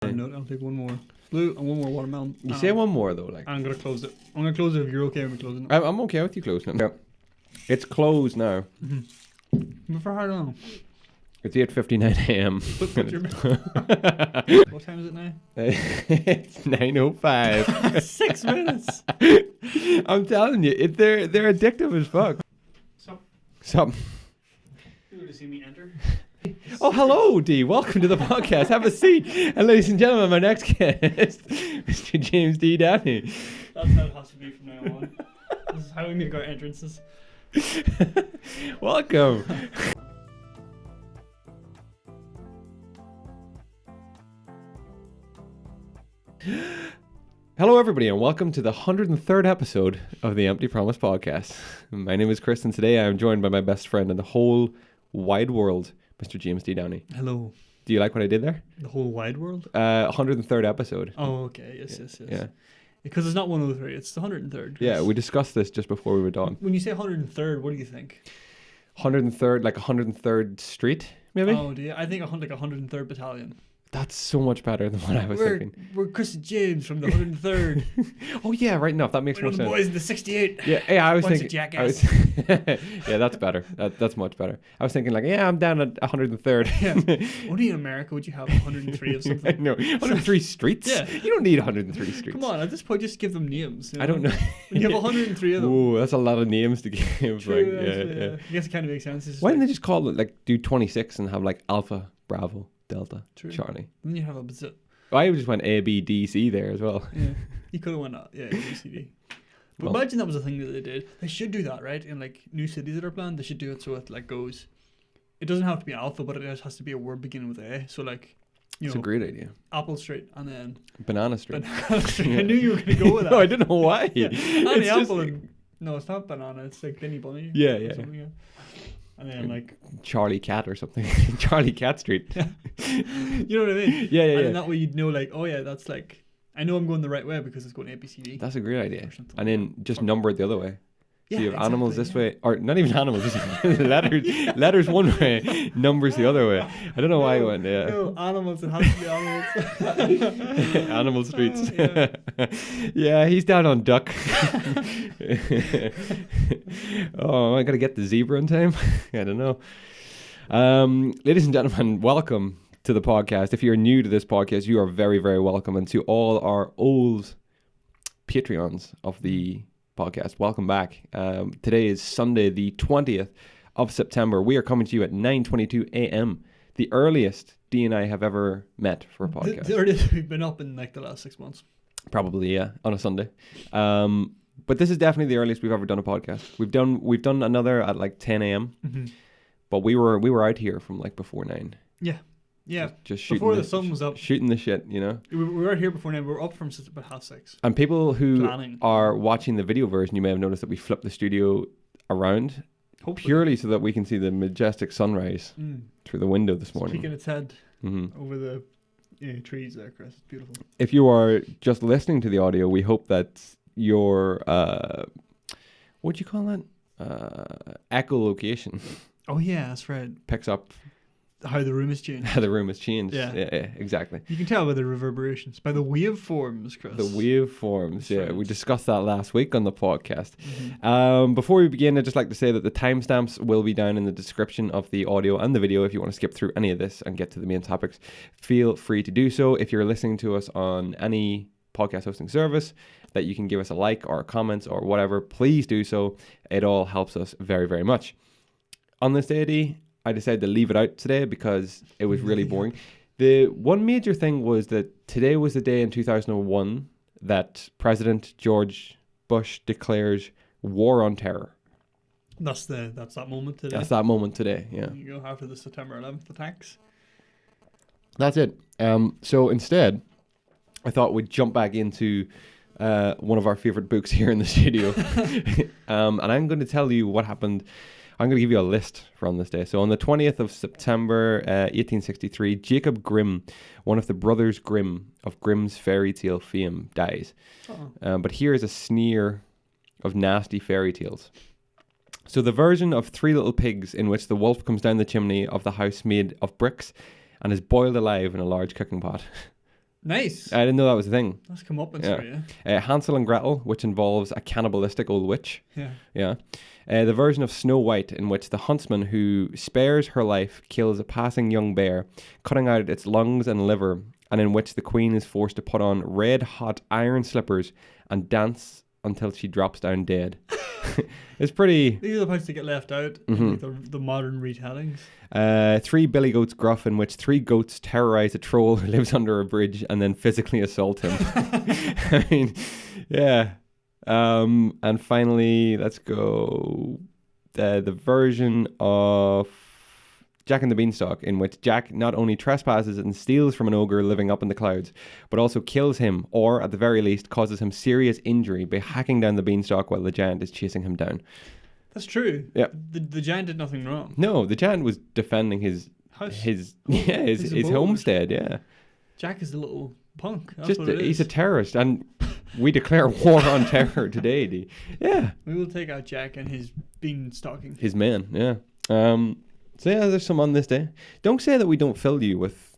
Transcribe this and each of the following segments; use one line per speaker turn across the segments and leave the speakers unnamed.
No, I'll take one more blue and one more watermelon.
You say one more though, like.
I'm gonna close it. I'm gonna close it if you're okay with me closing it.
I'm okay with you closing it. Yeah. It's closed now.
But for how long?
It's 8:59 a.m.
What time is it now?
It's 9:05.
6 minutes.
I'm telling you, they're addictive as fuck. Sup?
You would have seen me enter.
Oh, hello, D. Welcome to the podcast. Have a seat. And ladies and gentlemen, my next guest, Mr. James D. Downey.
That's how it has to be from now on. This is how we make our entrances.
Welcome. Hello, everybody, and welcome to the 103rd episode of the Empty Promise podcast. My name is Chris, and today I am joined by my best friend in the whole wide world, Mr. James D. Downey.
Hello.
Do you like what I did there?
The whole wide world?
103rd episode.
Oh, okay. Yes.
Yeah.
Because it's not 103, it's the 103rd.
Yeah, we discussed this just before we were done.
When you say 103rd, what do you think?
103rd, like 103rd Street, maybe?
Oh, do you? I think like 103rd Battalion.
That's so much better than what I was thinking.
We're Chris and James from the 103rd.
Oh yeah, right enough. That makes more
the
sense.
boys in the 68.
Yeah, I was
Bunch
thinking.
of jackass.
Yeah, that's better. That's much better. I was thinking like, yeah, I'm down at 103rd.
Yeah. Only in America would you have 103 of something.
No, 103 streets.
Yeah.
You don't need 103 streets.
Come on, at this point, just give them names. You know?
I don't know.
When you have 103 of them.
Ooh, that's a lot of names to give.
True,
like, yeah.
I guess it kind of makes sense.
Why didn't they just call it like do 26 and have like Alpha, Bravo, Delta,
True.
Charlie?
Then you have a bazillion.
I just went A, B, D, C there as well.
Yeah, you could have went A, B, C, D. But imagine that was a thing that they did. They should do that, right? In like new cities that are planned, they should do it so it like goes. It doesn't have to be alpha, but it just has to be a word beginning with A. So like,
It's a great idea.
Apple Street and then
Banana Street.
Banana Street. I knew you were going to go with that.
No, I don't know why.
Yeah.
It's
Apple and no, it's not banana. It's like Benny Bunny.
Yeah.
And then like
Charlie Cat or something. Charlie Cat Street.
You know what I mean?
Yeah.
And that way you'd know like, oh yeah, that's like, I know I'm going the right way because it's going A, B, C, D.
That's a great idea. And then just number it the other way. So
Yeah,
you have animals this
exactly,
way, or not even animals, just letters one way, numbers the other way. I don't know why I went, yeah.
No, animals, it has to be animals.
Animal streets.
Yeah.
Yeah, he's down on duck. Oh, I gotta get the zebra in time. I don't know. Ladies and gentlemen, welcome to the podcast. If you're new to this podcast, you are very, very welcome. And to all our old Patreons of the podcast, welcome back. Today is Sunday, the 20th of September. We are coming to you at 9:22 a.m. The earliest D and I have ever met for a podcast.
The earliest we've been up in like the last 6 months.
Probably, yeah, on a Sunday. But this is definitely the earliest we've ever done a podcast. We've done another at like 10 a.m.
Mm-hmm.
But we were out here from like before 9.
Yeah.
Just shooting
before the sun was up.
Shooting the shit, you know.
We were here before 9. We were up from about 6:30.
And people who
Planning.
are watching the video version, you may have noticed that we flipped the studio around.
Hopefully.
Purely so that we can see the majestic sunrise through the window this morning.
Peeking its head
Mm-hmm.
over the trees there, Chris. It's beautiful.
If you are just listening to the audio, we hope that your what do you call that? Echolocation
Oh yeah, that's right.
picks up
How the room has changed.
how the room has changed.
Yeah.
Yeah, exactly.
You can tell by the reverberations, by the waveforms, Chris.
The waveforms,
That's
yeah.
right.
We discussed that last week on the podcast.
Mm-hmm.
Before we begin, I'd just like to say that the timestamps will be down in the description of the audio and the video. If you want to skip through any of this and get to the main topics, feel free to do so. If you're listening to us on any podcast hosting service that you can give us a like or a comment or whatever, please do so. It all helps us very, very much. On this day, I decided to leave it out today because it was really boring. The one major thing was that today was the day in 2001 that President George Bush declares war on terror.
That's that moment today.
That's that moment today, yeah.
You go after the September 11th attacks.
That's it. So instead, I thought we'd jump back into one of our favorite books here in the studio. And I'm going to tell you what happened. I'm going to give you a list from this day. So on the 20th of September, 1863, Jacob Grimm, one of the brothers Grimm of Grimm's fairy tale fame, dies. But here is a sneer of nasty fairy tales. So the version of Three Little Pigs in which the wolf comes down the chimney of the house made of bricks and is boiled alive in a large cooking pot.
Nice.
I didn't know that was a thing.
That's come up in
Yeah.
story, yeah.
Hansel and Gretel, which involves a cannibalistic old witch.
Yeah.
Yeah. The version of Snow White, in which the huntsman who spares her life kills a passing young bear, cutting out its lungs and liver, and in which the queen is forced to put on red-hot iron slippers and dance until she drops down dead. It's pretty...
These are the parts that get left out in like the modern retellings.
3 Billy Goats Gruff, in which 3 goats terrorize a troll who lives under a bridge and then physically assault him. I mean, yeah. And finally, let's go the version of Jack and the Beanstalk, in which Jack not only trespasses and steals from an ogre living up in the clouds, but also kills him, or at the very least causes him serious injury by hacking down the beanstalk while the giant is chasing him down.
That's true.
Yeah.
The giant did nothing wrong.
No, the giant was defending his
House.
his
abode.
homestead. Yeah,
Jack is a little punk. That's
just
what it
he's
is.
a terrorist, and we declare war on terror today. Yeah,
We will take out Jack and his beanstalking.
his men. Yeah. So yeah, there's some on this day. Don't say that we don't fill you with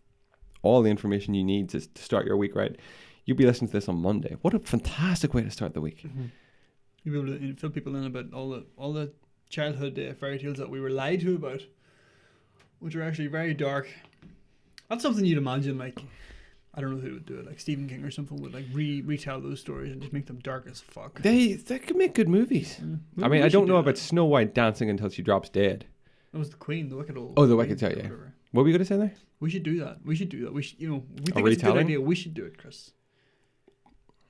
all the information you need to start your week right. You'll be listening to this on Monday. What a fantastic way to start the week.
Mm-hmm. You'll be able to fill people in about all the childhood fairy tales that we were lied to about, which are actually very dark. That's something you'd imagine, like, I don't know who would do it, like Stephen King or something would like retell those stories and just make them dark as fuck.
They could make good movies.
Yeah.
I mean, I don't know about Snow White dancing until she drops dead.
That was the Queen, the Wicked Old.
Oh, the
Queen,
Wicked, sorry, yeah.
whatever.
What were you going to say there?
We should do that. We think it's a good
retelling?
idea. We should do it, Chris.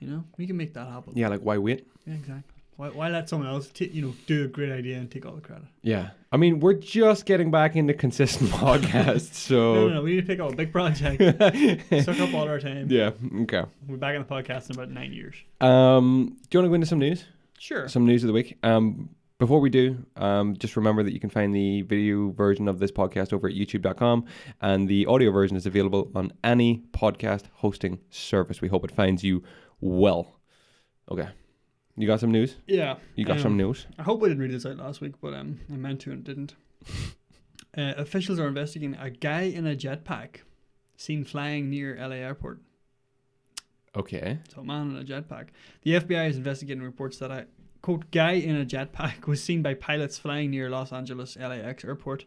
We can make that happen.
Yeah, like why wait?
Yeah, exactly. Why let someone else do a great idea and take all the credit?
Yeah. I mean, we're just getting back into consistent podcasts, so...
No. We need to pick up a big project. Suck up all our time.
Yeah, okay.
We'll be back on the podcast in about 9 years.
Do you want to go into some news?
Sure.
Some news of the week. Before we do, just remember that you can find the video version of this podcast over at youtube.com, and the audio version is available on any podcast hosting service. We hope it finds you well. Okay. You got some news?
Yeah.
You got some news?
I hope I didn't read this out last week, but I meant to and didn't. Officials are investigating a guy in a jetpack seen flying near LA airport.
Okay.
So a man in a jetpack. The FBI is investigating reports that a, quote, guy in a jetpack was seen by pilots flying near Los Angeles LAX airport,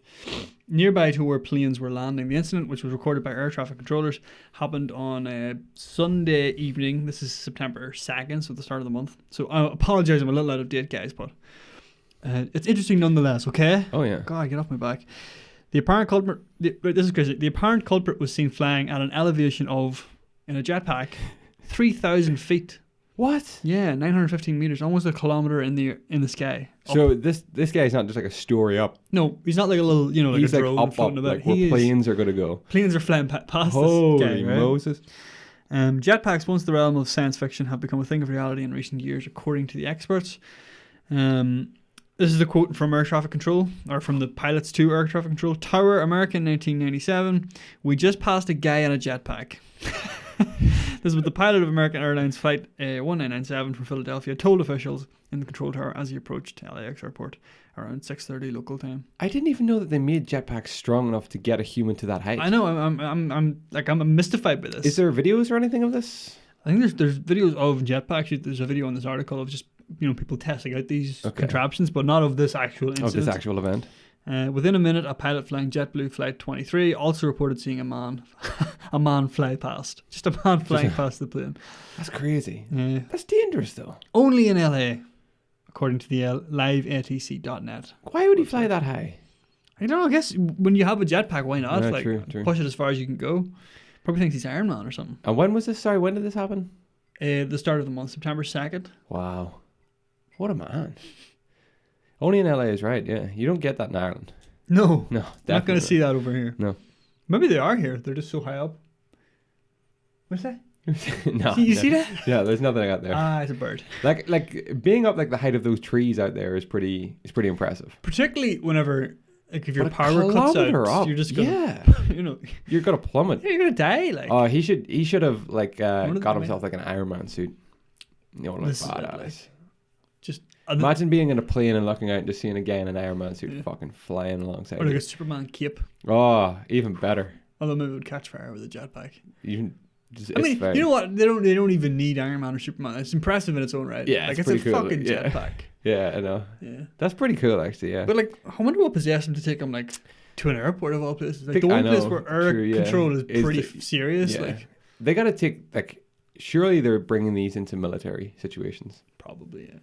nearby to where planes were landing. The incident, which was recorded by air traffic controllers, happened on Sunday evening. This is September 2nd, so the start of the month. So I apologize, I'm a little out of date, guys, but it's interesting nonetheless, okay?
Oh, yeah.
God, get off my back. The apparent culprit, this is crazy. The apparent culprit was seen flying at an elevation of, in a jetpack, 3,000 feet.
What?
Yeah, 915 meters, almost a kilometer in the sky.
So this guy's not just like a story up.
No, he's not like a little, like
he's
a
like
drone
up,
floating about.
like where planes are going to go.
Planes are flying past
Holy
this guy, right?
Moses.
Jetpacks, once the realm of science fiction, have become a thing of reality in recent years, according to the experts. This is a quote from air traffic control, or from the pilots to air traffic control. Tower, America, 1997. We just passed a guy in a jetpack. This was the pilot of American Airlines Flight 1997 from Philadelphia told officials in the control tower as he approached LAX airport around 6:30 local time.
I didn't even know that they made jetpacks strong enough to get a human to that height.
I know. I'm mystified by this.
Is there videos or anything of this?
I think there's videos of jetpacks. There's a video in this article of just people testing out these contraptions, but not of this actual incident.
Of this actual event.
Within a minute, a pilot flying JetBlue Flight 23 also reported seeing a man fly past. Just a man flying past the plane.
That's crazy. That's dangerous, though.
Only in LA, according to the liveatc.net.
Why would he fly that high?
I don't know. I guess when you have a jetpack, why not?
Yeah, true.
Push it as far as you can go. Probably thinks he's Iron Man or something.
And when was this? Sorry, when did this happen?
The start of the month, September 2nd.
Wow. What a man. Only in LA is right, yeah. You don't get that in Ireland.
No.
No,
not going to see that over here.
No.
Maybe they are here. They're just so high up. What's that?
No.
You see that?
Yeah, there's nothing out there.
Ah, it's a bird.
Like being up like the height of those trees out there is pretty impressive.
Particularly whenever if your
But
power cuts out,
up,
you're just gonna,
you're gonna plummet.
You're gonna die. Like,
oh, he should have got himself like an Iron Man suit.
Just
imagine being in a plane and looking out and just seeing a guy in an Iron Man suit fucking flying alongside.
Or like a Superman cape.
Oh, even better.
Although maybe it would catch fire with a jetpack.
Even
I mean, you know what? They don't even need Iron Man or Superman. It's impressive in its own right.
Yeah,
like
it's
a
pretty cool.
fucking jetpack.
Yeah, I know.
Yeah,
that's pretty cool actually. Yeah,
but like, I wonder what possessed him to take him like to an airport of all places. Like the one place where air control is pretty serious. Like
they gotta take like. Surely they're bringing these into military situations.
Probably, yeah.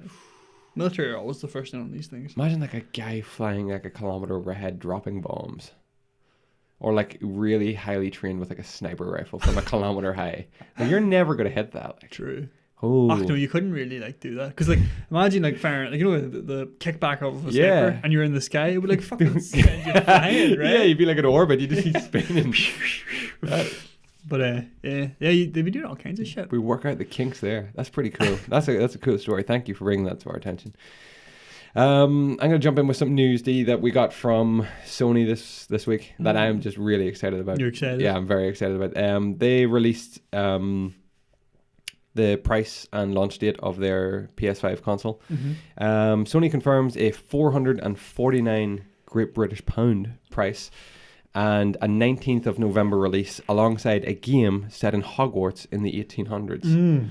Military are always the first in on these things.
Imagine like a guy flying like a kilometer overhead dropping bombs. Or like really highly trained with like a sniper rifle from a kilometer high. Like, you're never going to hit that. Like.
True.
Oh.
No, you couldn't really like do that. Because like, imagine like firing, like, you know, the kickback off of a sniper and you're in the sky, it would like fucking send you flying, right?
Yeah, you'd be like in orbit, you just keep spinning.
But they'd be doing all kinds of shit.
We work out the kinks there. That's pretty cool. That's a cool story. Thank you for bringing that to our attention. I'm going to jump in with some news, D, that we got from Sony this week that I'm just really excited about.
You're excited?
Yeah, I'm very excited about. They released the price and launch date of their PS5 console. Sony confirms a 449 Great British Pound price and a 19th of November release alongside a game set in Hogwarts in the 1800s.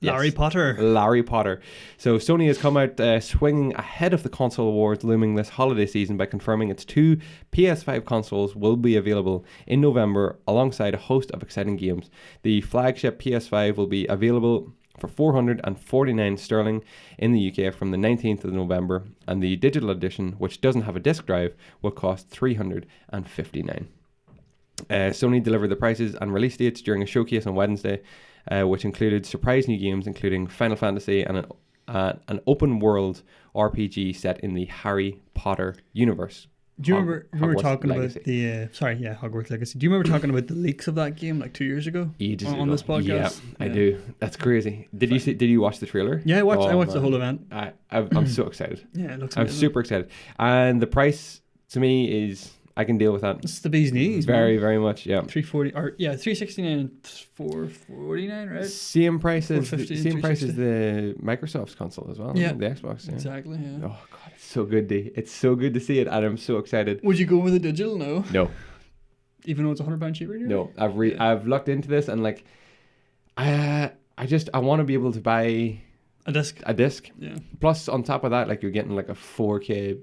Larry Potter. So Sony has come out swinging ahead of the console awards looming this holiday season by confirming its 2 PS5 consoles will be available in November alongside a host of exciting games. The flagship PS5 will be available for 449 sterling in the UK from the 19th of November, and the digital edition, which doesn't have a disc drive, will cost 359. Sony delivered the prices and release dates during a showcase on Wednesday, which included surprise new games including Final Fantasy and an open world RPG set in the Harry Potter universe.
Do you remember talking
Legacy.
about the Hogwarts Legacy? Do you remember talking about the leaks of that game like 2 years ago on this podcast?
Yeah, I do. That's crazy. Did you watch the trailer?
Yeah, I watched the whole event.
I'm so excited.
Yeah, it looks
I'm
amazing.
super excited. And the price to me is I can deal with that.
It's the bee's knees.
Very,
man.
very much. Yeah.
340 or 369 and 449, right?
Same price as the
360.
Microsoft's console as well.
Yeah,
the Xbox. Yeah.
Exactly. Yeah.
Oh god, it's so good, D. It's so good to see it, and I'm so excited.
Would you go with the digital? No.
No.
Even though it's £100 cheaper.
No, I've looked into this and like, I want to be able to buy
a disc.
Yeah. Plus, on top of that, like you're getting like a 4K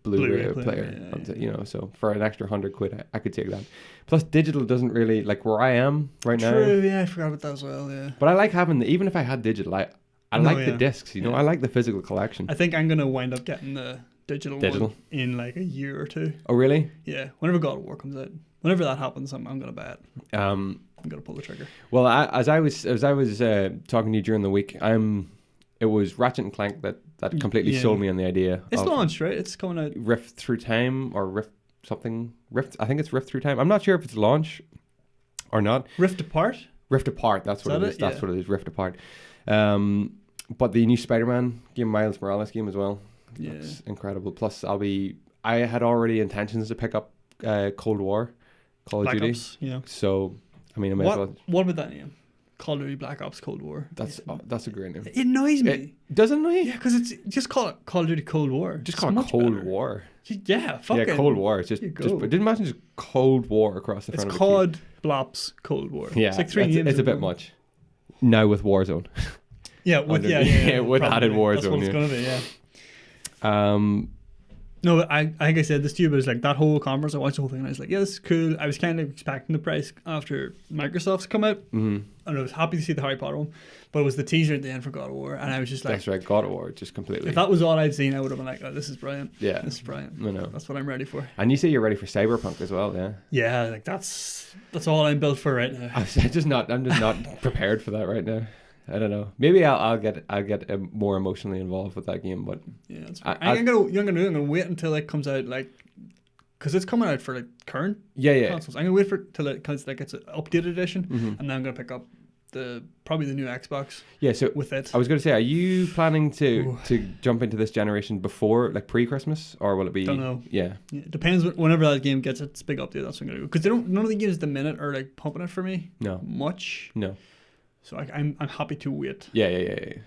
Blu-ray player.
Yeah.
So for an extra £100, I could take that. Plus, digital doesn't really like where I am right now.
True. Yeah, I forgot about that as well. Yeah.
But I like having even if I had digital, I like the discs. You know, I like the physical collection.
I think I'm gonna wind up getting the digital one in like a year or two.
Oh really?
Yeah. Whenever God of War comes out, whenever that happens, I'm gonna buy it. I'm gonna pull the trigger.
Well, as I was talking to you during the week, it was Ratchet and Clank that completely sold me on the idea.
It's launched, right? It's coming out.
Rift Through Time or Rift something. I think it's Rift Through Time. I'm not sure if it's launch or not.
Rift Apart.
That's what it is. That's what it is. Rift Apart. But the new Spider-Man game, Miles Morales game as well.
Yeah.
Looks incredible. Plus, I had already intentions to pick up Cold War, Call of Duty.
Ops, yeah.
So, I mean, I might as well.
What about that name? Call of Duty Black Ops Cold War.
That's a great name.
It annoys me.
Doesn't annoy you?
Yeah, because it's just call it Call of Duty Cold War.
Just call it Cold War.
Yeah, fucking.
Yeah, Cold War. It's just didn't imagine just Cold War across the front of it.
It's called Blops Cold War.
Yeah,
it's like 3 names.
It's a bit much. Now with Warzone.
Yeah, with
with added Warzone.
That's what it's gonna be. Yeah. No, I think I said this to you, but it's like that whole conference. I watched the whole thing, and I was like, "Yeah, this is cool." I was kind of expecting the price after Microsoft's come out, and I was happy to see the Harry Potter one, but it was the teaser at the end for God of War, and I was just like,
"That's right, God of War, just completely."
If that was all I'd seen, I would have been like, "Oh, this is brilliant."
Yeah,
this is brilliant.
I know.
That's what I'm ready for.
And you say you're ready for Cyberpunk as well, yeah?
Yeah, like that's all I'm built for right now.
I'm just not prepared for that right now. I don't know. Maybe I'll get more emotionally involved with that game, but
yeah, that's fine. I'm gonna wait until it comes out, like, because it's coming out for like current consoles. I'm gonna wait for till it gets an updated edition, and then I'm gonna pick up probably the new Xbox.
Yeah, so
with it,
I was gonna say, are you planning to jump into this generation before, like, pre-Christmas, or will it be?
Don't know.
Yeah,
it depends. Whenever that game gets its big update, that's when I'm gonna go. Because none of the games at the minute are like pumping it for me.
No.
Much.
No.
So I'm happy to wait.
Yeah.
Okay.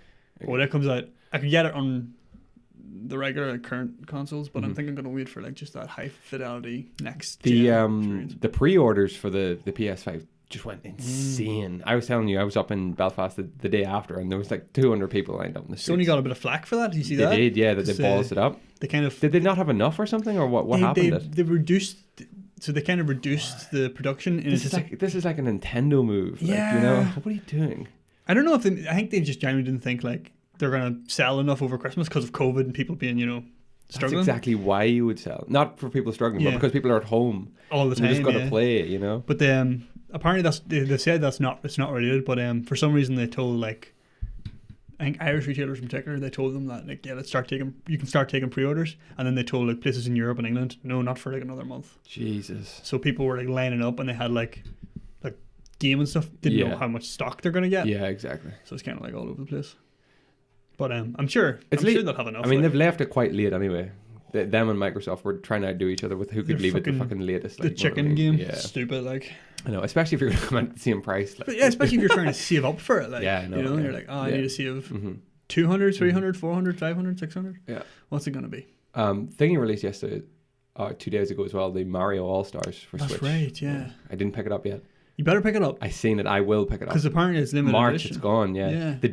When it comes out, I can get it on the regular current consoles, but I think I'm gonna wait for like just that high fidelity next.
The pre-orders for the PS5 just went insane. I was telling you, I was up in Belfast the day after, and there was like 200 people lined up in the streets.
Sony got a bit of flack for that. Did you see
They
that?
did, yeah, that they balls it up.
They kind of...
Did they not have enough or something, or what happened?
They reduced... So they kind of reduced the production.
This is like a Nintendo move.
Yeah.
Like, you know, what are you doing?
I don't know if they... I think they just genuinely didn't think like they're going to sell enough over Christmas because of COVID and people being, you know, struggling.
That's exactly why you would sell. Not for people struggling, but because people are at home.
All the time,
they just got to play, you know?
But apparently they said it's not related, but for some reason they told like... I think Irish retailers in particular, they told them that like, yeah, you can start taking pre-orders, and then they told like places in Europe and England, no, not for like another month.
Jesus.
So people were like lining up, and they had like game and stuff, didn't know how much stock they're gonna get.
Yeah, exactly.
So it's kind of like all over the place. But I'm sure they'll have enough.
I mean, they've left it quite late anyway. Them and Microsoft were trying to outdo each other with who could leave it the fucking latest. Like,
the chicken game,
yeah.
Stupid like.
I know, especially if you're going to come at the same price. Like.
But yeah, especially if you're trying to save up for it. Like,
yeah, I know.
You know,
yeah.
you're like, I need to save 200, 300, 400, 500, 600.
Yeah.
What's it going to be?
Thingy released yesterday, 2 days ago as well, the Mario All-Stars for Switch.
That's right, yeah.
I didn't pick it up yet.
You better pick it up.
I seen it. I will pick it up.
Because apparently it's limited
March,
edition.
it's gone, yeah. The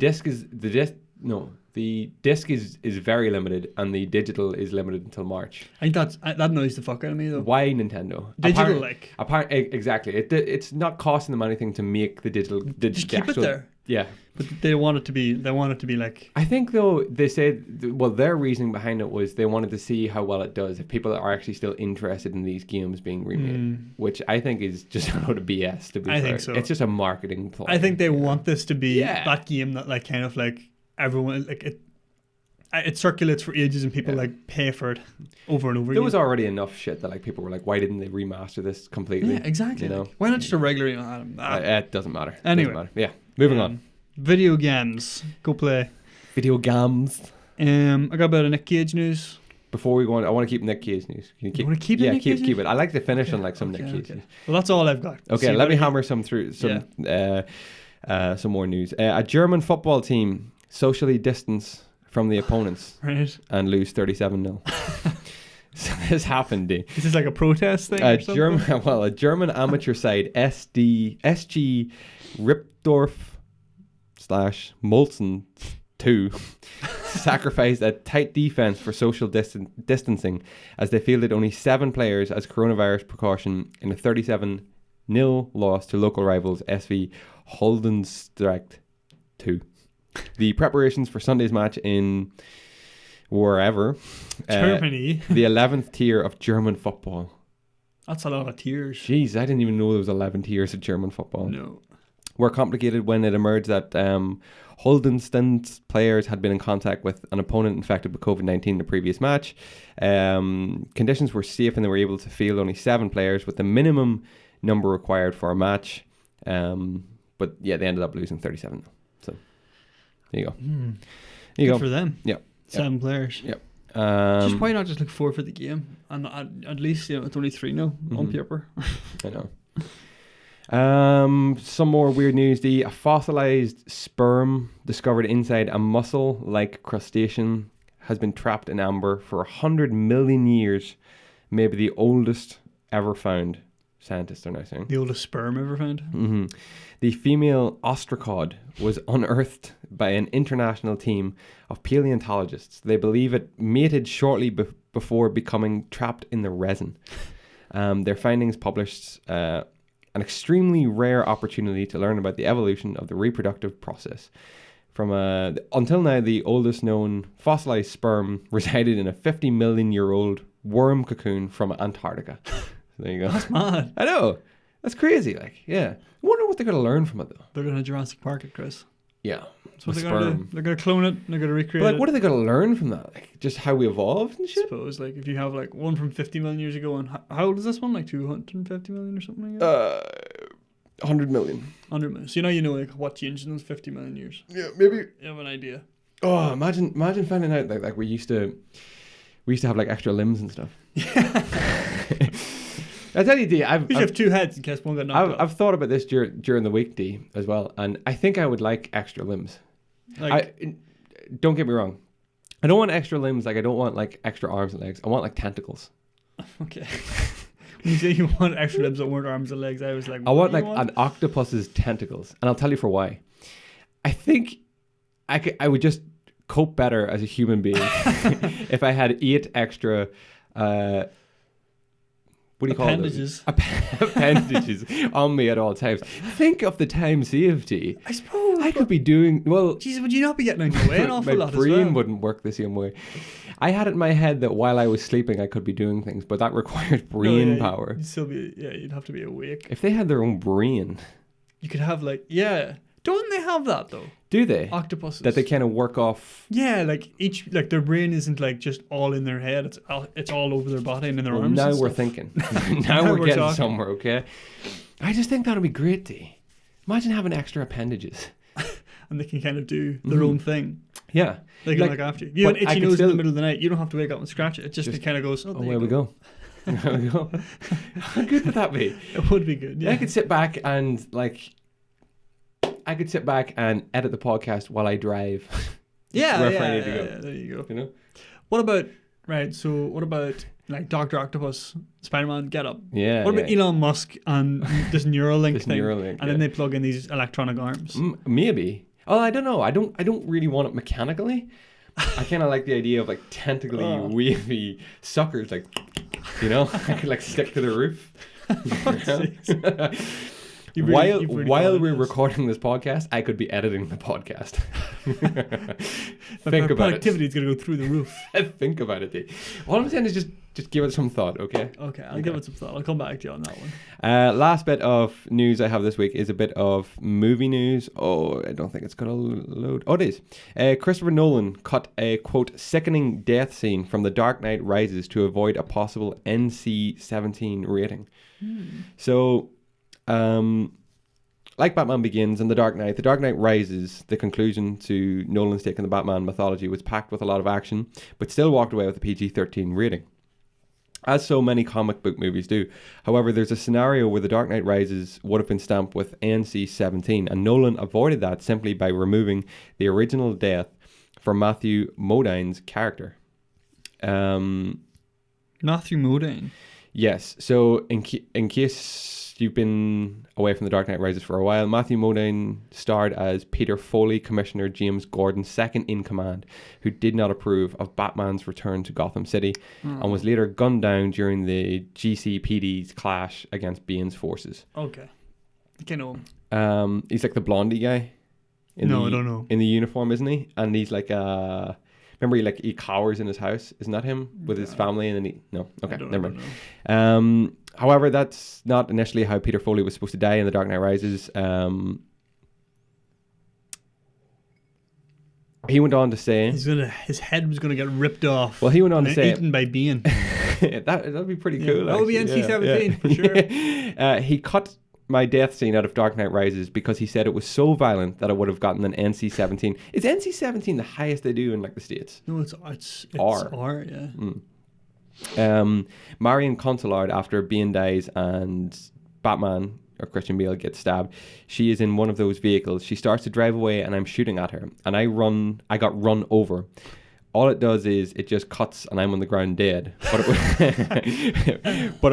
disc is very limited, and the digital is limited until March.
I think that annoys the fuck out of me though.
Why Nintendo?
Digital
exactly. It's not costing them anything to make the digital.
Just keep it there.
Yeah.
But they want it to be like...
I think though, they said, well, their reasoning behind it was they wanted to see how well it does, if people are actually still interested in these games being remade, which I think is just a load of BS, to be fair. I think so. It's just a marketing play.
I think they want this to be that game that like kind of like everyone, like it circulates for ages and people like pay for it over and over again.
There was already enough shit that like people were like, why didn't they remaster this completely?
Yeah, exactly. You know? Why not just a regular...
it doesn't matter.
Anyway.
Doesn't matter. Yeah, moving on.
Video games. Go play.
Video games.
I got a bit of Nick Cage news.
Before we go on, I want to keep Nick Cage news. Can you
want to keep it?
Yeah, keep it. I like to finish on like some Nick Cage news.
Well, that's all I've got.
Okay, let me hammer some more news. A German football team socially distance from the opponents and lose 37-0. So this happened.
Is this like a protest thing? A
German amateur side, SG Ripdorf /Molson 2 sacrificed a tight defense for social distancing as they fielded only 7 players as coronavirus precaution in a 37-0 loss to local rivals SV Holdenstrecht 2. The preparations for Sunday's match in wherever
Germany,
the 11th tier of German football.
That's a lot of tiers.
Jeez, I didn't even know there was 11 tiers of German football.
No.
Were complicated when it emerged that Holdenstein's players had been in contact with an opponent infected with COVID-19 in the previous match. Conditions were safe and they were able to field only 7 players with the minimum number required for a match. But yeah, they ended up losing 37. So there you go.
Good go for them.
Yep.
7 players.
Yep.
Just why not just look forward for the game? And at least it's only 3 now on paper.
I know. Some more weird news. A fossilized sperm discovered inside a mussel-like crustacean has been trapped in amber for 100 million years. Maybe the oldest ever found, scientists are now saying.
The oldest sperm ever found?
Mm-hmm. The female ostracod was unearthed by an international team of paleontologists. They believe it mated shortly before becoming trapped in the resin. Their findings published... an extremely rare opportunity to learn about the evolution of the reproductive process. Until now, the oldest known fossilized sperm resided in a 50 million year old worm cocoon from Antarctica. So there you go.
That's mad.
I know. That's crazy. Like, yeah. I wonder what they're going to learn from it, though.
They're going to Jurassic Park it, Chris.
Yeah.
That's what they're going to do. They're going to clone it. They're going to recreate it.
What are they going to learn from that? Like, just how we evolved and shit?
I suppose, like, if you have, like, one from 50 million years ago, and how old is this one? Like, 250 million or something like that?
100 million.
100 million. So you know, like, what changed in those 50 million years?
Yeah, maybe.
You have an idea.
Oh, imagine finding out, like we used to have, like, extra limbs and stuff. I tell you, D,
you have 2 heads in case one got knocked off.
I've thought about this during the week, D, as well, and I think I would like extra limbs. Like, don't get me wrong. I don't want extra limbs. Like, I don't want like extra arms and legs. I want like tentacles.
Okay. You say you want extra limbs that weren't arms and legs. I was like,
I want like an octopus's tentacles, and I'll tell you for why. I think I would just cope better as a human being if I had 8 extra. What do you
appendages.
call those? Appendages on me at all times. Think of the time saved, T.
I suppose
I could be doing well.
Jesus, would you not be getting on your way an awful lot as well?
My brain wouldn't work the same way. I had it in my head that while I was sleeping, I could be doing things, but that requires brain power.
You'd still be, you'd have to be awake.
If they had their own brain,
you could have don't they have that though?
Do they?
Octopuses.
That they kind of work off.
Yeah, like their brain isn't like just all in their head. It's all over their body and in their arms.
Now we're thinking. now we're getting talking. Somewhere, okay? I just think that would be great, T. Imagine having extra appendages.
And they can kind of do their own thing.
Yeah.
They can look after you. You have an itchy nose in the middle of the night. You don't have to wake up and scratch it. It just kind of goes,
there we go. There we go. How good would that be?
It would be good, yeah.
I could sit back and edit the podcast while I drive.
Yeah, there you go.
You know?
What about like Dr. Octopus, Spider-Man get up?
Yeah.
What about Elon Musk and this Neuralink thing?
Neuralink,
and then they plug in these electronic arms.
Maybe. Oh, I don't know. I don't really want it mechanically. I kind of like the idea of like tentacly, wavy suckers, like, you know, I could like stick to the roof. While we're recording this podcast, I could be editing the podcast. Think about it.
Productivity is going to go through the roof.
Think about it, Dee. All I'm saying is just give it some thought, okay?
Okay, I'll give it some thought. I'll come back to you on that one.
Last bit of news I have this week is a bit of movie news. Oh, I don't think it's going to load. Oh, it is. Christopher Nolan cut a, quote, sickening death scene from The Dark Knight Rises to avoid a possible NC-17 rating. So... like Batman Begins and The Dark Knight Rises, the conclusion to Nolan's take on the Batman mythology, was packed with a lot of action, but still walked away with a PG-13 rating, as so many comic book movies do. However, there's a scenario where The Dark Knight Rises would have been stamped with NC-17, and Nolan avoided that simply by removing the original death for Matthew Modine's character.
Matthew Modine?
Yes, so in case you've been away from The Dark Knight Rises for a while, Matthew Modine starred as Peter Foley, Commissioner James Gordon's second in command, who did not approve of Batman's return to Gotham City and was later gunned down during the GCPD's clash against Bane's forces.
Okay. You know.
He's like the blondie guy. I don't know. In the uniform, isn't he? And he's like remember he cowers in his house? Isn't that him with his family? And then never mind. However, that's not initially how Peter Foley was supposed to die in The Dark Knight Rises. He went on to say
his head was gonna get ripped off.
Well, he went on to say
eaten by Bane.
that'd be pretty cool.
That would be NC-17 for sure.
He cut my death scene out of Dark Knight Rises because he said it was so violent that it would have gotten an NC-17. Is NC-17 the highest they do in like the States?
No, it's R,
yeah. Marion Cotillard, after Bane dies and Batman or Christian Bale gets stabbed, she is in one of those vehicles. She starts to drive away and I'm shooting at her and I got run over. All it does is it just cuts and I'm on the ground dead. But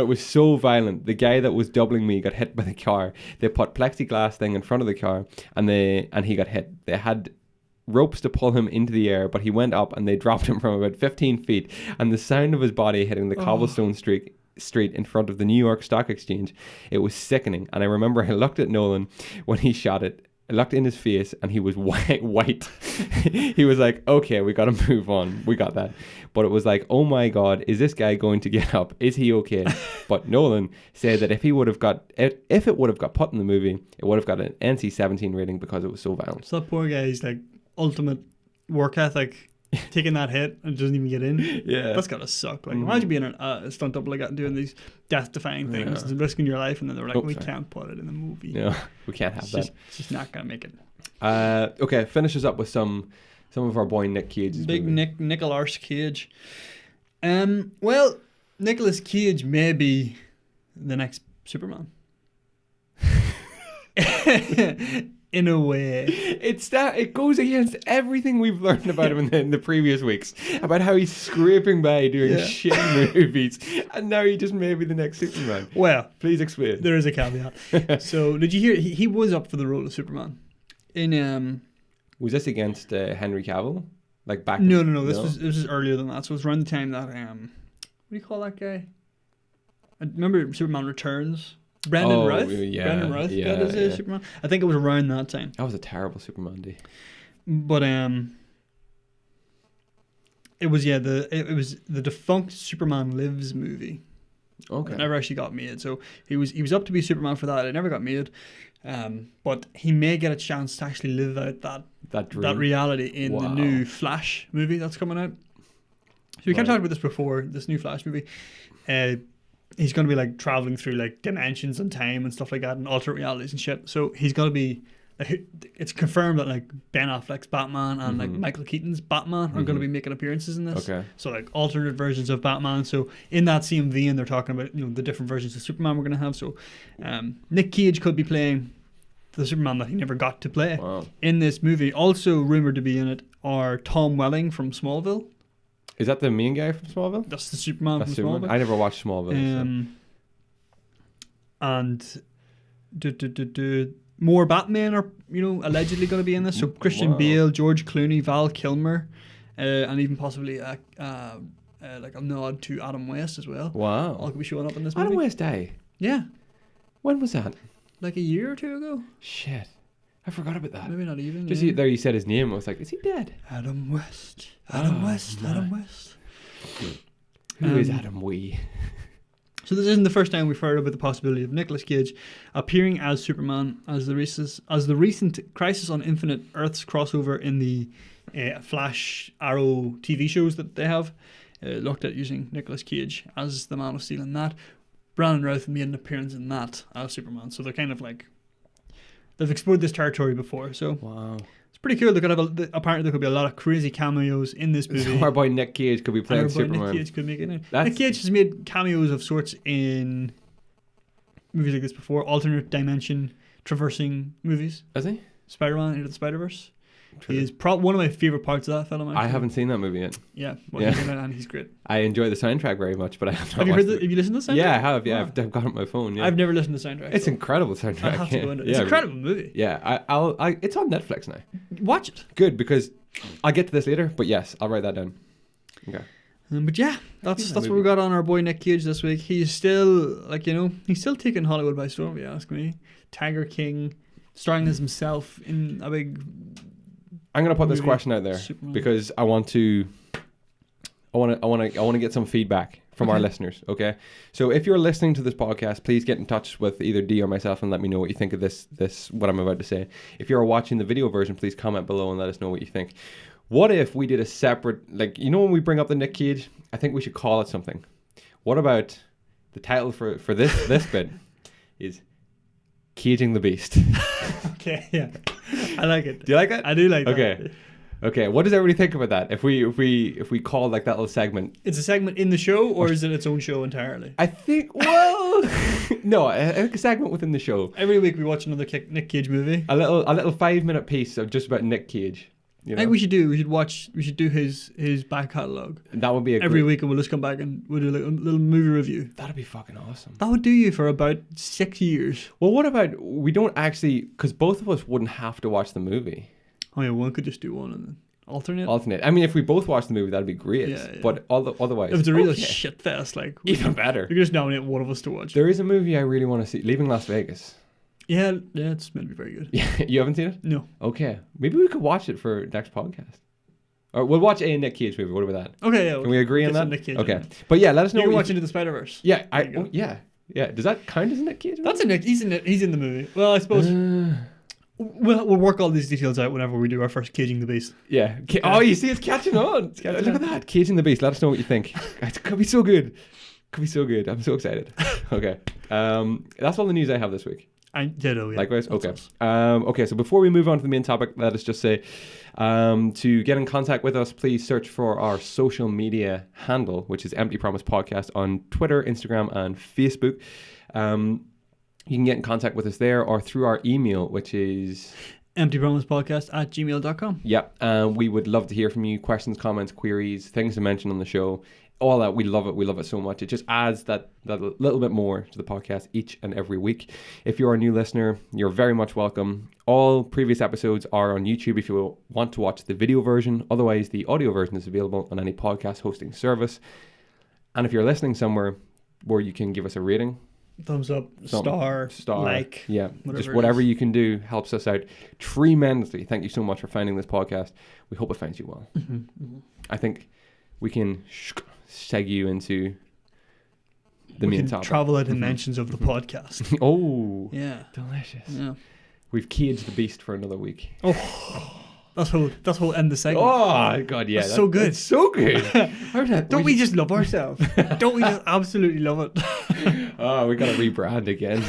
it was so violent. The guy that was doubling me got hit by the car. They put plexiglass thing in front of the car and he got hit. They had ropes to pull him into the air, but he went up and they dropped him from about 15 feet. And the sound of his body hitting the cobblestone street in front of the New York Stock Exchange, it was sickening. And I remember I looked at Nolan when he shot it. I looked in his face and he was white. He was like, okay, we got to move on. We got that. But it was like, oh my God, is this guy going to get up? Is he okay? But Nolan said that if it would have got put in the movie, it would have got an NC-17 rating because it was so violent.
So that poor guy's like ultimate work ethic, taking that hit and doesn't even get in.
Yeah.
That's gotta suck. Like, imagine being a stunt double like that and doing these death-defying things and risking your life, and then they were like, we can't put it in the movie.
No, we can't have that.
It's just not gonna make it.
Okay, finishes up with some of our boy Nick Cage's
Big
movie.
Nicolas Cage. Well, Nicolas Cage may be the next Superman. in a way.
It goes against everything we've learned about him in the previous weeks, about how he's scraping by doing shitty movies, and now he just may be the next Superman.
Well,
please explain.
There is a caveat. So did you hear he was up for the role of Superman in
Was this against Henry Cavill? Like back?
No. This was earlier than that. So it was around the time that what do you call that guy? I remember Superman Returns. Brendan Routh.
Yeah,
Brendan Routh got his Superman. I think it was around that time.
That was a terrible Superman day.
But it was the defunct Superman Lives movie.
Okay.
It never actually got made. So he was up to be Superman for that. It never got made. But he may get a chance to actually live out that reality in the new Flash movie that's coming out. So we kind of talked about this before, this new Flash movie. He's going to be like traveling through like dimensions and time and stuff like that and alternate realities and shit. So he's got to be, it's confirmed that like Ben Affleck's Batman and like Michael Keaton's Batman are going to be making appearances in this.
Okay.
So like alternate versions of Batman. So in that same vein, they're talking about, the different versions of Superman we're going to have. So Nick Cage could be playing the Superman that he never got to play in this movie. Also rumored to be in it are Tom Welling from Smallville.
Is that the main guy from Smallville?
That's the Superman from Smallville.
I never watched Smallville.
And more Batman are allegedly going to be in this. So Christian Bale, George Clooney, Val Kilmer, and even possibly like a nod to Adam West as well.
Wow,
all could be showing up in this movie.
Adam West died.
Yeah.
When was that?
Like a year or two ago.
Shit, I forgot about that.
Maybe not even.
Just there, you said his name. I was like, is he dead?
Adam West. Adam West.
Who is Adam Wee?
So this isn't the first time we've heard about the possibility of Nicolas Cage appearing as Superman as the recent Crisis on Infinite Earths crossover in the Flash Arrow TV shows that they have looked at using Nicolas Cage as the Man of Steel in that. Brandon Routh made an appearance in that as Superman. So they're kind of like, they've explored this territory before. So
wow.
It's pretty cool. Apparently there could be a lot of crazy cameos in this movie.
So our boy Nick Cage could be playing Superman.
Nick Cage could make it. Nick Cage has made cameos of sorts in movies like this before. Alternate dimension traversing movies.
Has he?
Spider-Man Into the Spider-Verse. He is one of my favourite parts of that film. Actually.
I haven't seen that movie yet.
Yeah, he's in it and he's great.
I enjoy the soundtrack very much, but I have not.
Have you listened to the soundtrack?
Yeah, I have. Yeah, I've got it on my phone. Yeah.
I've never listened to the soundtrack.
It's incredible soundtrack.
I have to go into it. It's an incredible movie.
Yeah, it's on Netflix now.
Watch it.
Good, because I'll get to this later. But yes, I'll write that down. Okay.
But yeah, that's what we got on our boy Nick Cage this week. He's still he's still taking Hollywood by storm. If you ask me, Tiger King, starring as himself in a big.
I'm gonna put this question out there Superman. Because I want to get some feedback from our listeners. Okay, so if you're listening to this podcast, please get in touch with either D or myself and let me know what you think of this what I'm about to say. If you're watching the video version, please comment below and let us know what you think. What if we did a separate, when we bring up the Nick Cage, I think we should call it something. What about the title for this bit is Caging the Beast?
Okay, yeah. I like it.
Do you like that?
I do like that.
Okay. What does everybody think about that? If we call that little segment,
it's a segment in the show, or is it its own show entirely?
I think. No, a segment within the show.
Every week we watch another Nick Cage movie.
A little 5-minute piece of just about Nick Cage.
I think we should do his back catalogue.
That would be
every week, and we'll just come back and we'll do a little movie review.
That'd be fucking awesome.
That would do you for about 6 years.
Well, what about we don't actually, because both of us wouldn't have to watch the movie.
Oh yeah, one could just do one and then alternate.
I mean, if we both watch the movie, that'd be great. Yeah. But otherwise,
if it's a real shit fest,
even better.
We could just nominate one of us to watch.
There is a movie I really want to see, Leaving Las Vegas.
Yeah, it's meant to be very good.
Yeah, you haven't seen it?
No.
Okay, maybe we could watch it for next podcast. Or we'll watch a Nick Cage movie. What about that?
Okay, yeah.
Can we agree on that?
Nick Cage
okay, but yeah, let us know.
You're watching Into the Spider-Verse.
Yeah, yeah. Does that count as a Nick Cage movie?
That's a Nick. He's in the movie. Well, I suppose we'll work all these details out whenever we do our first Caging the Beast.
Yeah. Oh, you see, it's catching on. Look at that, Caging the Beast. Let us know what you think. It could be so good. I'm so excited. Okay. That's all the news I have this week.
I did, yeah.
Likewise? Okay. Okay, so before we move on to the main topic, let us just say, to get in contact with us, please search for our social media handle, which is Empty Promise Podcast on Twitter, Instagram, and Facebook. You can get in contact with us there or through our email, which is
emptypromisepodcast@gmail.com.
Yeah, we would love to hear from you. Questions, comments, queries, things to mention on the show. All that, we love it. We love it so much. It just adds that little bit more to the podcast each and every week. If you're a new listener, you're very much welcome. All previous episodes are on YouTube if you want to watch the video version. Otherwise, the audio version is available on any podcast hosting service. And if you're listening somewhere where you can give us a rating,
thumbs up, star, like,
yeah, just whatever you can do helps us out tremendously. Thank you so much for finding this podcast. We hope it finds you well. I think we can seg you into the main topic.
Travel out dimensions of the podcast.
Oh,
yeah,
delicious.
Yeah,
we've caged the beast for another week.
Oh, that's how end the segment.
Oh God, yeah,
that's so good.
It's so good.
Don't we just love ourselves? Don't we just absolutely love it?
Oh, we gotta rebrand again.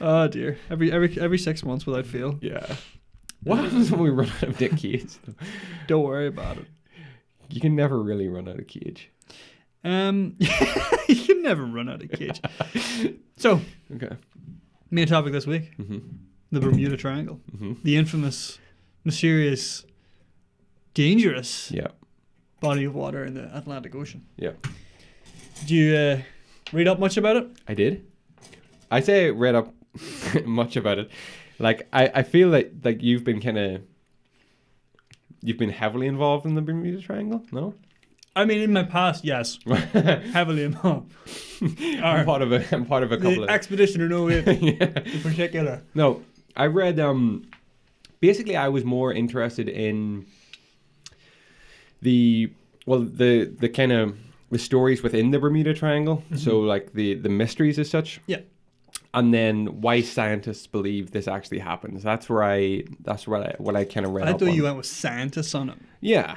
Oh dear, every 6 months without fail.
Yeah. What happens when we run out of Nick Cage?
Don't worry about it.
You can never really run out of Cage.
You can never run out of Cage. So,
okay.
Main topic this week: the Bermuda Triangle, the infamous, mysterious, dangerous body of water in the Atlantic Ocean.
Yeah.
Did you read up much about it?
I did. I say read up much about it. Like I feel like you've been heavily involved in the Bermuda Triangle, no?
I mean, in my past, yes, heavily involved.
I'm part of a couple of
Expedition 108 in particular.
No, I read. Basically, I was more interested in the kind of the stories within the Bermuda Triangle. So like the mysteries as such.
Yeah.
And then why scientists believe this actually happens. That's what I kind of read.
I thought you went with scientists on it.
Yeah.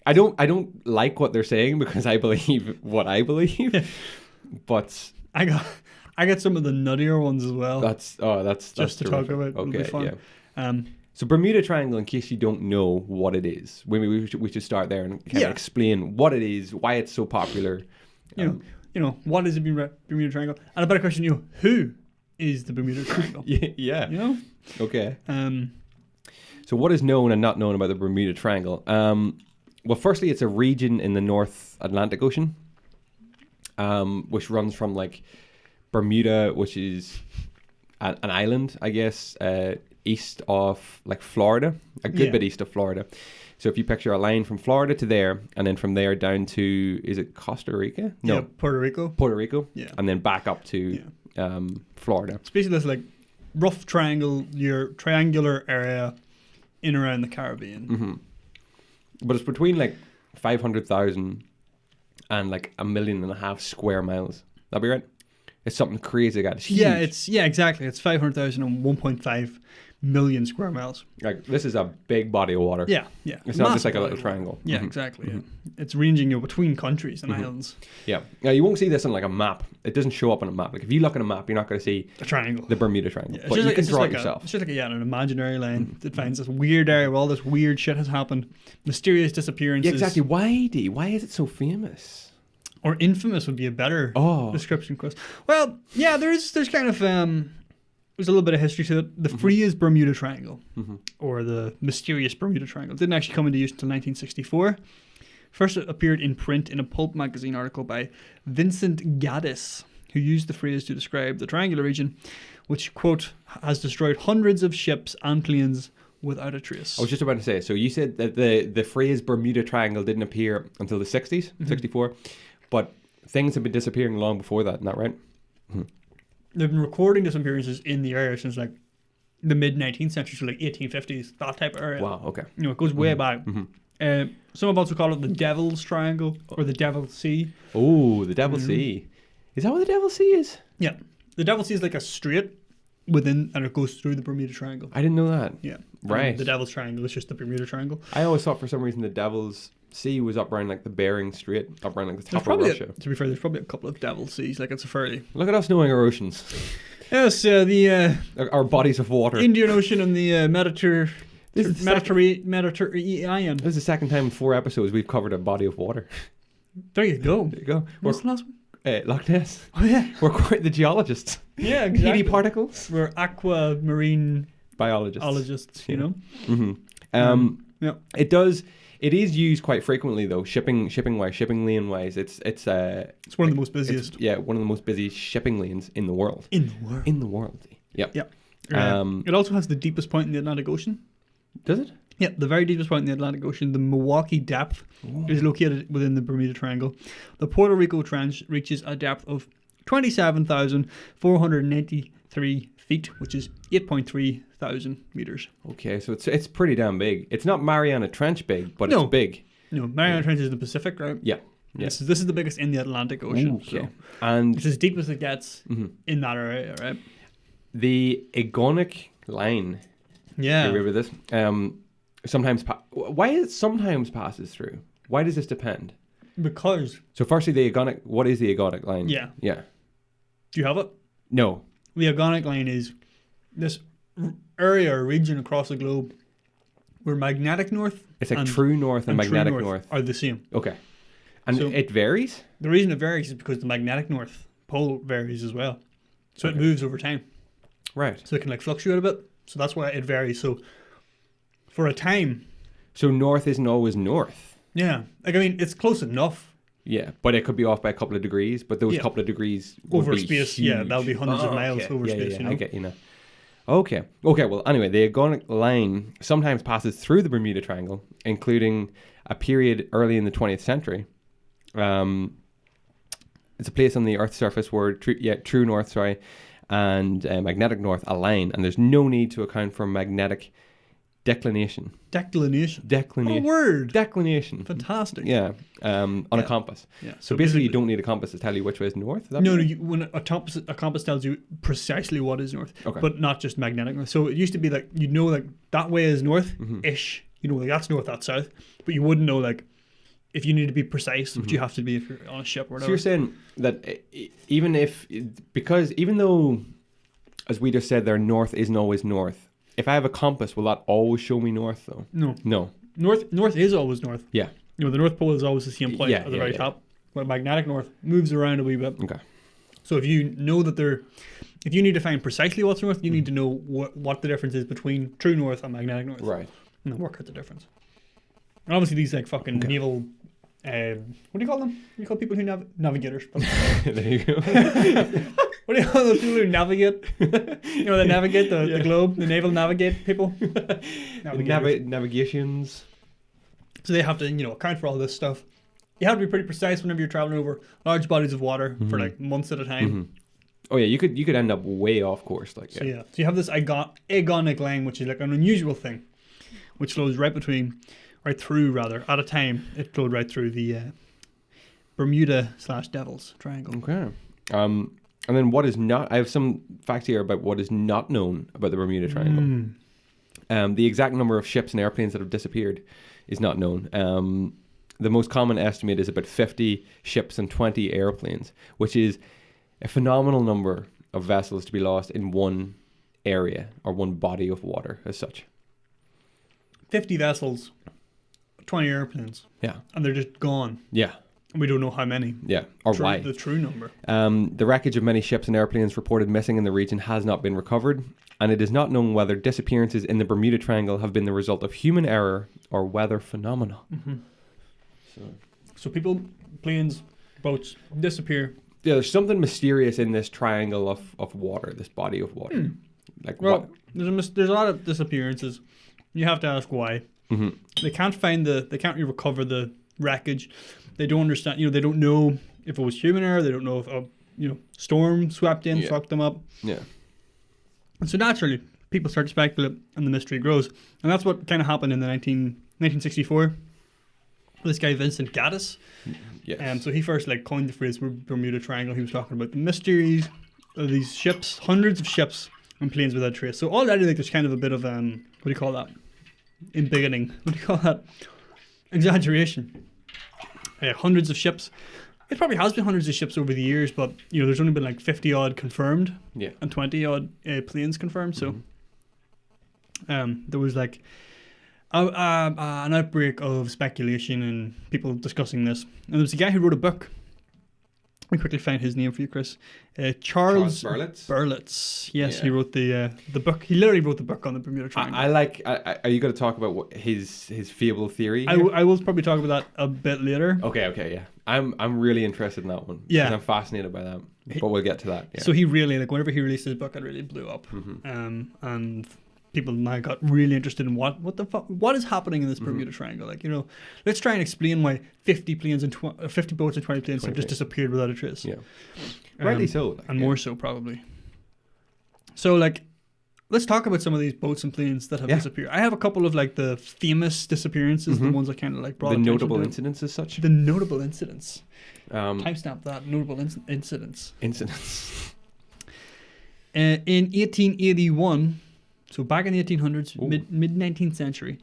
I don't like what they're saying because I believe what I believe. But
I got some of the nuttier ones as well.
That's
just to
terrific.
talk about.
Okay,
it'll be fun.
Yeah. So Bermuda Triangle, in case you don't know what it is, we should start there and kind of explain what it is, why it's so popular.
You know, what is the Bermuda Triangle? And a better question, who is the Bermuda Triangle?
Yeah.
You know?
Okay. So what is known and not known about the Bermuda Triangle? Well, firstly, it's a region in the North Atlantic Ocean, which runs from like Bermuda, which is an island, I guess, east of like Florida, a good bit east of Florida. So if you picture a line from Florida to there, and then from there down to, is it Costa Rica? No,
yeah, Puerto Rico.
Puerto Rico.
Yeah.
And then back up to Florida.
It's basically this like rough triangular area in around the Caribbean.
But it's between like 500,000 and like 1.5 million square miles. That'd be right? It's something crazy, guys. It's huge.
Yeah, exactly. It's 500,000 and 1.5 million square miles.
Like this is a big body of water.
Yeah.
It's not just like a little triangle.
Yeah, exactly. Yeah. It's ranging between countries and islands.
Yeah. Now you won't see this on like a map. It doesn't show up on a map. Like if you look at a map, you're not going to see
a triangle,
the Bermuda Triangle.
Yeah,
but you can draw it yourself.
It's just like an imaginary line that finds this weird area where all this weird shit has happened, mysterious disappearances.
Yeah, exactly. Why is it so famous?
Or infamous would be a better description, Chris. Well, yeah, there's kind of there's a little bit of history to it. The Freya's Bermuda Triangle, or the mysterious Bermuda Triangle, didn't actually come into use until 1964. First, it appeared in print in a pulp magazine article by Vincent Gaddis, who used the phrase to describe the triangular region, which, quote, has destroyed hundreds of ships and planes without a trace.
I was just about to say, so you said that the phrase Bermuda Triangle didn't appear until the 60s, 64, but things have been disappearing long before that, isn't that right?
They've been recording disappearances in the area since like the mid-19th century, so like 1850s, that type of area.
Wow, okay.
It goes way back. Some have also called it the Devil's Triangle or the Devil's Sea.
Oh, the Devil's Sea. Is that what the Devil's Sea is?
Yeah. The Devil's Sea is like a strait within, and it goes through the Bermuda Triangle.
I didn't know that.
Yeah.
Right.
The Devil's Triangle is just the Bermuda Triangle.
I always thought for some reason the Devil's Sea was up around like the Bering Strait, up around like the top of Russia.
To be fair, there's probably a couple of Devil's Seas. Like it's a fairly...
Look at us knowing our oceans.
Yes,
our bodies of water.
Indian Ocean and the Mediterranean.
This is the second time in 4 episodes we've covered a body of water.
There you go.
There you go.
What's the last one?
Loch Ness.
Oh yeah.
We're quite the geologists.
Yeah, exactly.
PD particles.
We're aquamarine biologists, you know.
Mm-hmm.
Yeah.
It is used quite frequently though, shipping lane wise. It's
one of the most busiest.
One of the most busy shipping lanes in the world. In the world. Yep.
Yeah. It also has the deepest point in the Atlantic Ocean.
Does it?
Yeah, the very deepest point in the Atlantic Ocean, the Milwaukee Depth, is located within the Bermuda Triangle. The Puerto Rico Trench reaches a depth of 27,493 feet, which is 8.3 thousand meters.
Okay, so it's pretty damn big. It's not Mariana Trench big, but it's big.
No, Mariana Trench is in the Pacific, right?
Yeah.
This is the biggest in the Atlantic Ocean.
Okay.
So
And
it's as deep as it gets in that area, right?
The Egonic Line.
Yeah.
You remember this? Why it sometimes passes through? Why does this depend?
Because.
So firstly, what is the Egonic Line?
Yeah.
Yeah.
Do you have it?
No.
The Egonic Line is this area or region across the globe where magnetic north.
It's like true north and magnetic north
are the same.
Okay. And so it varies?
The reason it varies is because the magnetic north pole varies as well. So it moves over time.
Right.
So it can fluctuate a bit. So that's why it varies. So for a time.
So north isn't always north.
Yeah. It's close enough.
Yeah, but it could be off by a couple of degrees, but those couple of degrees
over space, huge. That'll be hundreds of miles over space.
I get you now. Okay, well, anyway, the Egonic Line sometimes passes through the Bermuda Triangle, including a period early in the 20th century. It's a place on the Earth's surface where true north, and magnetic north align, and there's no need to account for magnetic declination.
Declination.
What
a word.
Declination.
Fantastic.
Yeah. On a compass.
Yeah.
So basically, you don't need a compass to tell you which way is north.
No. When a compass tells you precisely what is north, but not just magnetic north. So it used to be that way is north-ish. That's north, that's south. But you wouldn't know if you need to be precise, which you have to be if you're on a ship or whatever.
So you're saying that even though, as we just said, their north isn't always north. If I have a compass, will that always show me north, though?
No. North is always north.
Yeah.
The North Pole is always the same point at the very top. But magnetic north moves around a wee bit.
Okay.
So if you know if you need to find precisely what's north, you need to know what the difference is between true north and magnetic north.
Right.
And then work out the difference. And obviously these fucking naval, what do you call them? You call people who navigators.
There you go.
What do you call those people who navigate? They navigate the globe. The naval navigate people.
Navigations.
So they have to, account for all this stuff. You have to be pretty precise whenever you're traveling over large bodies of water for months at a time.
Mm-hmm. Oh yeah, you could end up way off course. So
you have this Egonic Line, which is an unusual thing, which flows right through at a time. It flowed right through the Bermuda/Devil's Triangle.
Okay. And then what is not? I have some facts here about what is not known about the Bermuda Triangle. The exact number of ships and airplanes that have disappeared is not known. The most common estimate is about 50 ships and 20 airplanes, which is a phenomenal number of vessels to be lost in one area or one body of water as such.
50 vessels, 20 airplanes.
Yeah.
And they're just gone.
Yeah.
We don't know how many.
Yeah, or why.
The true number.
The wreckage of many ships and airplanes reported missing in the region has not been recovered, and it is not known whether disappearances in the Bermuda Triangle have been the result of human error or weather phenomena.
Mm-hmm. So people, planes, boats disappear.
Yeah, there's something mysterious in this triangle of water, this body of water.
What? There's a lot of disappearances. You have to ask why.
Mm-hmm.
They can't recover the wreckage. They don't understand, they don't know if it was human error. They don't know if a storm swept in, fucked them up.
Yeah.
And so naturally, people start to speculate and the mystery grows. And that's what kind of happened in the 1964. This guy, Vincent Gaddis.
Yes.
So he first coined the phrase Bermuda Triangle. He was talking about the mysteries of these ships, hundreds of ships and planes without trace. So already there's kind of a bit of, what do you call that? Embiggening. What do you call that? Exaggeration. Hundreds of ships. It probably has been hundreds of ships over the years, but there's only been 50 odd confirmed, and 20 odd planes confirmed. So, there was an outbreak of speculation and people discussing this. And there was a guy who wrote a book We quickly find his name for you, Chris. Charles
Berlitz.
Berlitz. Yes,
Yeah.
he wrote the book. He literally wrote the book on the Bermuda Triangle.
Are you going to talk about what his fable theory?
I will probably talk about that a bit later.
Okay, yeah. I'm really interested in that one.
Yeah.
Because I'm fascinated by that. But we'll get to that. Yeah.
So he really, like, whenever he released his book, it really blew up. And people now got really interested in what the fuck, what is happening in this Bermuda Triangle? Like, you know, let's try and explain why 50 planes and 50 boats and 20 planes have just disappeared without a trace.
Yeah. Rightly so. Like,
and more so, probably. So, like, let's talk about some of these boats and planes that have disappeared. I have a couple of, like, the famous disappearances, the ones that kind of, like, brought
the notable
to
incidents as such.
The notable incidents.
Timestamp
that. Notable incidents.
Incidents.
In 1881, so back in the 1800s, mid-19th century,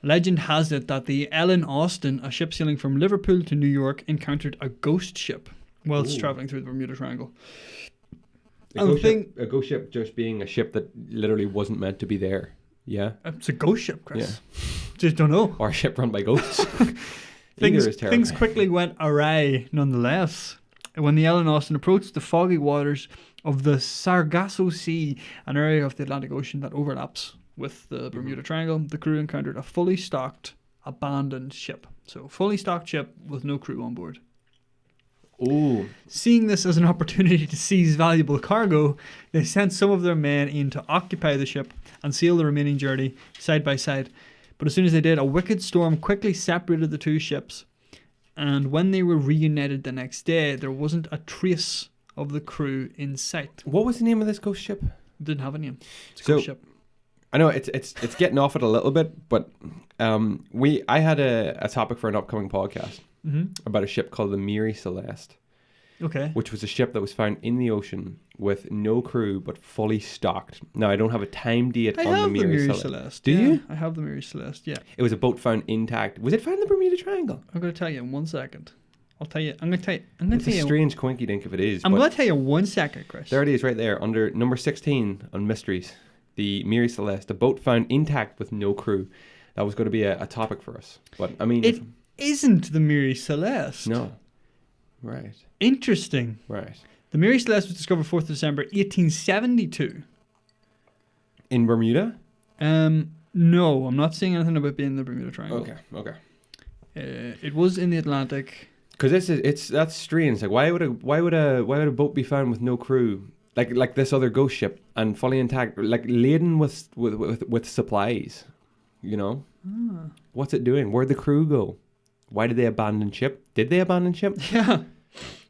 legend has it that the Ellen Austin, a ship sailing from Liverpool to New York, encountered a ghost ship whilst traveling through the Bermuda Triangle.
A ghost ship just being a ship that literally wasn't meant to be there. Yeah.
It's a ghost ship, Chris. Yeah. Just don't know.
Or a ship run by ghosts. Things
quickly went awry nonetheless. When the Ellen Austin approached the foggy waters of the Sargasso Sea, an area of the Atlantic Ocean that overlaps with the Bermuda Triangle, the crew encountered a fully stocked, abandoned ship. So, fully stocked ship with no crew on board.
Oh.
Seeing this as an opportunity to seize valuable cargo, they sent some of their men in to occupy the ship and sail the remaining journey side by side. But as soon as they did, a wicked storm quickly separated the two ships. And when they were reunited the next day, there wasn't a trace of the crew in sight.
What was the name of this ghost ship?
It didn't have a name. It's a ghost ship.
I know it's getting off it a little bit, but I had a topic for an upcoming podcast about a ship called the Mary Celeste.
Okay.
Which was a ship that was found in the ocean with no crew but fully stocked. Now I don't have a time date on the Mary Celeste. Do you?
I have the Mary Celeste. Yeah.
It was a boat found intact. Was it found in the Bermuda Triangle?
I'm going to tell you in 1 second. I'll tell you.
It's a strange coinky dink if it is.
I'm going to tell you 1 second, Chris.
There it is, right there, under number 16 on mysteries. The Mary Celeste, a boat found intact with no crew. That was going to be a topic for us. But I mean,
it isn't the Mary Celeste.
No. Right.
Interesting.
Right.
The Mary Celeste was discovered 4th of December 1872.
In Bermuda?
No, I'm not saying anything about being in the Bermuda Triangle.
Okay.
It was in the Atlantic.
Because that's strange. Like, why would a boat be found with no crew, like this other ghost ship, and fully intact, like laden with supplies? You know, what's it doing? Where'd the crew go? Why did they abandon ship? Did they abandon ship?
Yeah.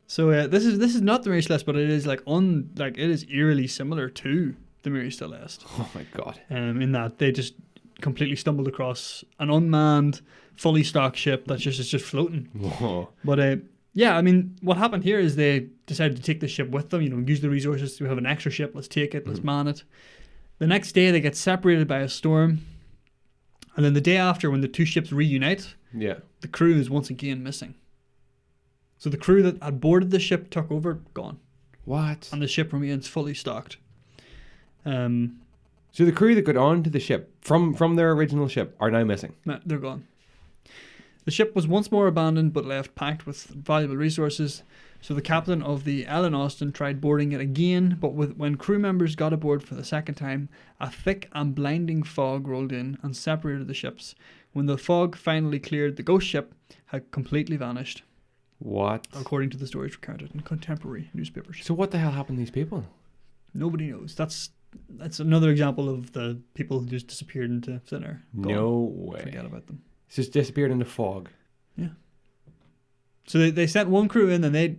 So this is not the Mary Celeste, but it is it is eerily similar to the Mary Celeste.
Oh my god!
In that they just completely stumbled across an unmanned, fully stocked ship that's just floating.
Whoa.
But yeah, I mean, what happened here is they decided to take the ship with them. You know, use the resources. We have an extra ship. Let's take it. Let's man it. The next day they get separated by a storm, and then the day after, when the two ships reunite, the crew is once again missing. So the crew that had boarded the ship took over, gone.
What?
And the ship remains fully stocked.
So the crew that got onto the ship from their original ship are now missing.
No, they're gone. The ship was once more abandoned but left packed with valuable resources. So the captain of the Ellen Austin tried boarding it again, but when crew members got aboard for the second time, a thick and blinding fog rolled in and separated the ships. When the fog finally cleared, the ghost ship had completely vanished.
What?
According to the stories recounted in contemporary newspapers.
So what the hell happened to these people?
Nobody knows. That's another example of the people who just disappeared into thin air.
No way.
Forget about them.
It's just disappeared in the fog.
Yeah. So they sent one crew in and they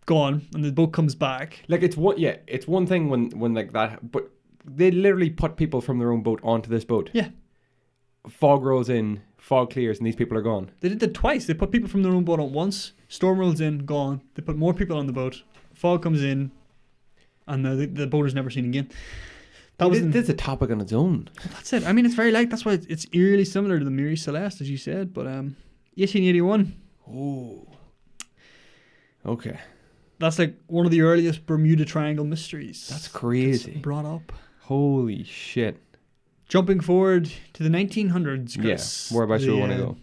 gone, and the boat comes back.
Like it's one thing when like that, but they literally put people from their own boat onto this boat.
Yeah.
Fog rolls in, fog clears, and these people are gone.
They did that twice. They put people from their own boat on once. Storm rolls in, gone. They put more people on the boat. Fog comes in, and the boat is never seen again.
This is a topic on its own.
That's it. I mean, it's very light. That's why it's eerily similar to the Mary Celeste, as you said. But 1881.
Oh. Okay.
That's like one of the earliest Bermuda Triangle mysteries.
That's crazy.
Brought up.
Holy shit.
Jumping forward to the 1900s, Chris.
Yeah. Whereabouts do you want to go?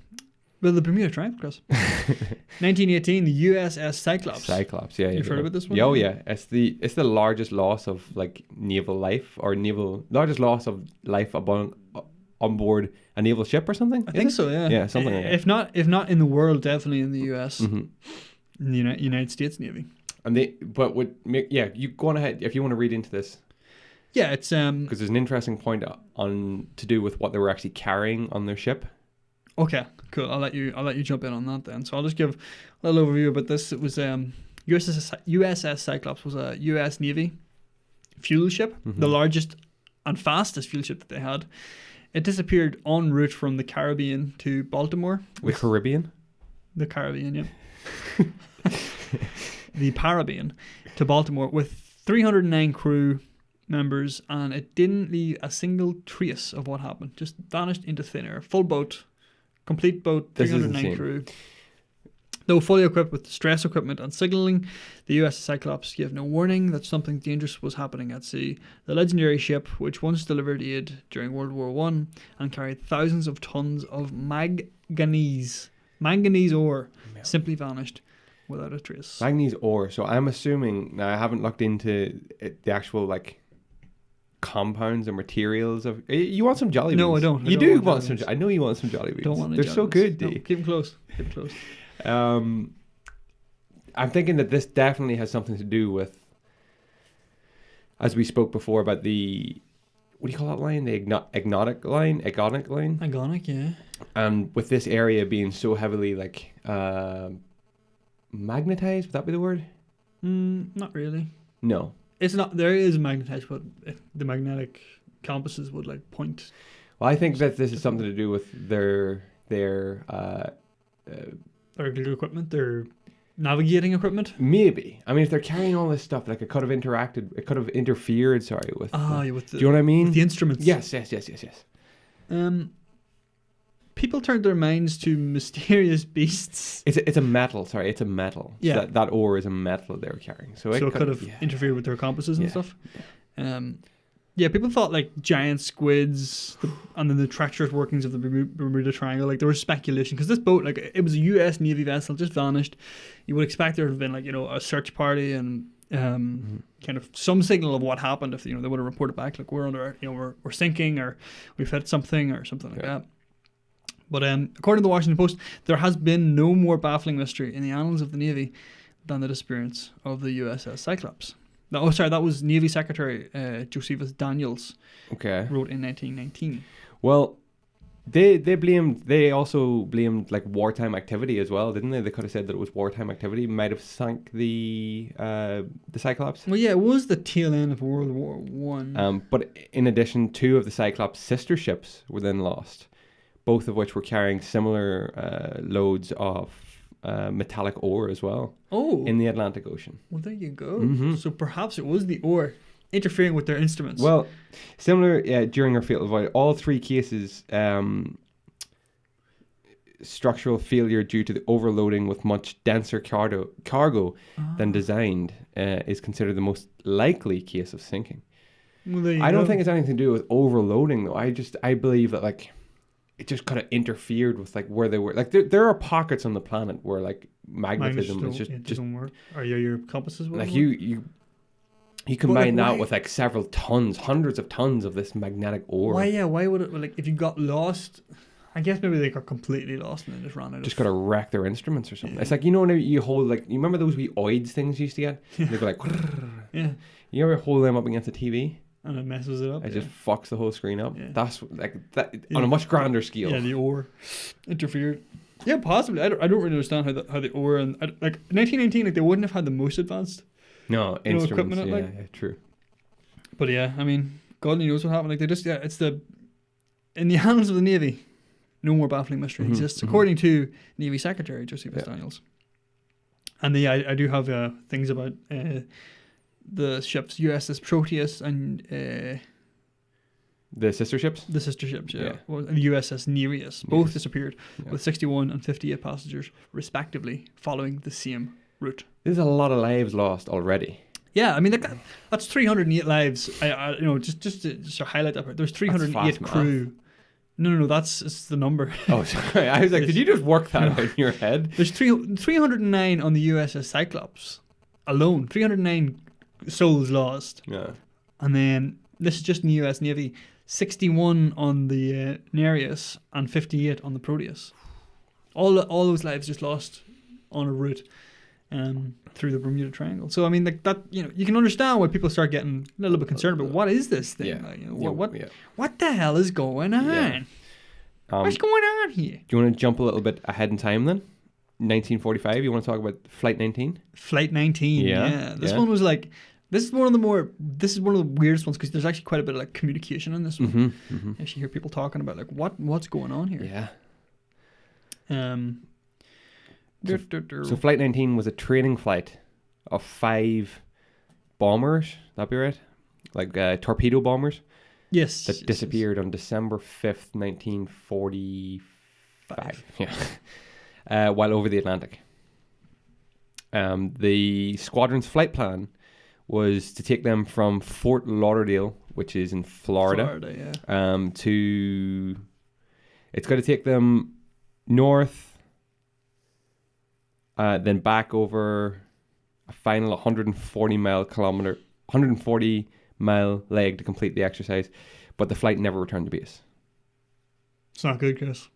Well, the Bermuda Triangle, Chris. 1918, the USS Cyclops.
Cyclops, yeah.
You've heard about this one?
Oh yeah, it's the largest loss of like naval life or largest loss of life on board a naval ship or something.
I think so. Yeah.
Yeah, something like that.
If not in the world, definitely in the US,
Mhm.
in the United States Navy.
And you go on ahead if you want to read into this.
Yeah, it's
Because there's an interesting point to do with what they were actually carrying on their ship.
Okay, cool. I'll let you jump in on that then. So I'll just give a little overview about this. It was USS Cyclops was a US Navy fuel ship, the largest and fastest fuel ship that they had. It disappeared en route from the Caribbean to Baltimore.
The Caribbean?
The Caribbean, yeah. The Caribbean to Baltimore with 309 crew members, and it didn't leave a single trace of what happened. Just vanished into thin air. Full boat. Complete boat, 309 crew. Though fully equipped with stress equipment and signalling, the USS Cyclops gave no warning that something dangerous was happening at sea. The legendary ship, which once delivered aid during World War I and carried thousands of tons of manganese ore, simply vanished without a trace.
Manganese ore. So I'm assuming, now I haven't looked into the actual like compounds or materials of. You want some Jolly Beans?
No, I don't.
You do want some. I know you want some Jolly Beans.
Don't want
They're so good,
no,
do you?
keep them close. Keep them close.
I'm thinking that this definitely has something to do with, as we spoke before about the, what do you call that line? The agonic line?
Agonic, yeah.
And with this area being so heavily like magnetized, would that be the word?
Not really.
No.
It's not. There is magnetized, but the magnetic compasses would like point.
Well, I think that this is something to do with their
equipment, their navigating equipment.
Maybe. I mean, if they're carrying all this stuff, like it could have interfered. Sorry, with.
With the,
do you know what I mean?
With the instruments.
Yes.
People turned their minds to mysterious beasts.
It's a metal. Sorry, it's a metal.
Yeah.
So that ore is a metal they were carrying. So it
could have interfered with their compasses and stuff. Yeah, people thought like giant squids and then the treacherous workings of the Bermuda Triangle. Like there was speculation because this boat, like it was a U.S. Navy vessel, just vanished. You would expect there to have been like a search party and kind of some signal of what happened if they would have reported back like we're under we're sinking or we've hit something or something like that. But according to the Washington Post, there has been no more baffling mystery in the annals of the Navy than the disappearance of the USS Cyclops. That was Navy Secretary Josephus Daniels.
Okay.
Wrote in 1919.
Well, they also blamed like wartime activity as well, didn't they? They could have said that it was wartime activity might have sank the Cyclops.
Well, yeah, it was the tail end of World War One.
But in addition, 2 of the Cyclops' sister ships were then lost, both of which were carrying similar loads of metallic ore as well.
Oh.
In the Atlantic Ocean.
Well, there you go.
Mm-hmm.
So perhaps it was the ore interfering with their instruments.
Well, similar during our fatal voyage, all 3 cases, structural failure due to the overloading with much denser cargo than designed is considered the most likely case of sinking.
Well,
I don't think it's anything to do with overloading though. I believe that like it just kind of interfered with like where they were. Like there are pockets on the planet where like magnetism is just
don't work. Or your compasses will
like
work?
you combine that with like several tons, hundreds of tons of this magnetic ore.
Why would it, like if you got lost? I guess maybe they got completely lost and then just ran out.
Just got to wreck their instruments or something. Yeah. It's like when you hold like you remember those wee oids things you used to get? They go like yeah. You ever hold them up against a TV?
And it messes it up.
It just fucks the whole screen up.
Yeah.
That's like that on a much grander scale.
Yeah, the ore interfered. Yeah, possibly. I don't really understand how the ore and like 1919, like they wouldn't have had the most advanced
instruments.
Equipment.
Yeah, true.
But yeah, I mean, God only knows what happened. Like they just it's in the hands of the Navy, no more baffling mystery exists, according to Navy Secretary Josephus Daniels. And I do have things about the ships USS Proteus and
the sister ships.
The sister ships, yeah. Well, the USS Nereus both disappeared with 61 and 58 passengers respectively, following the same route.
There's a lot of lives lost already.
Yeah, I mean that's 308 lives. I just to highlight that part. There's 308 crew No, it's the number.
Oh, sorry. I was like, did you just work that out in your head?
There's 309 on the USS Cyclops alone. 309 souls lost.
Yeah.
And then, this is just in the US Navy, 61 on the Nereus and 58 on the Proteus. All those lives just lost on a route through the Bermuda Triangle. So, I mean, like that, you can understand why people start getting a little bit concerned about what is this thing?
Yeah.
Like, what the hell is going on?
Yeah.
What's going on here?
Do you want to jump a little bit ahead in time then? 1945, you want to talk about Flight 19?
Flight 19, yeah. This one was like, this is one of the weirdest ones because there's actually quite a bit of like communication in this one.
Mm-hmm, mm-hmm.
You actually hear people talking about like what's going on here.
Yeah. So Flight 19 was a training flight of 5 bombers, that'd be right? Like torpedo bombers.
Yes.
That disappeared on December 5th, 1945. Yeah. While over the Atlantic. The squadron's flight plan was to take them from Fort Lauderdale, which is in Florida, to... It's got to take them north, then back over a final 140 mile leg to complete the exercise, but the flight never returned to base.
It's not good, Chris.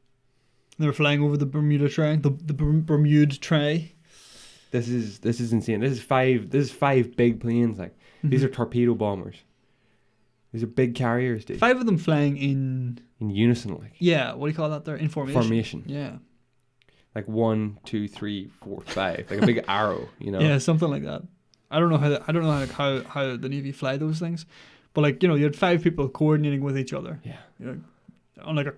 They were flying over the Bermuda Triangle, the Bermuda Triangle.
This is insane. This is five big planes. Like these are torpedo bombers. These are big carriers, dude.
5 of them flying in
unison, like.
Yeah, what do you call that there? In formation.
Formation.
Yeah.
Like 1, 2, 3, 4, 5. Like a big arrow,
Yeah, something like that. I don't know how the Navy fly those things, but like you had 5 people coordinating with each other.
Yeah.
On like a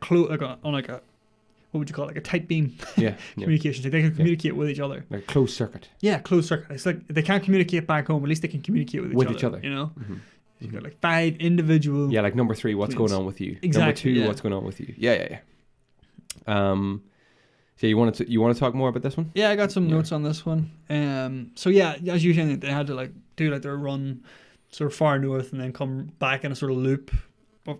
what would you call it? Like a tight beam.
Yeah.
Communication. So they can communicate with each other.
Like a closed circuit.
Yeah, closed circuit. It's like they can't communicate back home. At least they can communicate with each other. You know.
Mm-hmm.
You've got like 5 individual.
Yeah, like number 3, what's going on with you?
Exactly.
Number 2, what's going on with you? Yeah. So you want to talk more about this one?
Yeah, I got some notes on this one. So yeah, as you said, they had to like do like their run sort of far north and then come back in a sort of loop. But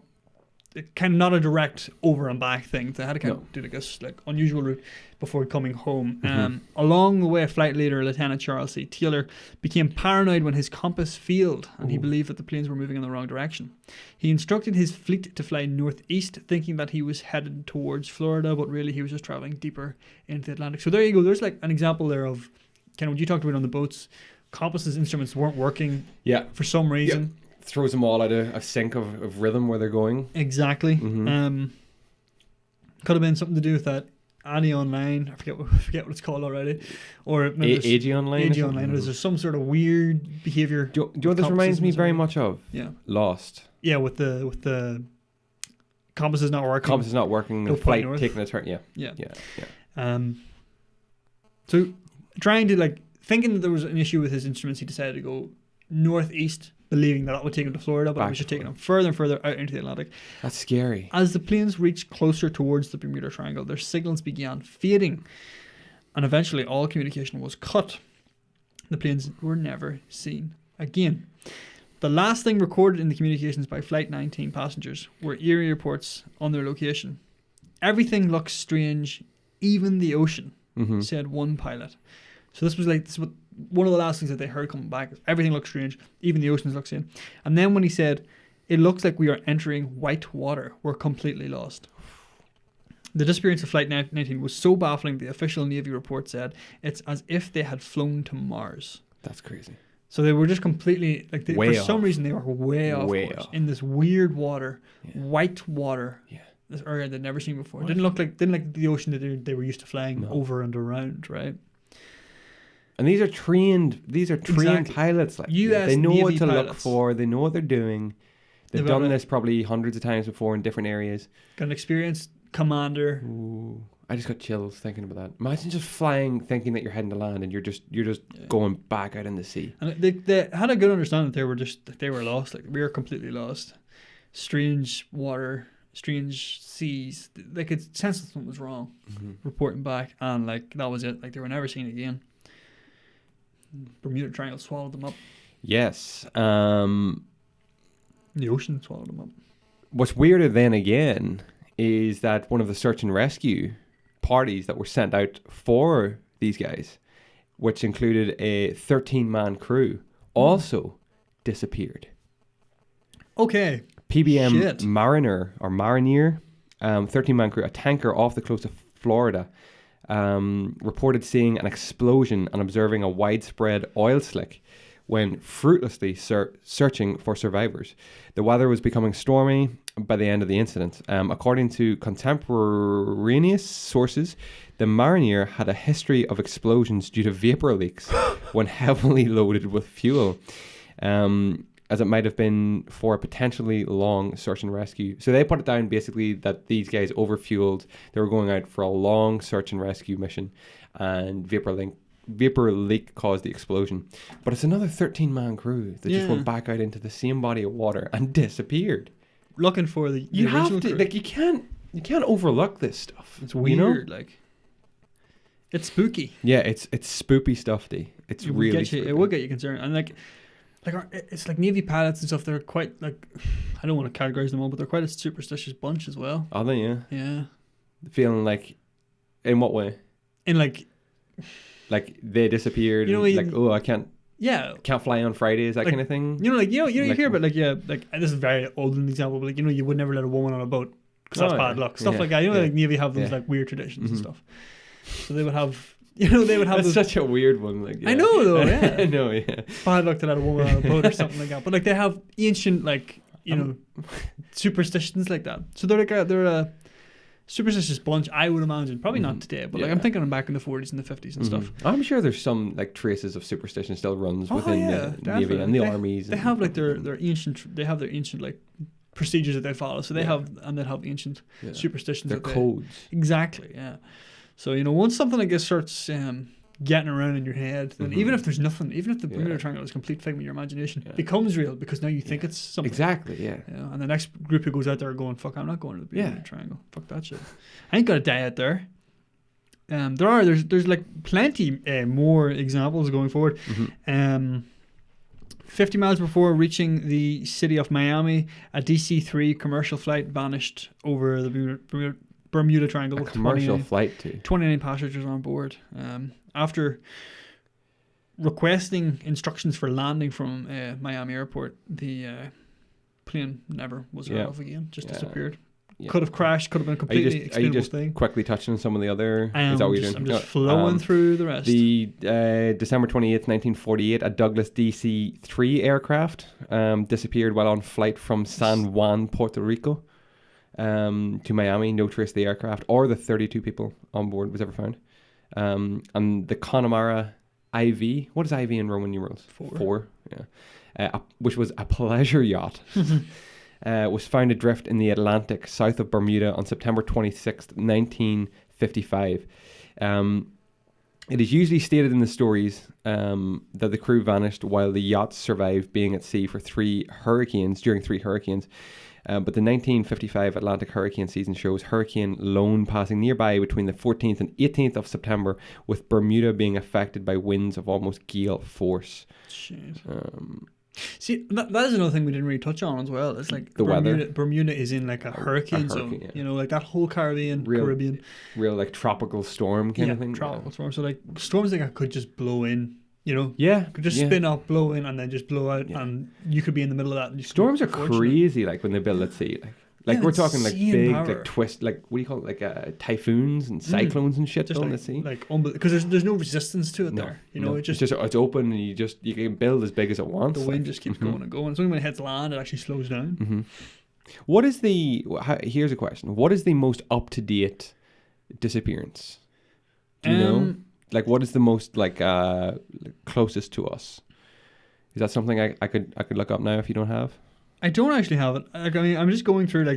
it kind of not a direct over and back thing. They had to kind of do like this like unusual route before coming home. Along the way, flight leader Lieutenant Charles C. Taylor became paranoid when his compass failed and he believed that the planes were moving in the wrong direction. He instructed his fleet to fly northeast, thinking that he was headed towards Florida, but really he was just traveling deeper into the Atlantic. So there you go. There's like an example there of kind of what you talked about on the boats. Compasses instruments weren't working for some reason.
Yep. Throws them all out of sync of rhythm where they're going.
Exactly.
Mm-hmm.
Could have been something to do with that ADI Online. I forget what it's called already. Or
AG Online.
AG Online. Or there's some sort of weird behavior.
Do you know what this reminds me very much of?
Yeah.
Lost.
Yeah, with the compasses not working.
Compasses not working. The flight taking a turn. Yeah.
So trying to like thinking that there was an issue with his instruments, he decided to go northeast, believing that would take him to Florida, but it was just taking him further and further out into the Atlantic.
That's scary.
As the planes reached closer towards the Bermuda Triangle, their signals began fading, and eventually all communication was cut. The planes were never seen again. The last thing recorded in the communications by Flight 19 passengers were eerie reports on their location. Everything looks strange, even the ocean, said one pilot. So this was one of the last things that they heard coming back. Everything looks strange, even the oceans look strange. And then when he said, "It looks like we are entering white water, we're completely lost." The disappearance of Flight 19 was so baffling, the official Navy report said it's as if they had flown to Mars.
That's crazy.
So they were just completely for some reason they were way off course in this weird water, white water. Yeah. This area they'd never seen before. It didn't look like the ocean that they were used to flying over and around, right?
And these are trained pilots. Like
US
they know
Navy
what to
pilots.
look for. They know what they're doing. They've done this probably hundreds of times before in different areas.
Got an experienced commander.
Ooh, I just got chills thinking about that. Imagine just flying, thinking that you're heading to land, and you're just going back out in the sea.
And they had a good understanding that they were lost. Like we were completely lost. Strange water, strange seas. They could sense that something was wrong. Reporting back, and like that was it. Like they were never seen again. Bermuda Triangle swallowed them up.
Yes.
The ocean swallowed them up.
What's weirder then again is that one of the search and rescue parties that were sent out for these guys, which included a 13-man crew, also disappeared.
Okay.
PBM
Shit.
Mariner, 13-man crew, a tanker off the coast of Florida, reported seeing an explosion and observing a widespread oil slick when fruitlessly searching for survivors. The weather was becoming stormy by the end of the incident. According to contemporaneous sources, the Mariner had a history of explosions due to vapor leaks when heavily loaded with fuel, as it might have been for a potentially long search and rescue. So they put it down basically that these guys overfueled. They were going out for a long search and rescue mission, and vapor leak caused the explosion. But it's another 13-man crew that just went back out into the same body of water and disappeared.
Looking for the
You
original
have to,
crew.
like, you can't overlook this stuff.
It's weird,
you know?
like. It's spooky.
Yeah, it's spoopy stuff, D. It's
It will
really
get you,
spooky.
it will get you concerned. And like it's like Navy pilots and stuff, they're quite like, I don't want to categorize them all, but they're quite a superstitious bunch as well.
Are they? Yeah.
Yeah.
Feeling like, in what way?
And like
they disappeared.
You know,
and like, oh, I can't fly on Fridays, that
like,
kind of thing.
You know, you
Like-
hear about like this is very old an example, but like, you know, you would never let a woman on a boat because that's bad luck, stuff like that. You know, like Navy have those like weird traditions and stuff. So they would have,
That's
those,
such a weird one. Like,
I know though, yeah.
I know, yeah.
bad luck to let a woman on a boat or something like that. But like they have ancient like superstitions like that. So they're a superstitious bunch, I would imagine. Probably not today, but like I'm thinking of back in the 40s and the 50s and stuff.
I'm sure there's some like traces of superstition still runs within the Navy and the armies.
They have like their ancient. They have their ancient like procedures that they follow. So they have ancient superstitions.
Their codes.
Exactly. Yeah. So once something like this starts getting around in your head, then even if there's nothing, even if the Bermuda Triangle is a complete figment of your imagination, it becomes real because now you think it's something.
Exactly. Yeah.
And the next group who goes out there are going, "Fuck, I'm not going to the Bermuda Triangle. Fuck that shit. I ain't gonna die out there." There's like plenty more examples going forward. 50 miles before reaching the city of Miami, a DC-3 commercial flight vanished over the Bermuda Triangle.
A commercial flight too.
29 passengers on board. After requesting instructions for landing from Miami Airport, the plane never was heard of again. Just disappeared. Yeah. Could have crashed. Could have been a completely explainable
just
thing.
Quickly touching on some of the other? Is that what you're doing?
I'm just flowing through the rest.
The December 28th, 1948, a Douglas DC-3 aircraft disappeared while on flight from San Juan, Puerto Rico, to Miami. No trace of the aircraft or the 32 people on board was ever found. And the Connemara IV, what is IV in Roman numerals? 4. Yeah. Which was a pleasure yacht. Was found adrift in the Atlantic south of Bermuda on September 26th, 1955. It is usually stated in the stories that the crew vanished while the yacht survived being at sea for 3 hurricanes. But the 1955 Atlantic hurricane season shows Hurricane Lone passing nearby between the 14th and 18th of September, with Bermuda being affected by winds of almost gale force.
Shit. See, that is another thing we didn't really touch on as well. It's like
the weather.
Bermuda is in like a hurricane zone. Yeah. Like that whole Caribbean.
Real like tropical storm kind of thing.
Tropical storm. So like storms like that could just blow in. Could just spin up, blow in, and then just blow out, and you could be in the middle of that. And
storms are crazy, like when they build at sea, like we're talking like big, like twist, like what do you call it, like typhoons and cyclones and shit just on the sea,
like because there's no resistance to it there. It's
open, and you can build as big as it wants.
The wind just keeps going and going. So when it hits land, it actually slows down.
What is here's a question: what is the most up to date disappearance? Do you know? Like, what is the most closest to us? Is that something I could look up now if you don't have?
I don't actually have it. I'm just going through I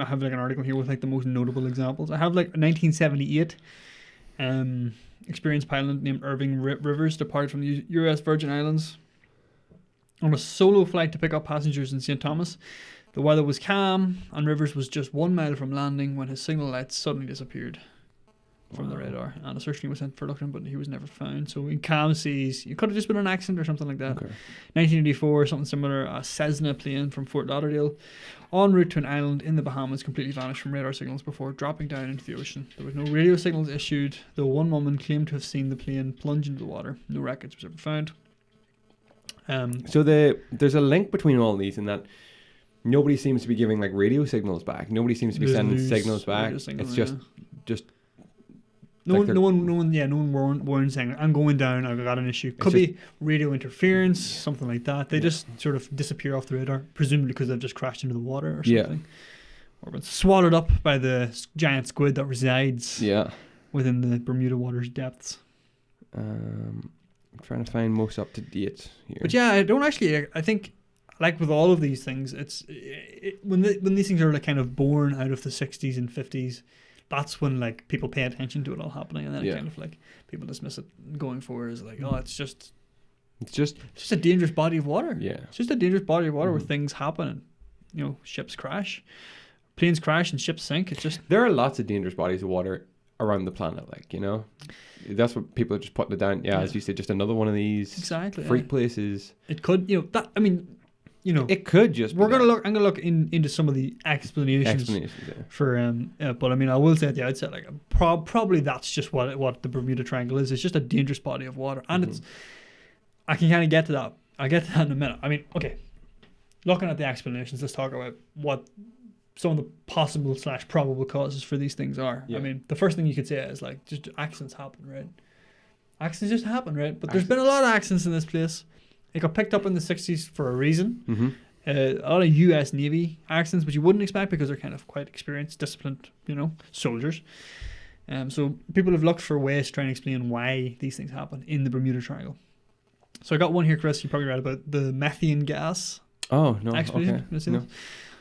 have like an article here with like the most notable examples. I have like 1978 experienced pilot named Irving Rivers departed from the U.S. Virgin Islands on a solo flight to pick up passengers in St. Thomas. The weather was calm and Rivers was just 1 mile from landing when his signal lights suddenly disappeared. from the radar, and a search team was sent for looking, but he was never found. So in calm seas, it could have just been an accident or something like that.
Okay.
1984, something similar, a Cessna plane from Fort Lauderdale, en route to an island in the Bahamas, completely vanished from radar signals before dropping down into the ocean. There was no radio signals issued, though one woman claimed to have seen the plane plunge into the water. No wreckage was ever found.
So there's a link between all these in that nobody seems to be giving like radio signals back. Nobody seems to be sending signals back. It's just
no one warned saying I'm going down, I've got an issue. Could be radio interference, something like that. They just sort of disappear off the radar, presumably because they've just crashed into the water or something. Or been swallowed up by the giant squid that resides within the Bermuda water's depths.
I'm trying to find most up to date here.
But yeah, I think like with all of these things, when these things are like kind of born out of the 60s and 50s, that's when like people pay attention to it all happening, and then it kind of like people dismiss it going forward as like, oh, it's just a dangerous body of water. Yeah, it's just a dangerous body of water where things happen, and ships crash, planes crash, and ships sink. It's just
there are lots of dangerous bodies of water around the planet, that's what people are just putting it down. As you said, just another one of these freak places.
It could,
it could just.
I'm gonna look into some of the explanations for but I mean, I will say at the outset, like probably that's just what the Bermuda Triangle is. It's just a dangerous body of water, and I can kind of get to that. I'll get to that in a minute. I mean, okay, looking at the explanations, let's talk about what some of the possible / probable causes for these things are. I mean, the first thing you could say is like just accidents happen, right? Accidents just happen, right? But there's been a lot of accidents in this place. It got picked up in the 60s for a reason. A lot of US Navy accidents, which you wouldn't expect because they're kind of quite experienced, disciplined, soldiers. So people have looked for ways to try and explain why these things happen in the Bermuda Triangle. So I got one here, Chris. You probably read about the methane gas.
Oh, no.
Expedition.
Okay. No.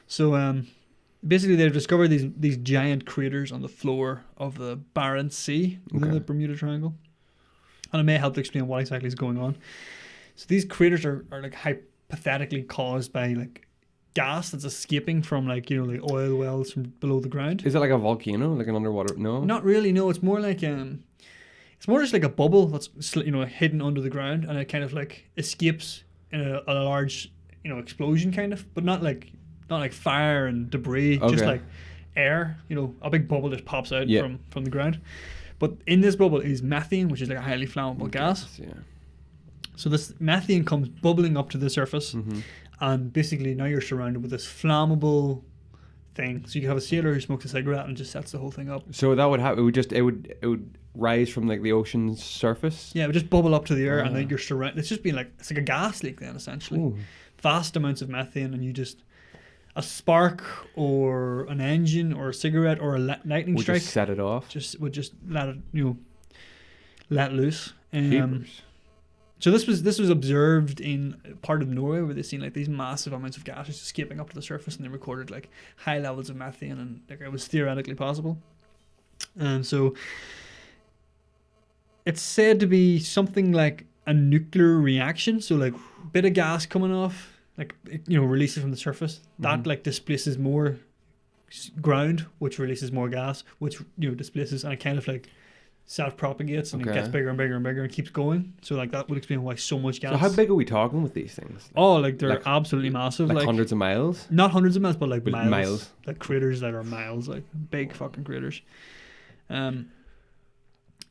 So basically they've discovered these giant craters on the floor of the Barents Sea within the Bermuda Triangle. And it may help to explain what exactly is going on. So these craters are like hypothetically caused by like gas that's escaping from like oil wells from below the ground.
Is it like a volcano, like an underwater? No,
not really. No, it's more like it's more just like a bubble that's hidden under the ground, and it kind of like escapes in a large explosion kind of, but not like fire and debris, just like air. A big bubble just pops out from the ground. But in this bubble is methane, which is like a highly flammable gas. Yeah. So this methane comes bubbling up to the surface, and basically now you're surrounded with this flammable thing. So you can have a sailor who smokes a cigarette and just sets the whole thing up.
So that would happen. It would rise from like the ocean's surface.
Yeah, it would just bubble up to the air, and then you're surrounded. It's just being like it's like a gas leak then essentially. Ooh. Vast amounts of methane, and you just a spark or an engine or a cigarette or a lightning strike
just set it off.
Would just let it let loose. So this was observed in part of Norway where they seen like these massive amounts of gas just escaping up to the surface, and they recorded like high levels of methane, and like it was theoretically possible. And so it's said to be something like a nuclear reaction. So like a bit of gas coming off, like releases from the surface, that like displaces more ground, which releases more gas, which displaces, and it kind of like self-propagates, and it gets bigger and bigger and bigger and keeps going. So like that would explain why so much gas.
So how big are we talking with these things?
They're absolutely massive,
like hundreds of miles.
Not hundreds of miles, but like miles. Like craters that are miles, like big fucking craters.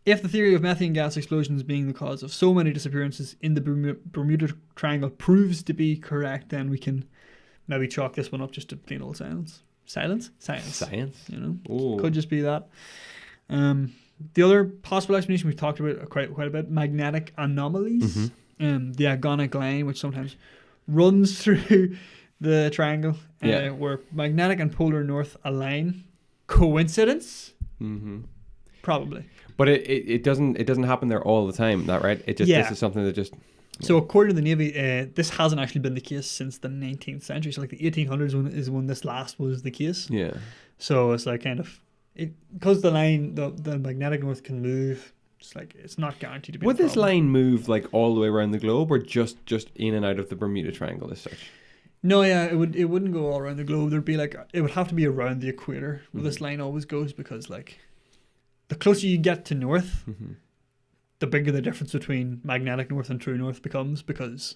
If the theory of methane gas explosions being the cause of so many disappearances in the Bermuda Triangle proves to be correct, then we can maybe chalk this one up just to plain old science. Science.
Ooh.
Could just be that. The other possible explanation we've talked about quite a bit: magnetic anomalies. The agonic line, which sometimes runs through the triangle, where magnetic and polar north align. Coincidence? Probably.
But it doesn't happen there all the time, that right? This is something that just.
So according to the Navy, this hasn't actually been the case since the 19th century. So like the 1800s is when this last was the case. Yeah. So it's like kind of because the line, the magnetic north can move. It's like it's not guaranteed to be.
Would this line move like all the way around the globe, or just in and out of the Bermuda Triangle as such?
No, it wouldn't go all around the globe. There'd be like it would have to be around the equator where this line always goes, because like the closer you get to north,
Mm-hmm.
the bigger the difference between magnetic north and true north becomes, because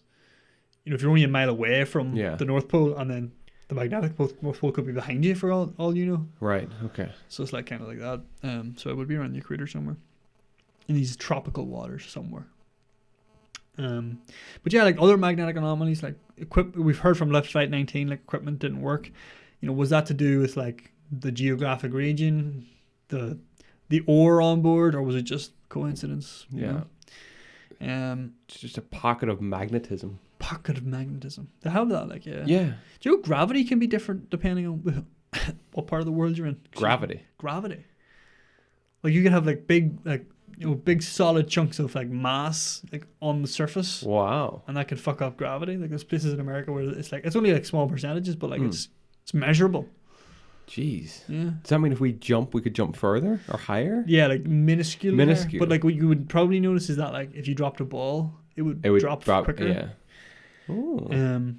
if you're only a mile away from
Yeah.
the North Pole, and then the magnetic North Pole could be behind you for all you know.
Right. Okay.
So it's like kind of like that. So it would be around the equator somewhere, in these tropical waters somewhere. But yeah, like other magnetic anomalies, like we've heard from Left Flight 19, like equipment didn't work. Was that to do with like the geographic region, the ore on board, or was it just coincidence?
Yeah. It's just a pocket of magnetism.
Pocket of magnetism. They have that, like, yeah.
Yeah.
Do you know gravity can be different depending on what part of the world you're in?
Gravity.
Like you can have like big, like big solid chunks of like mass like on the surface.
Wow.
And that could fuck up gravity. Like there's places in America where it's only like small percentages, but like it's measurable.
Jeez.
Yeah.
Does that mean if we jump, we could jump further or higher?
Yeah, like minuscule.
Minuscule.
But like what you would probably notice is that like if you dropped a ball, it would drop quicker.
Yeah. Ooh.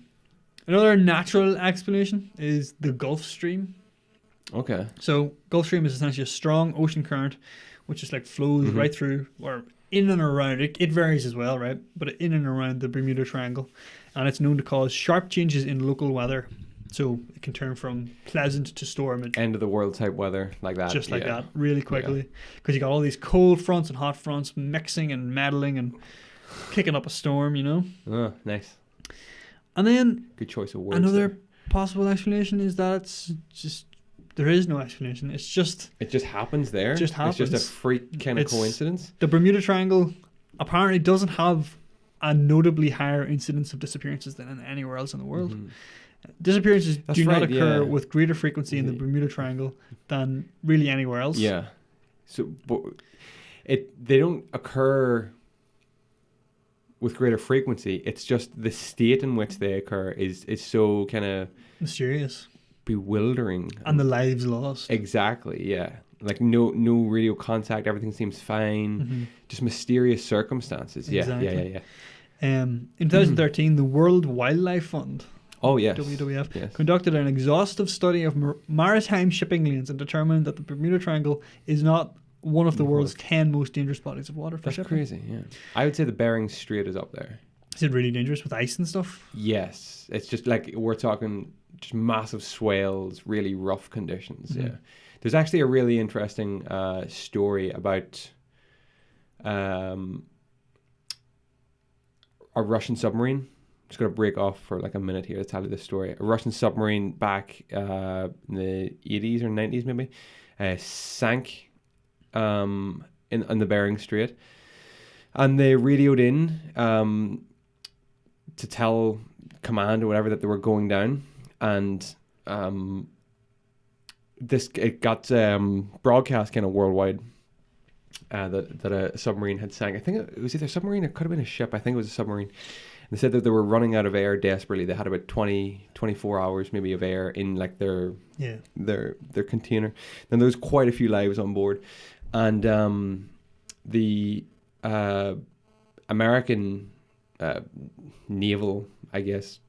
Another natural explanation is the Gulf Stream.
Okay.
So Gulf Stream is essentially a strong ocean current, which just like flows right through or in and around it. It varies as well, right? But in and around the Bermuda Triangle, and it's known to cause sharp changes in local weather. So it can turn from pleasant to storm.
End of the world type weather like that.
Just like that, really quickly. Because you got all these cold fronts and hot fronts mixing and meddling and kicking up a storm,
Oh, nice.
And then
good choice of words.
Another possible explanation is that it's just there is no explanation. It just
happens there.
It just happens.
It's just a freak kind of coincidence.
The Bermuda Triangle apparently doesn't have a notably higher incidence of disappearances than anywhere else in the world.
Mm-hmm.
Disappearances do not occur with greater frequency in the Bermuda Triangle than really anywhere else.
Yeah. So, but they don't occur with greater frequency. It's just the state in which they occur is so kind of
mysterious,
bewildering,
and the lives lost.
Exactly. Yeah. Like no radio contact. Everything seems fine. Just mysterious circumstances.
Exactly.
Yeah.
In 2013, the World Wildlife Fund.
Oh, yes.
WWF conducted an exhaustive study of maritime shipping lanes and determined that the Bermuda Triangle is not one of the world's 10 most dangerous bodies of water for shipping.
That's crazy, yeah. I would say the Bering Strait is up there.
Is it really dangerous with ice and stuff?
Yes. It's just like we're talking just massive swells, really rough conditions, yeah. There's actually a really interesting story about a Russian submarine. Just going to break off for like a minute here to tell you this story. A Russian submarine back in the 80s or 90s maybe sank in the Bering Strait. And they radioed in to tell command or whatever that they were going down. And it got broadcast kind of worldwide that a submarine had sank. I think it was either a submarine or it could have been a ship. I think it was a submarine. They said that they were running out of air desperately. They had about 24 hours maybe of air in like their container. Then there was quite a few lives on board. And the American naval, I guess,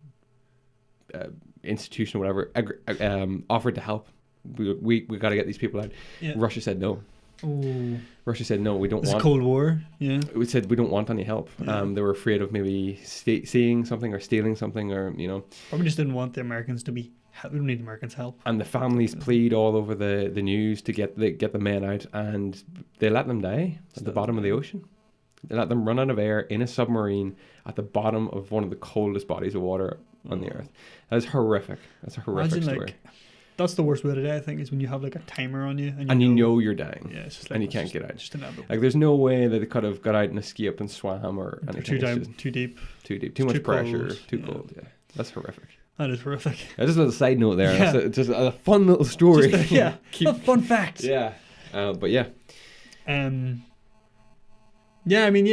institution or whatever, offered to help. We got to get these people out. Yeah. Russia said no.
Oh.
Russia said no, we don't want.
It's Cold War, yeah.
We said we don't want any help. Yeah. They were afraid of maybe seeing something or stealing something, or
probably just didn't want the Americans to be. We don't need Americans' help.
And the families plead all over the news to get the men out, and they let them die at the bottom of the ocean. They let them run out of air in a submarine at the bottom of one of the coldest bodies of water on the earth. That is horrific. That's a horrific story.
That's the worst way to die, I think, is when you have like a timer on you
and you know you're dying.
Yeah, it's just like,
and you can't get out.
Just inevitable.
Like there's no way that they could have got out and escaped and swam or anything.
Too deep.
Too much pressure. Too cold. Yeah, that's horrific.
That is horrific.
Just a little side note there. Yeah. Just a fun little story.
A fun fact.
Yeah. But yeah.
Yeah, I mean,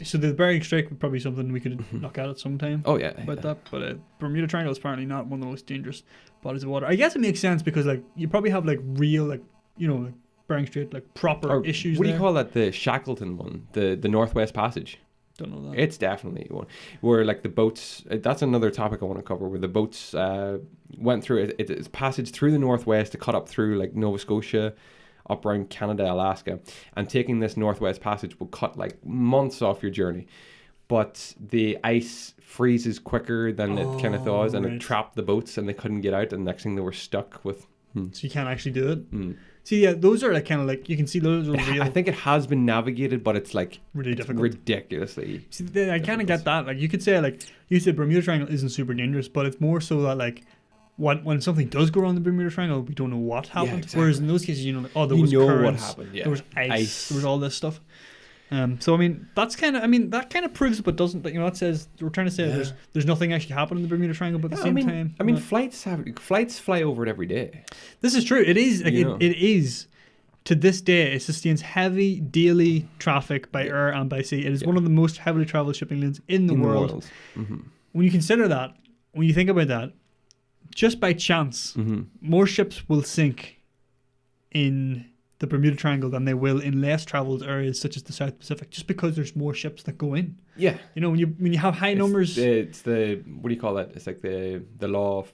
so the Bering Strait would probably be something we could knock out at some time.
Oh, yeah.
About that. But Bermuda Triangle is apparently not one of the most dangerous bodies of water. I guess it makes sense because, like, you probably have, like, real, like, like Bering Strait, like, proper issues
What do you call that? The Shackleton one? The Northwest Passage?
Don't know that.
It's definitely one. Where, like, the boats... That's another topic I want to cover, where the boats went through... It's passage through the Northwest to cut up through, like, Nova Scotia up around Canada, Alaska, and taking this Northwest Passage will cut like months off your journey. But the ice freezes quicker than it kind of thaws, and it trapped the boats, and they couldn't get out. And next thing they were stuck with.
So you can't actually do it. See, yeah, those are like kind of like you can see those are real.
I think it has been navigated, but it's like
really difficult,
ridiculously.
See, I kind of get that. Like you could say, like you said, Bermuda Triangle isn't super dangerous, but it's more so that like when something does go wrong the Bermuda Triangle, we don't know what happened. Yeah, exactly. Whereas in those cases, you know, like, there was currents, what happened. Yeah. There was ice, there was all this stuff. So I mean, that's kind of, that kind of proves it, but doesn't. You know, that says we're trying to say there's nothing actually happening in the Bermuda Triangle, but at the same time,
flights fly over it every day.
This is true. It is. Like, it is. To this day, it sustains heavy daily traffic by air and by sea. It is one of the most heavily traveled shipping lanes in the world. Mm-hmm. When you consider that, when you think about that, just by chance, more ships will sink in the Bermuda Triangle than they will in less traveled areas such as the South Pacific, just because there's more ships that go in.
Yeah,
you know, when you have high numbers,
it's the what do you call that? It's like the law of,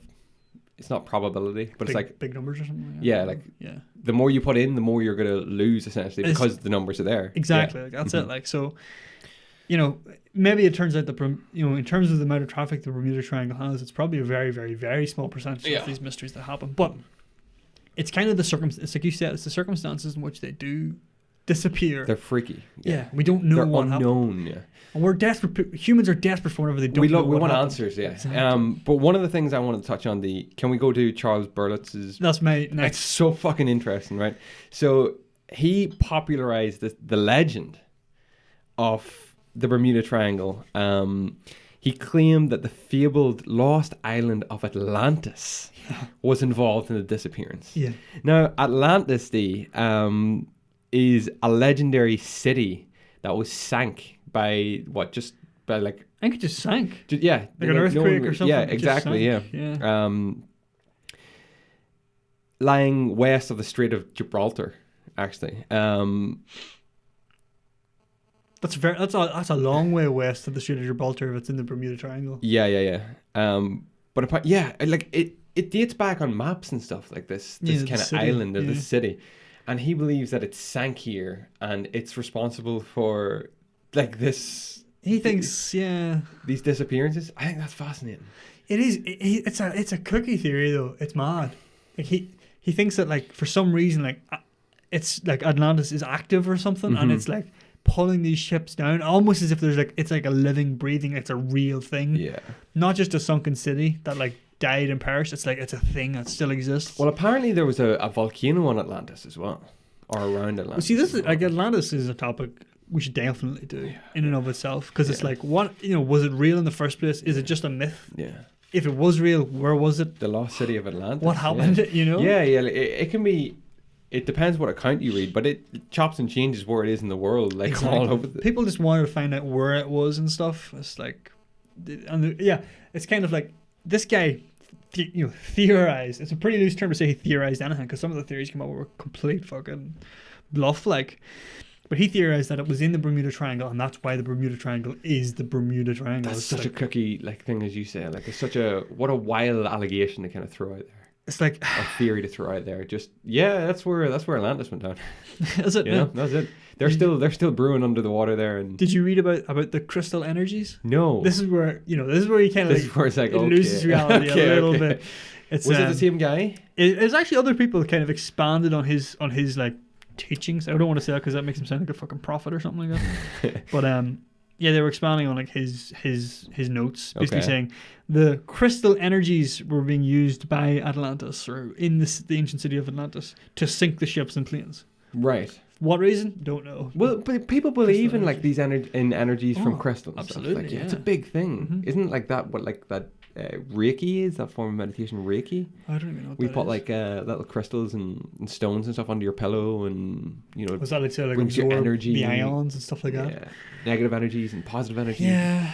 it's not probability, but it's like
big numbers or something.
Yeah, the more you put in, the more you're gonna lose essentially, because the numbers are there.
Exactly, like, that's it. Like, so, you know, maybe it turns out that, you know, in terms of the amount of traffic the Bermuda Triangle has, it's probably a very, very, very small percentage of these mysteries that happen, but. It's kind of the it's like you said, it's the circumstances in which they do disappear.
They're freaky.
Yeah, we don't know
They're
what
unknown,
happened.
Yeah.
And we're desperate. Humans are desperate for whenever they don't know
we want
happened.
answers, yeah.
Exactly.
But one of the things I wanted to touch on, can we go to Charles Berlitz's?
That's my next.
It's so fucking interesting, right? So he popularized the legend of the Bermuda Triangle. He claimed that the fabled lost island of Atlantis was involved in the disappearance.
Yeah.
Now, Atlantis is a legendary city that was sank by
I think it just sank.
Yeah.
Like an earthquake or something.
Yeah, exactly, yeah. Lying west of the Strait of Gibraltar, actually.
That's a long way west of the Strait of Gibraltar if it's in the Bermuda Triangle.
Yeah. But it dates back on maps and stuff like this kind of island or this city, and he believes that it sank here and it's responsible for like this.
He thinks
these disappearances. I think that's fascinating.
It is. It's a cookie theory though. It's mad. Like he thinks that like for some reason like it's like Atlantis is active or something, and it's like pulling these ships down almost as if there's like it's like a living, breathing, it's a real thing.
Yeah. Not
just a sunken city that like died and perished. It's like it's a thing that still exists.
Well, apparently there was a volcano on Atlantis as well, or around Atlantis.
Well, see, this is like Atlantis is a topic we should definitely do in and of itself, because it's like, what, you know, was it real in the first place? Is it just a myth?
Yeah.
If it was real, where was it?
The lost city of Atlantis.
What happened? You know?
Yeah. It can be. It depends what account you read, but it chops and changes where it is in the world, like exactly. All over.
People just wanted to find out where it was and stuff. It's like, it's kind of like this guy, theorized. It's a pretty loose term to say he theorized anything, because some of the theories came up were complete fucking bluff, like. But he theorized that it was in the Bermuda Triangle, and that's why the Bermuda Triangle is the Bermuda Triangle.
That's such a cookie like thing, as you say. Like, it's such what a wild allegation to kind of throw out there.
It's like
a theory to throw out there. Just that's where Atlantis went down.
Is it?
Yeah, that's it. They're still brewing under the water there. And
did you read about the crystal energies?
No.
This is where you kind of
this is where it's like,
it loses reality a little bit.
Was it the same guy?
It's actually other people kind of expanded on his like teachings. I don't want to say that because that makes him sound like a fucking prophet or something like that. But they were expanding on like his notes, basically saying the crystal energies were being used by Atlantis, or in the ancient city of Atlantis, to sink the ships and planes.
Right.
What reason? Don't know.
Well, but people believe in like these energies from crystals.
Absolutely,
like, it's a big thing. Mm-hmm. Isn't it like that? What like that? Reiki is that form of meditation? Reiki.
I don't even know.
We put like little crystals and stones and stuff under your pillow, and
was that like
brings your energy,
the ions and stuff like that?
Yeah, negative energies and positive energies.
Yeah.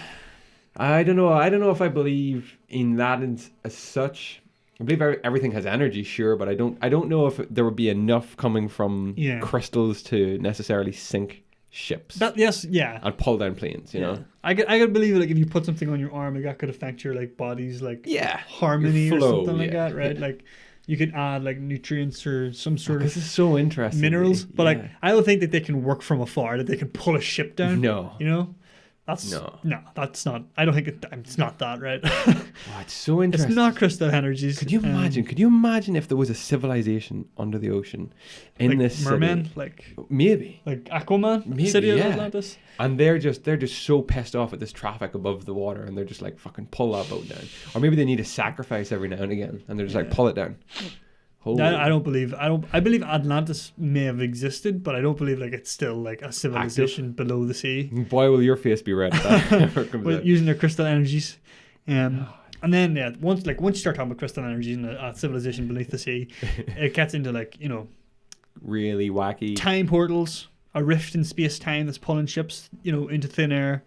I don't know if I believe in that as such. I believe everything has energy, sure, but I don't know if there would be enough coming from crystals to necessarily sink ships.
And
pull down planes, you know.
I could believe like if you put something on your arm, like that could affect your like body's like harmony or something like that, right? Like you could add like nutrients or some sort
This
of
is so interesting.
minerals. But
Yeah.
like, I don't think that they can work from afar. That they can pull a ship down.
No.
You know, that's
No.
that's not. I don't think it's not that, right?
Oh, it's so interesting.
It's not crystal energies.
Could you imagine? Could you imagine if there was a civilization under the ocean in
like
this
merman,
city?
like
Maybe.
Aquaman,
Maybe,
city of
yeah.
Atlantis.
And they're just so pissed off at this traffic above the water, and they're just like, fucking pull that boat down. Or maybe they need a sacrifice every now and again, and they're just like, pull it down. Holy.
I don't believe. I believe Atlantis may have existed, but I don't believe like it's still like a civilization below the sea.
Boy, will your face be red if that ever comes out.
Using their crystal energies. And then once you start talking about crystal energies and a civilization beneath the sea, it gets into like, you know,
really wacky
time portals, a rift in space time that's pulling ships, you know, into thin air.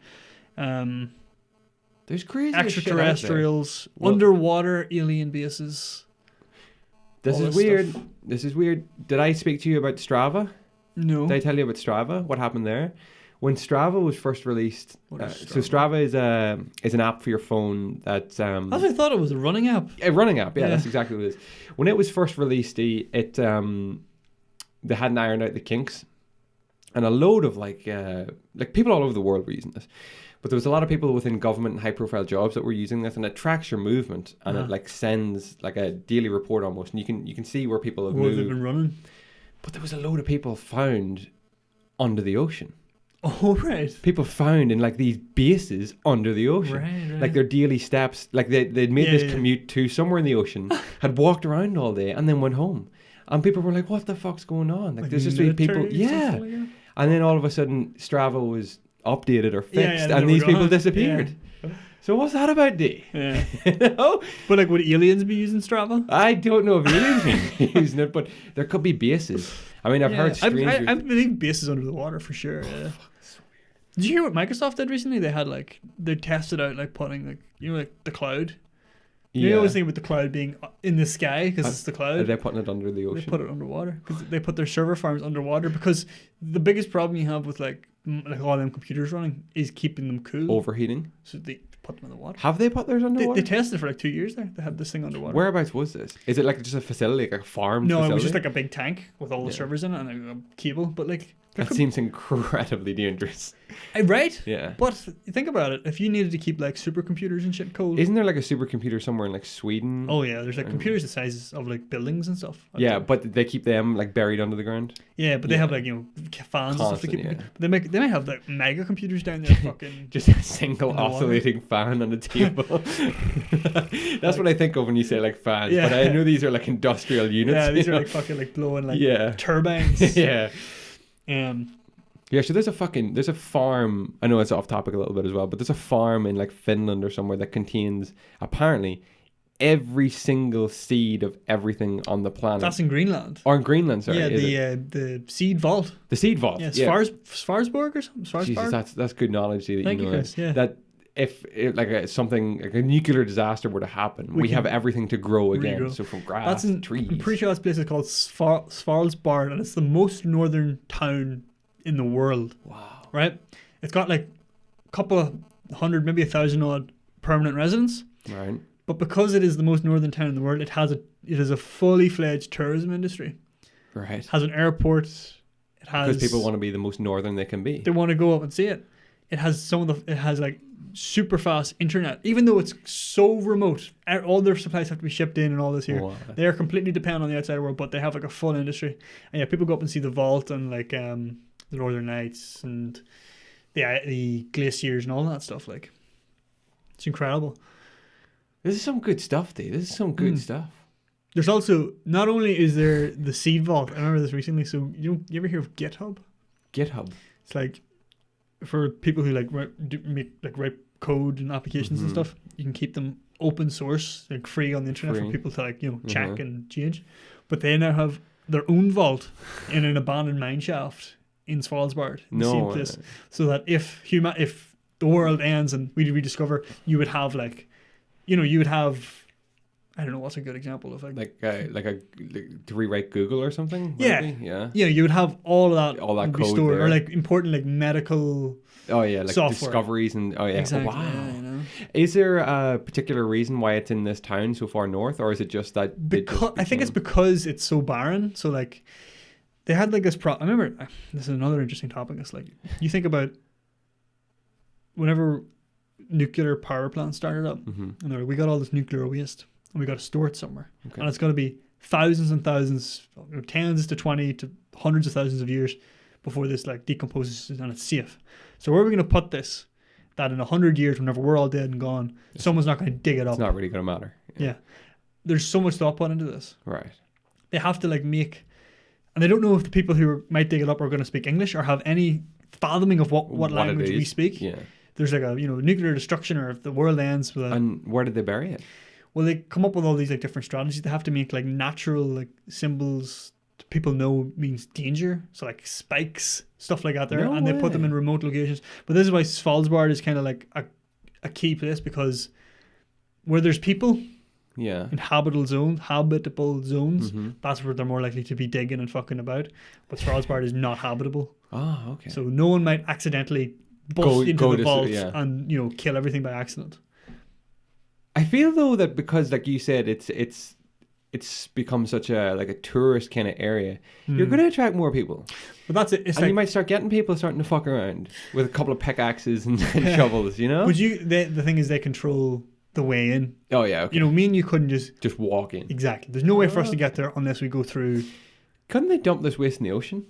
There's crazy
Extraterrestrials, underwater alien bases.
This is weird. This is weird. Did I speak to you about Strava?
No.
Did I tell you about Strava? What happened there? When Strava was first released, so Strava is an app for your phone that's
I thought it was a running app.
A running app, yeah, that's exactly what it is. When it was first released, they hadn't ironed out the kinks, and a load of like people all over the world were using this. But there was a lot of people within government and high-profile jobs that were using this, and it tracks your movement, and it like sends like a daily report almost, and you can see where people have moved.
They've been running.
But there was a load of people found under the ocean.
Oh right.
People found in like these bases under the ocean,
right.
like their daily steps, like they'd made this commute to somewhere in the ocean, had walked around all day, and then went home, and people were like, "What the fuck's going on?" Like there's just these people, and then all of a sudden Strava was updated or fixed, and these people disappeared. Yeah. So what's that about, D?
Yeah.
You know?
But like, would aliens be using Strava?
I don't know if aliens be using it, but there could be bases. I mean, I've heard strangers.
I believe bases under the water for sure. Yeah. Did you hear what Microsoft did recently? They had like they tested out like putting like like the cloud. You always think about the cloud being in the sky because it's the cloud.
Are they putting it under the ocean?
They put it underwater because they put their server farms underwater because the biggest problem you have with like all them computers running is keeping them cool.
Overheating.
So they put them in the water.
Have they put theirs underwater?
They tested for like 2 years there. They had this thing underwater.
Whereabouts was this? Is it like just a facility, like a farm?
No,
facility?
it was just like a big tank with all the servers in it and a cable. But like
that seems incredibly dangerous.
Right?
Yeah.
But think about it. If you needed to keep like supercomputers and shit cold.
Isn't there like a supercomputer somewhere in like Sweden?
Oh yeah, there's like computers the sizes of like buildings and stuff.
Yeah, but they keep them like buried under the ground.
Yeah, but they have like, you know, fans and stuff to keep them. They might have like mega computers down there fucking
just a single oscillating fan on the table. That's what I think of when you say like fans.
Yeah.
But I know these are like industrial units.
Yeah, these are like fucking like blowing like turbines.
Yeah.
Yeah,
so there's a farm, I know it's off topic a little bit as well, but there's a farm in like Finland or somewhere that contains apparently every single seed of everything on the planet.
That's in Greenland.
Or in Greenland, sorry.
Yeah, the seed vault.
The seed vault.
Yeah, Svarsborg or something. Svarsborg?
Jesus, that's good knowledge that
Thank
you know.
Chris, yeah.
That if something like a nuclear disaster were to happen, we have everything to grow again.
Regrow.
So from grass to trees.
I'm pretty sure this place is called Svalbard, and it's the most northern town in the world. Wow. Right? It's got like a couple of hundred, maybe 1,000 odd permanent residents.
Right.
But because it is the most northern town in the world, it is a fully fledged tourism industry.
Right.
It has an airport. It has
because people want to be the most northern they can be.
They want to go up and see it. It has like super fast internet, even though it's so remote. All their supplies have to be shipped in and all this here. Wow. They are completely dependent on the outside world, but they have like a full industry. And yeah, people go up and see the vault and like the Northern Lights and the glaciers and all that stuff. Like, it's incredible.
This is some good stuff, Dave. This is some good stuff.
There's also, not only is there the seed vault, I remember this recently, so you ever hear of GitHub?
GitHub?
It's like, for people who like write code and applications and stuff, you can keep them open source, like free on the internet for people to like, check and change. But they now have their own vault in an abandoned mine shaft in Svalbard, in the same place, so that if the world ends and we rediscover, you would have like, you would have, I don't know what's a good example of like to rewrite Google or something. Maybe? Yeah. You would have all of that
code
stored,
there.
or like important like medical.
Oh yeah, like
software.
discoveries and
Exactly.
Wow.
Yeah,
Is there a particular reason why it's in this town so far north, or is it just that?
I think it's because it's so barren. So like, they had like this I remember, this is another interesting topic. It's like, you think about whenever nuclear power plants started up, and they're like, we got all this nuclear waste and we got to store it somewhere. Okay. And it's going to be thousands and thousands, tens to 20 to hundreds of thousands of years before this like decomposes and it's safe. So where are we going to put this? That in 100 years, whenever we're all dead and gone, someone's not going to dig it up.
It's not really going to matter.
Yeah. There's so much thought put into this.
Right.
They have to like make, and they don't know if the people who might dig it up are going to speak English or have any fathoming of what language we speak.
Yeah.
There's like a nuclear destruction, or if the world ends with
and where did they bury it?
Well, they come up with all these like different strategies. They have to make like natural like symbols people know means danger. So like spikes, stuff like that there.
No
and
way.
They put them in remote locations. But this is why Svalbard is kind of like a key place, because where there's people, habitable zones, that's where they're more likely to be digging and fucking about. But Svalbard is not habitable.
Oh, okay.
So no one might accidentally bust into the vault and kill everything by accident.
I feel though that because, like you said, it's become such a tourist kind of area, you're going to attract more people.
But that's it.
And you might start getting people starting to fuck around with a couple of pickaxes and shovels, But
the thing is, they control the way in.
Oh yeah. Okay.
Me and you couldn't just
walk in.
Exactly. There's no way for us to get there unless we go through.
Couldn't they dump this waste in the ocean,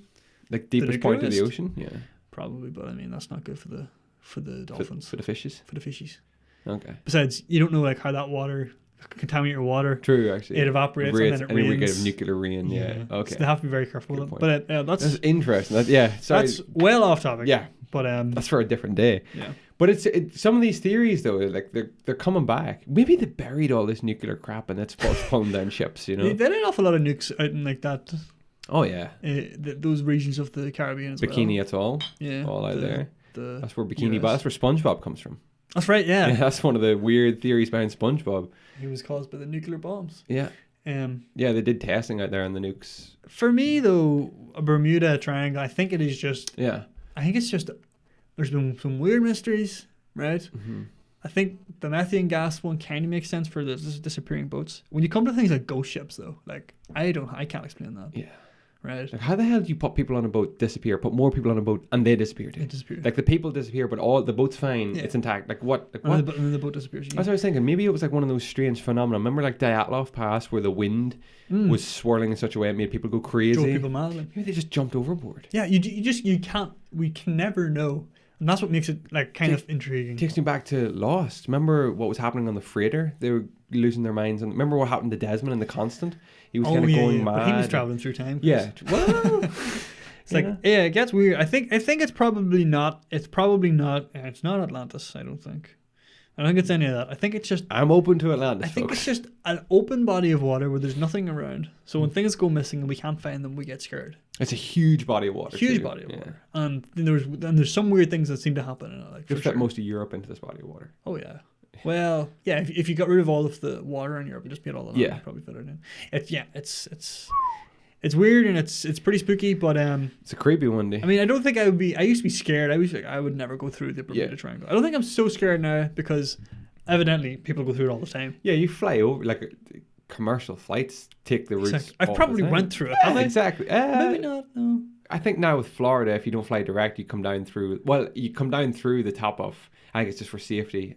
like deepest point of the ocean? Yeah.
Probably, but I mean that's not good for the dolphins.
For the fishes.
For the fishies.
Okay.
Besides, you don't know like how that water contaminate your water.
True, actually.
It evaporates and then it rains.
We get nuclear rain. Yeah. Okay.
So they have to be very careful with it. But that's
interesting. Sorry.
That's well off topic.
Yeah.
But
that's for a different day.
Yeah.
But it's some of these theories though, like they're coming back. Maybe they buried all this nuclear crap and it's pulling down ships. They did
an awful lot of nukes out in like that.
Oh yeah.
Those regions of the Caribbean as
Bikini Atoll.
Yeah.
All out there. That's where that's where SpongeBob comes from.
That's right, yeah.
That's one of the weird theories behind SpongeBob.
He was caused by the nuclear bombs.
Yeah. They did testing out there on the nukes.
For me, though, a Bermuda Triangle, I think it is just...
Yeah.
I think it's just... There's been some weird mysteries, right? Mm-hmm. I think the methane gas one kind of makes sense for the disappearing boats. When you come to things like ghost ships, though, like, I can't explain that.
Yeah.
Right.
Like how the hell do you put people on a boat, disappear, put more people on a boat, and they disappear too?
They disappear.
Like the people disappear, but all the boat's fine, it's intact. Like what? Like what?
And then the boat disappears again.
That's what I was thinking. Maybe it was like one of those strange phenomena. Remember like Dyatlov Pass where the wind was swirling in such a way it made people go crazy?
Drove people mad.
Maybe they just jumped overboard.
Yeah, we can never know. And that's what makes it like kind of intriguing.
Takes me back to Lost. Remember what was happening on the freighter? They were losing their minds. And remember what happened to Desmond in the Constant? He was kind of going mad.
But he was traveling through time.
Yeah. Well,
it's it gets weird. I think it's probably not. It's probably not. It's not Atlantis. I don't think it's any of that. I think it's just.
I'm open to Atlantis.
I think it's just an open body of water where there's nothing around. So when things go missing and we can't find them, we get scared.
It's a huge body of water.
Huge body of water, and there's some weird things that seem to happen in it. Like,
you'll fit most of Europe into this body of water.
Oh yeah. Well, yeah. If you got rid of all of the water in Europe, you just made all the land, you'd probably fit it in. It's weird and it's pretty spooky, but
it's a creepy one day.
I mean, I don't think I would be. I used to be scared. I would never go through the Bermuda Triangle. I don't think I'm so scared now because evidently people go through it all the time.
Yeah, you fly over like commercial flights take the routes.
I've probably went through it.
Yeah, exactly.
Maybe not. No.
I think now with Florida, if you don't fly direct, you come down through. Well, you come down through the top of. I think it's just for safety.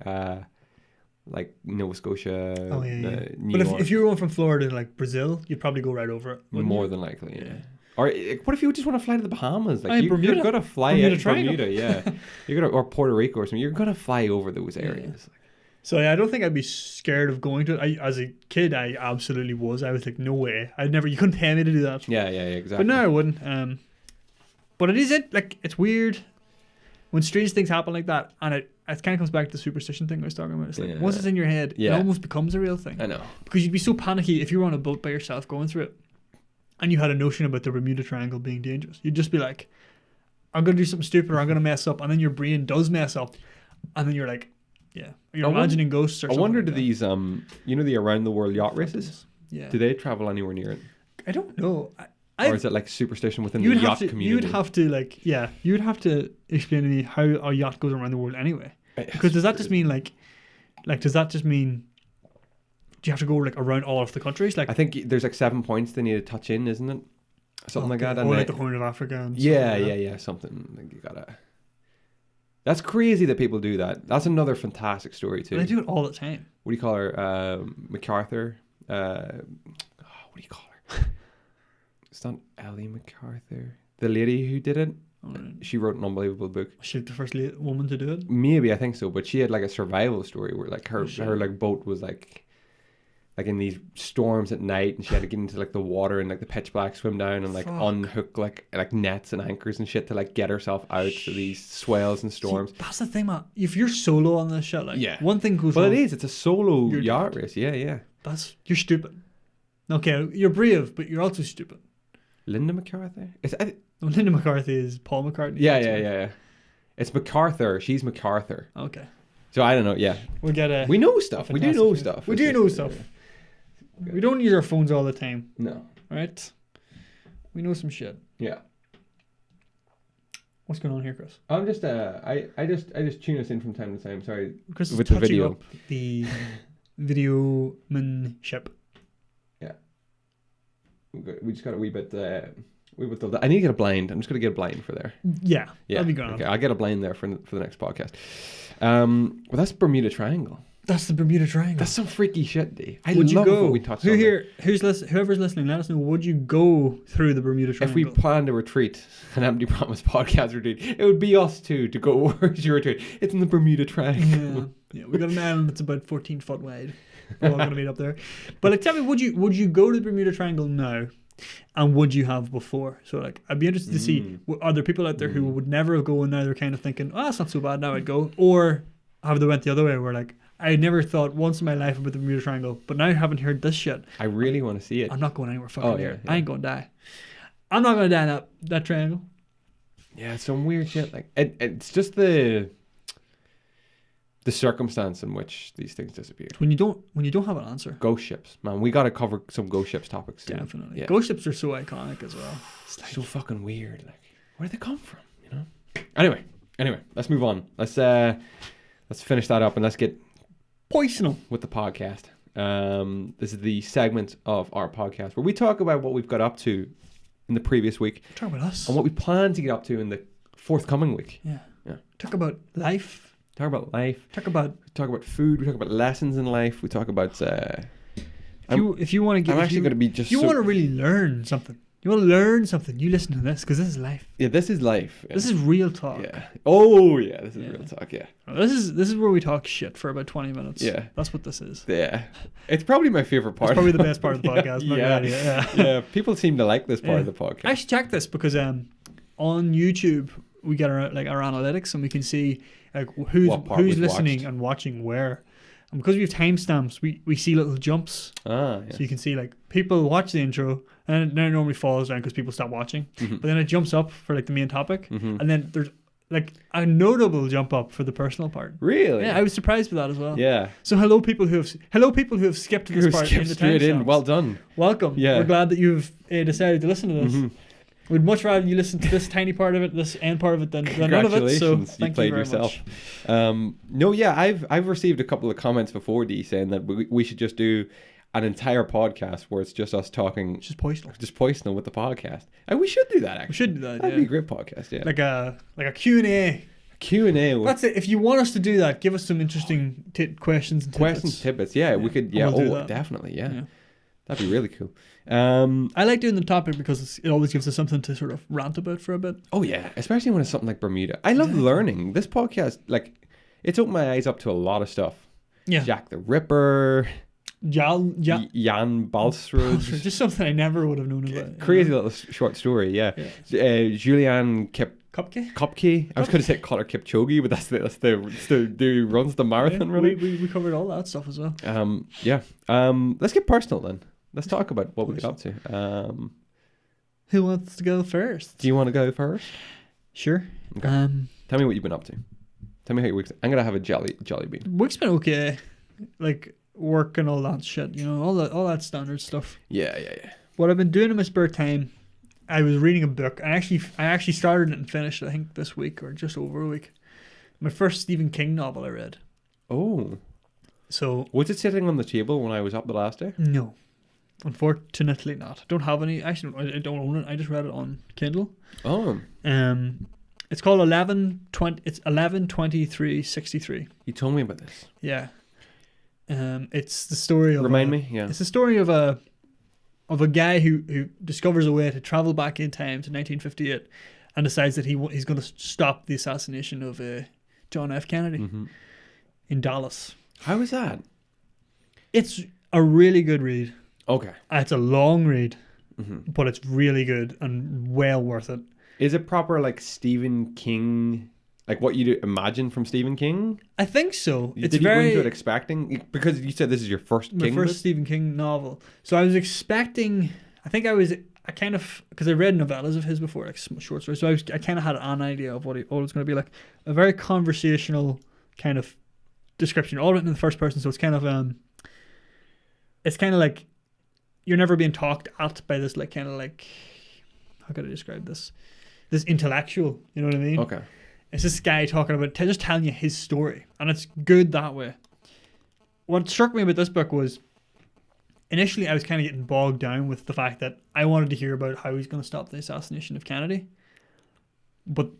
Like Nova Scotia.
Oh yeah.
New
but
York.
if you were going from Florida to like Brazil, you'd probably go right over it.
More than likely, yeah. Or what if you just want to fly to the Bahamas? Like you're gonna fly
Bermuda
out Bermuda, yeah. Or Puerto Rico or something. You're gonna fly over those areas.
Yeah. So I don't think I'd be scared of going to it. As a kid, I absolutely was. I was like, no way. You couldn't pay me to do that.
Yeah, exactly.
But now I wouldn't. But it's weird when strange things happen like that, and it kind of comes back to the superstition thing I was talking about. It's like once it's in your head, it almost becomes a real thing.
I know.
Because you'd be so panicky if you were on a boat by yourself going through it, and you had a notion about the Bermuda Triangle being dangerous. You'd just be like, I'm going to do something stupid or I'm going to mess up, and then your brain does mess up, and then you're like, you're imagining ghosts or something.
I wonder, do
like
these, the around the world yacht races?
Yeah.
Do they travel anywhere near it?
I don't know.
Or is it like superstition within the yacht community?
You would have to explain to me how a yacht goes around the world anyway. Because does that just mean like Like, does that just mean do you have to go like around all of the countries? Like,
I think there's like 7 points they need to touch in, isn't it? Something like that.
Or like the Horn of Africa. And
yeah,
stuff like
yeah. Something like you gotta. That's crazy that people do that. That's another fantastic story too.
But they do it all the time.
What do you call her? MacArthur. What do you call her? It's not Ellie MacArthur. The lady who did it. She wrote an unbelievable book.
Was she the first woman to do it?
Maybe, I think so. But she had like a survival story where like her like boat was like in these storms at night, and she had to get into like the water and like the pitch black, swim down and like unhook like nets and anchors and shit to like get herself out of these swells and storms.
See, that's the thing, man. If you're solo on this shit, like one thing goes wrong.
Well, it's a solo yacht race. Yeah.
You're stupid. Okay, you're brave, but you're also stupid.
Linda MacArthur?
Linda McCarthy is Paul McCartney.
Yeah. It's MacArthur. She's MacArthur.
Okay.
So I don't know. Yeah.
We
know stuff. We do know stuff.
We do know stuff. We don't use our phones all the time.
No.
Right? We know some shit.
Yeah.
What's going on here, Chris?
I'm just I just tune us in from time to time. Sorry.
Chris is
with the
touching
video.
up the videomanship.
Yeah. We just got a wee bit I need to get a blind. I'm just going to get a blind for there.
Yeah. That'll be grand.
Okay, I'll get a blind there for the next podcast. Well, that's Bermuda Triangle.
That's the Bermuda Triangle.
That's some freaky shit, D.
Would you go?
What we touched on.
Whoever's listening, let us know. Would you go through the Bermuda Triangle?
If we planned a retreat, an Empty Promise podcast retreat, it would be us two to go. Where's your retreat? It's in the Bermuda Triangle.
Yeah. We got an island that's about 14 foot wide. We're all going to meet up there. But like, tell me, would you go to the Bermuda Triangle now? And would you have before? So like, I'd be interested to see, are there people out there who would never go and now they're kind of thinking, oh, that's not so bad, now I'd go? Or have they went the other way where like, I never thought once in my life about the Bermuda Triangle, but now I haven't heard this shit.
I really want to see it.
I'm not going anywhere fucking near it.
Yeah.
I ain't going to die. I'm not going to die in that triangle.
Yeah, it's some weird shit. Like it's just the circumstance in which these things disappear.
When you don't have an answer.
Ghost ships, man. We got to cover some ghost ships topics soon.
Definitely.
Yeah.
Ghost ships are so iconic as well.
It's like, so fucking weird. Like, where did they come from? You know. Anyway, let's move on. Let's finish that up and let's get
personal
with the podcast. This is the segment of our podcast where we talk about what we've got up to in the previous week.
Talk about us.
And what we plan to get up to in the forthcoming week.
Yeah. Talk about life.
Talk about life.
Talk about
food. We talk about lessons in life. We talk about.
If you want to get,
I'm actually going to be just.
You want to really learn something. You want to learn something. You listen to this because this is life.
Yeah, this is life.
This is real talk.
Yeah. Oh yeah, this is real talk. Yeah.
This is where we talk shit for about 20 minutes.
Yeah.
That's what this is.
Yeah. It's probably my favorite part.
It's probably the best part of the podcast.
Yeah. People seem to like this part of the podcast.
I actually checked this because on YouTube we get our analytics and we can see like who's listening and watching where. And because we have timestamps, we see little jumps. So you can see like people watch the intro and then it normally falls down because people stop watching. But then it jumps up for like the main topic. And then there's like a notable jump up for the personal part.
Really?
Yeah, I was surprised with that as well.
Yeah.
So hello people who have skipped this part in the timestamps.
Well done.
Welcome.
Yeah.
We're glad that you've decided to listen to this. We'd much rather you listen to this tiny part of it, this end part of it, than none of it. So thank you very much.
I've received a couple of comments before, D, saying that we should just do an entire podcast where it's just us talking,
just poisonal
with the podcast, and we should do that. Actually,
we should do that.
That'd be a great podcast. Yeah,
like a Q&A.
Q&A.
That's it. If you want us to do that, give us some interesting questions and
tidbits. Yeah, we could. Yeah, definitely. Yeah, that'd be really cool.
I like doing the topic because it always gives us something to sort of rant about for a bit.
Oh yeah, especially when it's something like Bermuda. I love learning. This podcast, like, it's opened my eyes up to a lot of stuff.
Yeah,
Jack the Ripper, Jan Balsrud.
Just something I never would have known about.
Crazy little short story. Yeah. Julian Kopke. I was going to say Connor Kipchoge, but that's the dude who runs the marathon. Really,
we covered all that stuff as well.
Let's get personal then. Let's talk about what we get up to.
Who wants to go first?
Do you want to go first?
Sure.
Okay. Tell me what you've been up to. Tell me how your week's. I'm gonna have a jolly bean.
Week's been okay, like work and all that shit. You know, all that standard stuff.
Yeah.
What I've been doing in my spare time, I was reading a book. I actually started it and finished it, I think this week or just over a week. My first Stephen King novel I read.
Oh.
So
Was it sitting on the table when I was up the last day?
no, unfortunately not. Don't have any. Actually, I don't own it. I just read it on Kindle.
Oh,
It's called 11/20. It's 11/23/63.
you told me about this.
Yeah. It's the story of.
Remind me. Yeah.
It's the story of a guy who discovers a way to travel back in time to 1958, and decides that he's going to stop the assassination of John F. Kennedy
Mm-hmm.
in Dallas.
How was that?
It's a really good read.
Okay.
It's a long read,
Mm-hmm.
but it's really good and well worth it.
Is it proper like Stephen King, like what you'd imagine from Stephen King?
I think so. It's
Did you go
very
into it expecting? Because you said this is your first
my
King
first
book?
Stephen King novel. So I was expecting. I kind of, because I read novellas of his before, like short stories. So I kind of had an idea of what it was going to be like. A very conversational kind of description, all written in the first person. So it's kind of like you're never being talked at by this like kind of like, how could I describe this? This intellectual, you know what I mean?
Okay.
It's this guy talking about, just telling you his story, and it's good that way. What struck me about this book was, initially I was kind of getting bogged down with the fact that I wanted to hear about how he's going to stop the assassination of Kennedy. But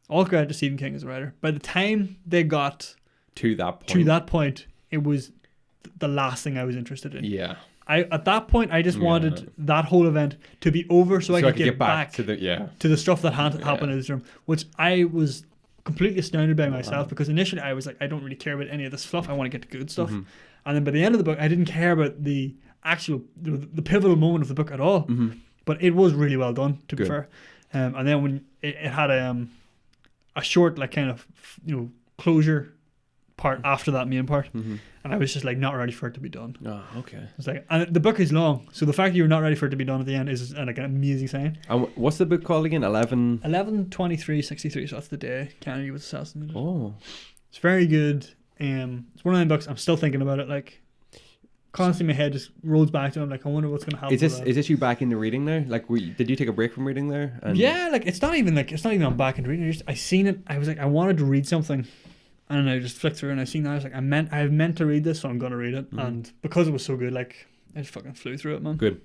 all credit to Stephen King as a writer. By the time they got
To that point.
it was the last thing I was interested in.
Yeah.
At that point, I just wanted that whole event to be over so I could get back
to
the stuff that happened in this room, which I was completely astounded by myself, because initially I was like, I don't really care about any of this stuff. I want to get to good stuff.
Mm-hmm.
And then by the end of the book, I didn't care about the actual, the pivotal moment of the book at all.
Mm-hmm.
But it was really well done, to be
Good.
fair. And then when it had a short, like kind of, closure part after that main part.
Mm-hmm.
And I was just like not ready for it to be done.
Oh, okay.
It's like, and the book is long, so the fact that you're not ready for it to be done at the end is like an amazing sign.
And what's the book called again?
11/23/63. So that's the day Kennedy was assassinated.
Oh.
It's very good. It's one of them books. I'm still thinking about it. Like constantly, my head just rolls back to it. I'm like, I wonder what's going to happen.
Is this you back into reading now? Like, did you take a break from reading there? And
yeah, like it's not even I'm back into reading. I seen it. I was like, I wanted to read something. And I just flicked through and I seen that. I was like, I've meant to read this, so I'm gonna read it. Mm-hmm. And because it was so good, like I just fucking flew through it, man.
Good.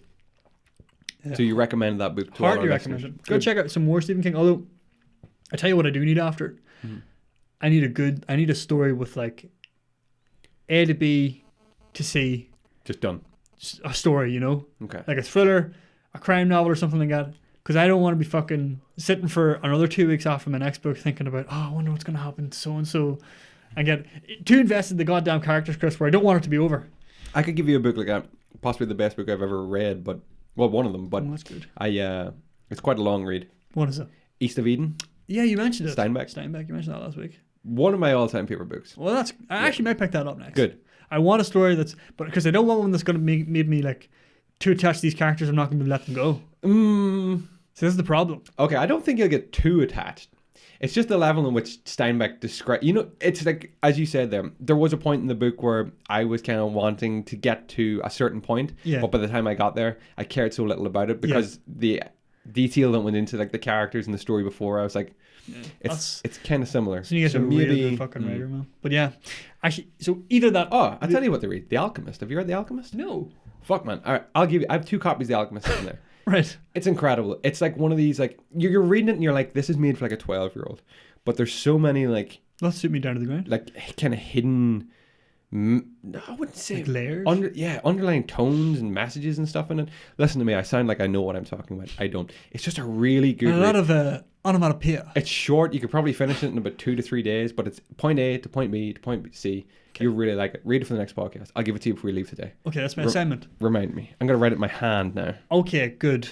Yeah. So you recommend that book to
Hardly recommend it. Go
Good.
check out some more Stephen King. Although I tell you what I do need after it. Mm-hmm. I need a story with like A to B to C.
Just done.
A story,
Okay.
Like a thriller, a crime novel or something like that. Because I don't want to be fucking sitting for another 2 weeks after my next book thinking about, I wonder what's going to happen to so-and-so. And get too invested in the goddamn characters, Chris, where I don't want it to be over.
I could give you a book like that, possibly the best book I've ever read, but, well, one of them, but
that's good.
It's quite a long read.
What is it?
East of Eden.
Yeah, you mentioned it.
Steinbeck,
you mentioned that last week.
One of my all-time favorite books.
Well, I actually might pick that up next.
Good.
I want a story because I don't want one that's going to make me like too attached to these characters. I'm not going to let them go. So this is the problem.
Okay, I don't think you'll get too attached. It's just the level in which Steinbeck describes... it's like, as you said there was a point in the book where I was kind of wanting to get to a certain point, but by the time I got there, I cared so little about it because the detail that went into like the characters and the story before, I was like, it's kind of similar.
So you get a really good fucking writer, man. But yeah, actually, so either that...
Oh, I'll tell you what to read. The Alchemist. Have you read The Alchemist?
No.
Fuck, man. All right, I'll give you... I have 2 copies of The Alchemist in there.
Right.
It's incredible. It's like one of these, like, you're reading it and you're like, this is made for like a 12-year-old. But there's so many, like...
That'll suit me down to the ground.
Like, kind of hidden... I wouldn't say...
Like layers?
Underlying tones and messages and stuff in it. Listen to me, I sound like I know what I'm talking about. I don't. It's just a really good
and a lot of onomatopoeia.
It's short. You could probably finish it in about 2 to 3 days, but it's point A to point B to point C. Okay. You really like it. Read it for the next podcast. I'll give it to you before we leave today.
Okay, that's my assignment.
Remind me. I'm going to write it in my hand now.
Okay, good.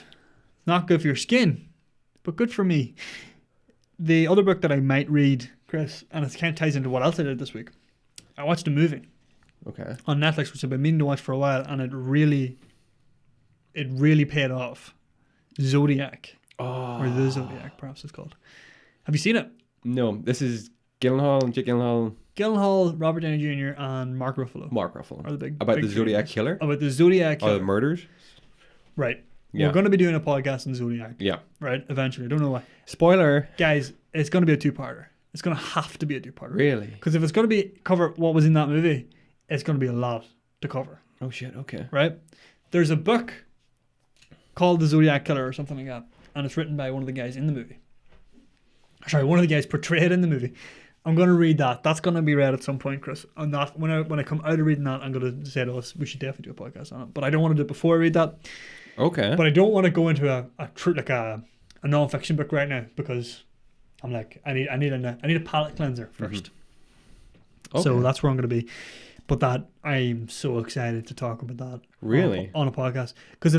Not good for your skin, but good for me. The other book that I might read, Chris, and it kind of ties into what else I did this week. I watched a movie.
Okay.
On Netflix, which I've been meaning to watch for a while, and it really paid off. Zodiac.
Oh.
Or The Zodiac, perhaps it's called. Have you seen it?
No, this is Gyllenhaal and Jake Gyllenhaal.
Gyllenhaal, Robert Downey Jr. and Mark Ruffalo.
Are
the big
about
big
the Zodiac
dreamers.
killer?
About the Zodiac killer.
Oh, the murders?
Right.
Yeah.
We're going to be doing a podcast on Zodiac.
Yeah.
Right, eventually. I don't know why.
Spoiler.
Guys, it's going to be a 2-parter. It's going to have to be a 2-parter.
Really?
Because if it's going to cover what was in that movie, it's going to be a lot to cover.
Oh shit. Okay.
Right? There's a book called The Zodiac Killer or something like that, and it's written by one of the guys in the movie. Sorry, one of the guys portrayed in the movie. I'm going to read that. That's going to be read at some point, Chris. And that when I come out of reading that, I'm going to say to us, we should definitely do a podcast on it. But I don't want to do it before I read that.
Okay.
But I don't want to go into a non-fiction book right now, because I'm like, I need a palate cleanser first.
Okay.
So that's where I'm going to be. But that, I'm so excited to talk about that.
Really?
On a podcast. Because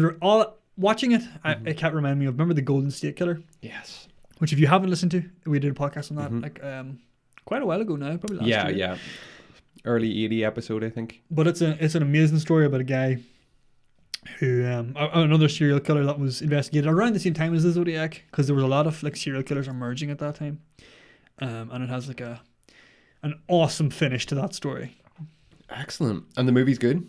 watching it, it kept reminding me of, remember the Golden State Killer?
Yes.
Which, if you haven't listened to, we did a podcast on that like quite a while ago now, probably last year.
Yeah. Early 80 episode, I think.
But it's an amazing story about a guy who another serial killer that was investigated around the same time as the Zodiac, because there was a lot of like serial killers emerging at that time, and it has like an awesome finish to that story.
Excellent. And the movie's good?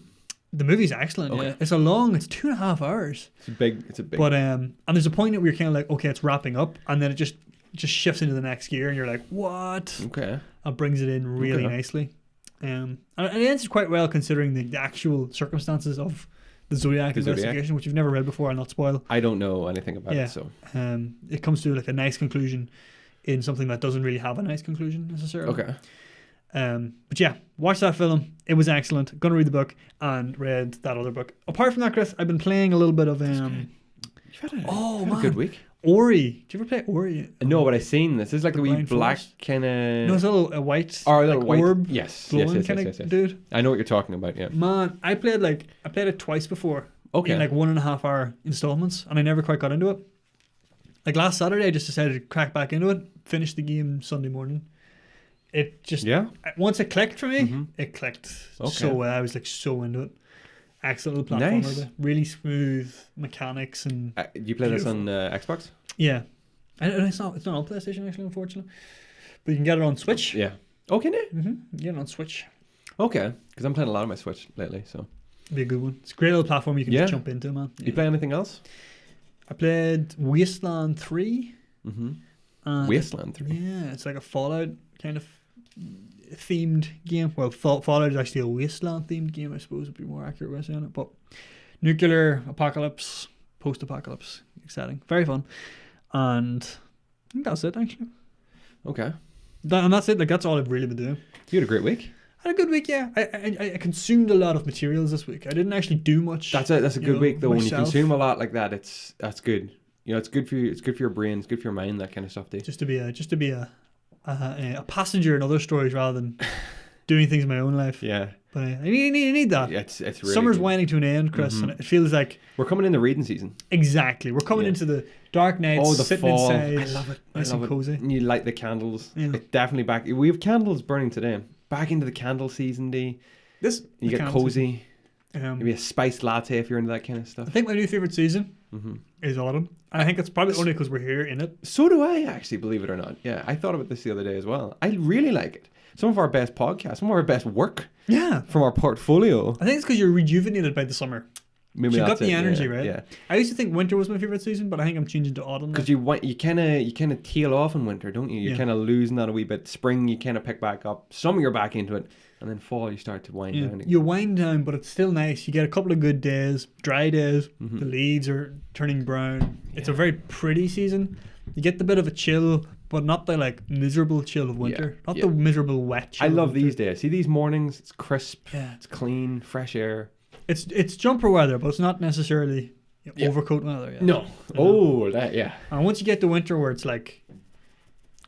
The movie's excellent.
Okay.
Yeah, it's 2.5 hours.
It's a big.
But and there's a point where you're kind of like, okay, it's wrapping up, and then it just shifts into the next gear, and you're like, what?
Okay.
It brings it in really nicely. And it ends quite well considering the actual circumstances of the Zodiac investigation, which you've never read before. I'll not spoil.
I don't know anything about it, so
it comes to like a nice conclusion in something that doesn't really have a nice conclusion necessarily.
Okay.
But yeah, watch that film. It was excellent. Gonna read the book and read that other book. Apart from that, Chris, I've been playing a little bit of
You've had a good week.
Ori. Did you ever play Ori?
No, but I've seen this. This is like the wee black kind of.
No, it's a little white.
Or a little white
orb.
Yes.
Glowing kind of dude.
I know what you're talking about. Yeah.
Man, I played it twice before.
Okay.
In like 1.5 hour installments, and I never quite got into it. Like last Saturday, I just decided to crack back into it. Finished the game Sunday morning. It just once it clicked for me, it clicked so well. I was like so into it. Excellent little platformer,
Nice.
really smooth mechanics and.
You play this on Xbox?
Yeah, and it's not on PlayStation actually, unfortunately, but you can get it on Switch.
Yeah. Oh, can you?
You get it on Switch.
Okay, because I'm playing a lot on my Switch lately, so.
It'd be a good one. It's a great little platform you can just jump into, man.
You play anything else?
I played Wasteland 3.
Wasteland 3?
Yeah, it's like a Fallout kind of themed game. Well, Fallout is actually a Wasteland themed game, I suppose would be more accurate way of saying it. But nuclear apocalypse, post-apocalypse, exciting, very fun. And I think that's it, actually.
Okay.
And that's it. Like, that's all I've really been doing.
You had a great week.
I had a good week, yeah. I consumed a lot of materials this week. I didn't actually do much.
That's a good week though.
Myself.
When you consume a lot like that, that's good. You know, it's good for you. It's good for your brain. It's good for your mind. That kind of stuff, dude.
Just to be a passenger in other stories rather than doing things in my own life.
Yeah.
But I need that.
Yeah, it's really
Summer's
good.
winding to an end, Chris, and it feels like
we're coming in the reading season.
Exactly. We're coming into the dark nights.
Oh, the
sitting
fall.
inside.
I love it.
Nice and cozy.
And you light the candles.
Yeah.
It's definitely back. We have candles burning today. Back into the candle season, D. You get cozy. Maybe a spiced latte if you're into that kind of stuff.
I think my new favorite season is autumn. And I think it's probably only because we're here in it.
So do I, actually, believe it or not. Yeah, I thought about this the other day as well. I really like it. Some of our best podcasts, some of our best work from our portfolio.
I think it's because you're rejuvenated by the summer.
Maybe
You've got
that's
the
it,
energy,
yeah,
right?
Yeah.
I used to think winter was my favorite season, but I think I'm changing to autumn.
Because you kind of tail off in winter, don't you? You're kind of losing that a wee bit. Spring, you kind of pick back up. Summer, you're back into it. And then fall, you start to wind down again.
You wind down, but it's still nice. You get a couple of good days, dry days. The leaves are turning brown. It's a very pretty season. You get the bit of a chill, but not the like miserable chill of winter. Not the miserable wet chill.
I love these days. See these mornings? It's crisp.
Yeah.
It's clean, fresh air.
It's jumper weather, but it's not necessarily overcoat weather. Yeah.
No. Oh, that
And once you get to winter where it's like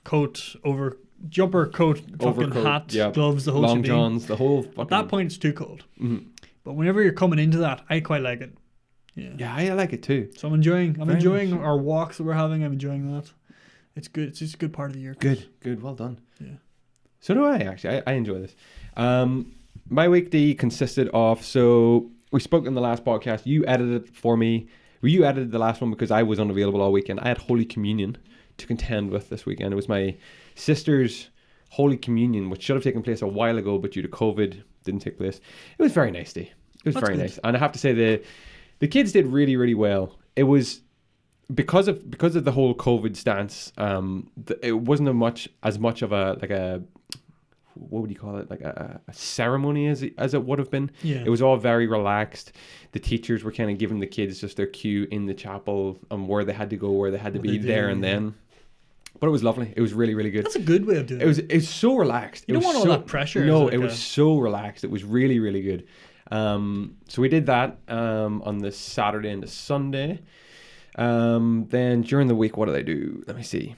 coat over. Jumper, coat, fucking hat, gloves, the whole
long
shebang.
johns, the whole fucking...
At that point, it's too cold. But whenever you're coming into that, I quite like it.
Yeah, I like it too.
So I'm enjoying our walks that we're having. I'm enjoying that. It's good. It's just a good part of the year.
Good. Well done.
Yeah.
So do I, actually. I enjoy this. My week D consisted of... So we spoke in the last podcast. You edited it for me. You edited the last one because I was unavailable all weekend. I had Holy Communion to contend with this weekend. It was my sister's Holy Communion, which should have taken place a while ago, but due to COVID, didn't take place. It was very nice, It was very nice. And I have to say the kids did really, really well. It was because of the whole COVID stance, it wasn't as much of a what would you call it, like a ceremony as it would have been.
Yeah.
It was all very relaxed. The teachers were kind of giving the kids just their cue in the chapel on where they had to go, where they had to be there and then. But it was lovely. It was really, really good.
That's a good way of doing it.
It was so relaxed.
You don't want all that pressure.
No, it was so relaxed. It was really, really good. So we did that on the Saturday and the Sunday. Then during the week, what did I do? Let me see.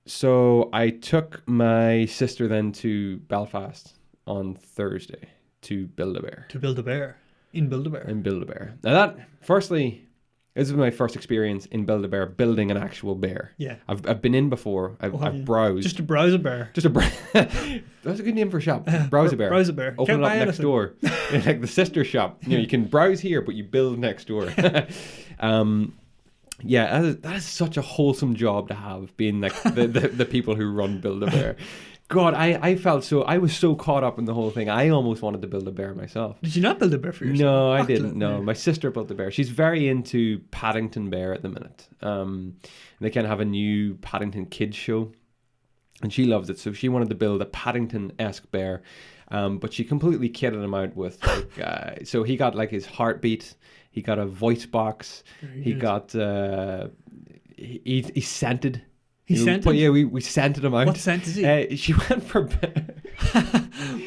So I took my sister then to Belfast on Thursday to Build-A-Bear.
To Build-A-Bear. In Build-A-Bear.
In Build-A-Bear. Now firstly, this was my first experience in Build-A-Bear, building an actual bear.
Yeah.
I've been in before. I've browsed.
Just to browse a bear.
That's a good name for a shop. Browse a bear.
Browse a bear.
Open it up next door. Like the sister shop. You can browse here, but you build next door. Yeah, that is such a wholesome job to have, being like the people who run Build-A-Bear. God, I was so caught up in the whole thing. I almost wanted to build a bear myself.
Did you not build a bear for yourself?
No, I didn't. No, my sister built the bear. She's very into Paddington Bear at the minute. They kind of have a new Paddington kids show, and she loves it. So she wanted to build a Paddington-esque bear, but she completely kitted him out with like. So he got like his heartbeat. He got a voice box. He got he scented.
He scented?
But yeah, we scented him out.
What scent is he?
She went for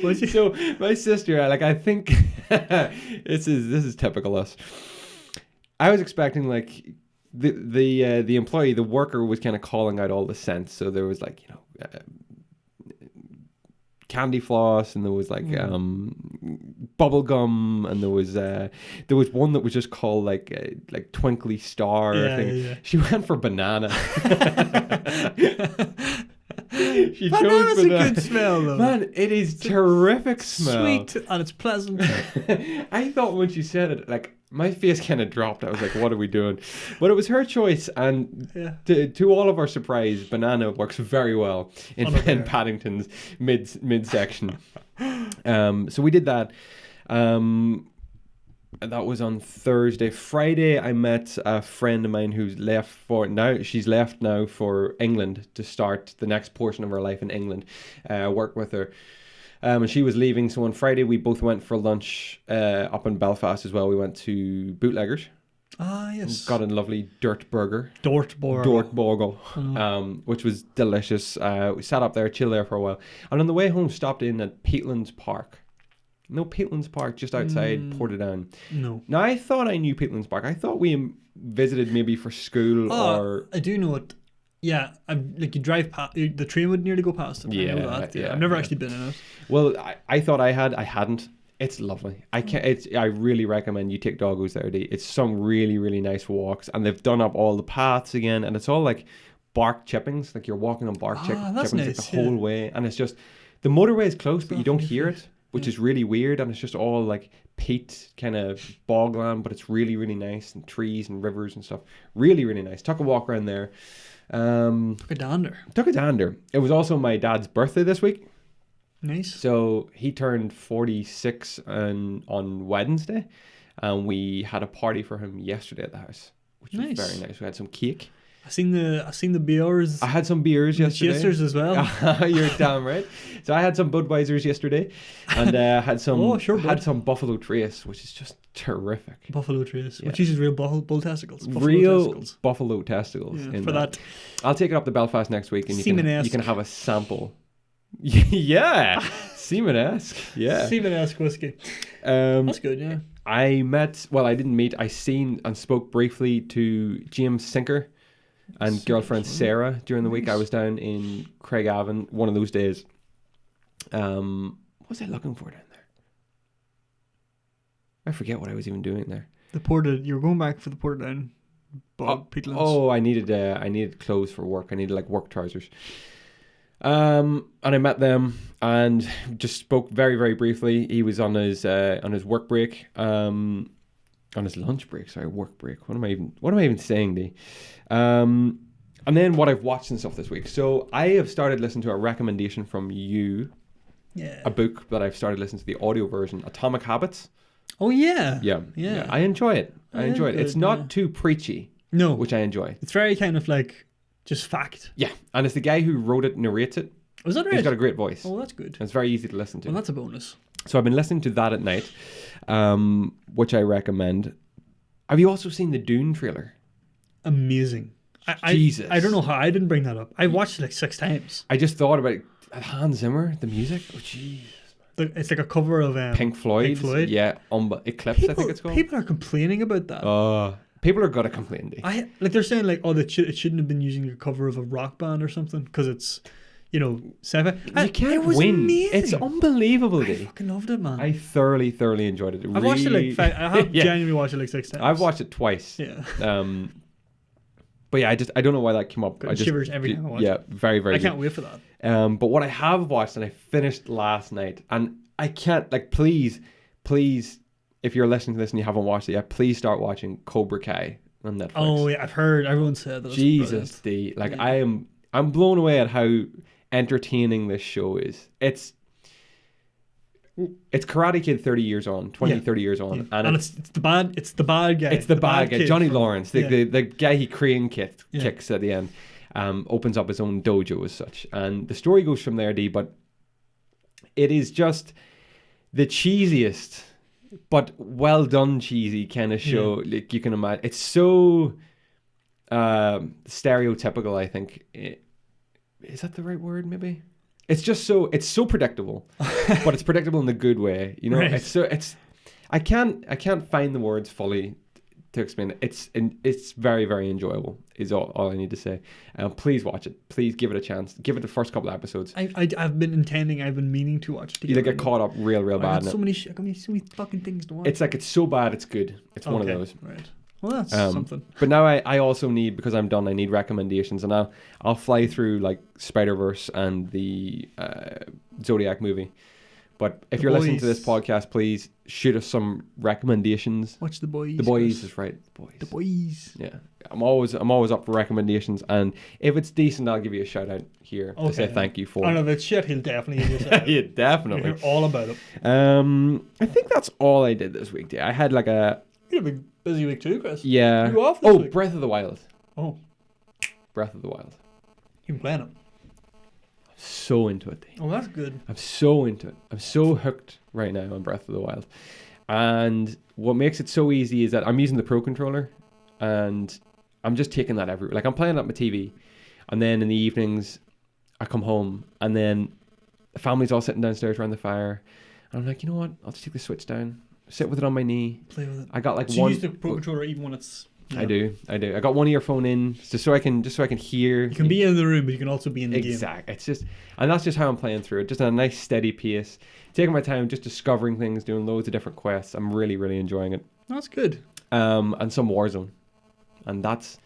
Was he?
So my sister, like, I think this is typical us. I was expecting like the employee, the worker was kind of calling out all the scents. So there was like, candy floss, and there was like bubble gum, and there was one that was just called like twinkly star.
Yeah,
thing.
yeah.
She went for banana. She
Banana's
chose banana.
a good smell, though.
Man, it is terrific smell.
Sweet and it's pleasant.
I thought when she said it, like, my face kind of dropped. I was like, what are we doing? But it was her choice, and to all of our surprise, banana works very well in Paddington's midsection. So we did that. That was on Thursday. Friday, I met a friend of mine who's she's left now for England to start the next portion of her life in England. Work with her. And she was leaving, so on Friday we both went for lunch up in Belfast as well. We went to Bootleggers.
Ah, yes.
Got a lovely dirt burger.
Dortborgel.
Which was delicious. We sat up there, chilled there for a while. And on the way home, stopped in at Peatlands Park. No, Peatlands Park, just outside Portadown.
No.
Now, I thought I knew Peatlands Park. I thought we visited maybe for school or...
I do know it. Yeah, you drive past, the train would nearly go past it.
Yeah,
I know that.
yeah,
I've never actually been in it.
Well, I thought I hadn't. It's lovely. I really recommend you take doggos there. It's some really, really nice walks, and they've done up all the paths again, and it's all like bark chippings, like you're walking on bark chippings
nice,
like the whole way, and it's just, the motorway is close, but you don't hear it, which is really weird, and it's just all like peat kind of bogland, but it's really, really nice, and trees and rivers and stuff. Really, really nice. Took a walk around there.
Took a dander.
It was also my dad's birthday this week.
Nice.
So he turned 46 on Wednesday, and we had a party for him yesterday at the house, which was very nice. We had some cake.
I seen the beers.
I had some beers yesterday.
Chasers as well.
You're damn right. So I had some Budweisers yesterday, and had some Buffalo Trace, which is just terrific.
Buffalo Trace, which uses real bull testicles.
Buffalo testicles.
Yeah, for that.
I'll take it up to Belfast next week, and you can have a sample. Yeah, semen-esque. Yeah,
semen-esque whiskey. That's good. Yeah.
I didn't meet. I seen and spoke briefly to James Sinker and girlfriend Sarah during the week. I was down in Craigavon one of those days. What was I looking for down there? I forget what I was even doing there.
You were going back for the Portadown Peatlands.
Oh, I needed clothes for work. I needed like work trousers. And I met them and just spoke very, very briefly. He was on his work break, on his lunch break. Sorry, work break. What am I even saying, D? And then what I've watched and stuff this week. So I have started listening to a recommendation from you.
Yeah.
A book that I've started listening to the audio version, Atomic Habits.
Oh yeah.
Yeah. I enjoy it. It's not too preachy.
No.
Which I enjoy.
It's very kind of like just fact.
Yeah. And it's the guy who wrote it narrates it.
Was that right?
He's got a great voice.
Oh, that's good.
And it's very easy to listen to.
Well, that's a bonus.
So I've been listening to that at night, which I recommend. Have you also seen the Dune trailer?
Amazing.
Jesus.
I don't know how I didn't bring that up. I watched it like 6 times.
I just thought about it. Hans Zimmer, the music. Oh, jeez.
It's like a cover of
Pink Floyd. Yeah, Eclipse, I think it's called.
People are complaining about that.
People are gonna complain.
They're saying like, it shouldn't have been using a cover of a rock band or something because it's, sci-fi.
You can't win.
Amazing.
It's unbelievable.
I fucking loved it, man.
I thoroughly enjoyed it.
I've watched it like I have genuinely watched it like 6 times.
I've watched it twice.
Yeah.
But yeah, I don't know why that came up.
Got shivers every time I watch it.
Yeah, very, very.
I can't wait for that.
But what I have watched and I finished last night, and I can't please, if you're listening to this and you haven't watched it yet, please start watching Cobra Kai on Netflix.
Oh yeah, I've heard everyone said that.
Jesus, I'm blown away at how entertaining this show is. It's Karate Kid 30 years on, 30 years on.
Yeah. And it's the bad guy.
It's the bad guy, Johnny Lawrence, the guy he crane kicks at the end, opens up his own dojo as such. And the story goes from there, but it is just the cheesiest, but well done cheesy kind of show like you can imagine. It's so stereotypical, I think. Is that the right word, maybe? It's so predictable, but it's predictable in the good way. Right. I can't find the words fully to explain it. It's very, very enjoyable is all I need to say. Please watch it. Please give it a chance. Give it the first couple of episodes.
I've been meaning to watch it.
You get caught up real bad.
I got so many fucking things to watch.
It's so bad it's good. It's one of those.
Right. Well, that's something.
But now I also need, because I'm done, I need recommendations, and I'll fly through like Spider-Verse and the Zodiac movie. But if you're listening to this podcast, please shoot us some recommendations.
Watch The Boys.
The Boys is right.
The Boys.
Yeah, I'm always up for recommendations, and if it's decent, I'll give you a shout out here to say thank you for.
I know if it's shit, he'll definitely give you a shout out.
Yeah, definitely.
You'll hear all about it.
I think that's all I did this week. I had like a.
You had a big busy week too, Chris.
Yeah.
You off this week?
Breath of the Wild.
Oh.
Breath of the Wild.
You've been playing it.
So into it.
Oh, that's good.
I'm so into it. I'm so hooked right now on Breath of the Wild. And what makes it so easy is that I'm using the Pro Controller, and I'm just taking that everywhere. Like, I'm playing it on my TV, and then in the evenings, I come home, and then the family's all sitting downstairs around the fire, and I'm like, you know what? I'll just take the Switch down, sit with it on my knee.
Play with it.
I got like
so
one.
You use the Pro Controller even when it's.
Yeah. I do. I got one earphone in just so I can hear.
You can be in the room, but you can also be in the game.
Exactly. And that's just how I'm playing through it. Just at a nice steady pace, taking my time, just discovering things, doing loads of different quests. I'm really, really enjoying it.
That's good.
And some Warzone, and that's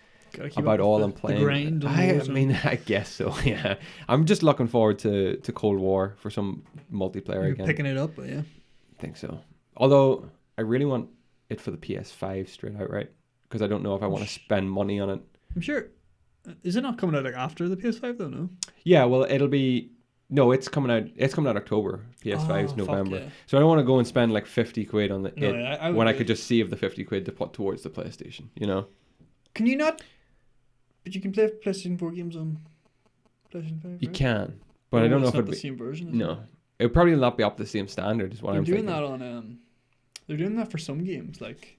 about all I'm playing.
The grind
I mean, I guess so. Yeah. I'm just looking forward to Cold War for some multiplayer
You're
again.
Picking it up, but yeah.
I think so. Although I really want it for the PS5 straight out, right? Because I don't know if I want to spend money on it.
I'm sure. Is it not coming out like after the PS5 though? No.
Yeah, well, it'll be. No, it's coming out. It's coming out October. PS5's November.
Yeah.
So I don't want to go and spend like 50 quid on it
when
I could just save the 50 quid to put towards the PlayStation. You know.
Can you not? But you can play PlayStation 4 games on PlayStation 5. Right?
You can, but I don't know if
it's
it'd
the same version.
No, it would probably not be up to the same standard. Is what I'm thinking.
They're doing that on. They're doing that for some games like.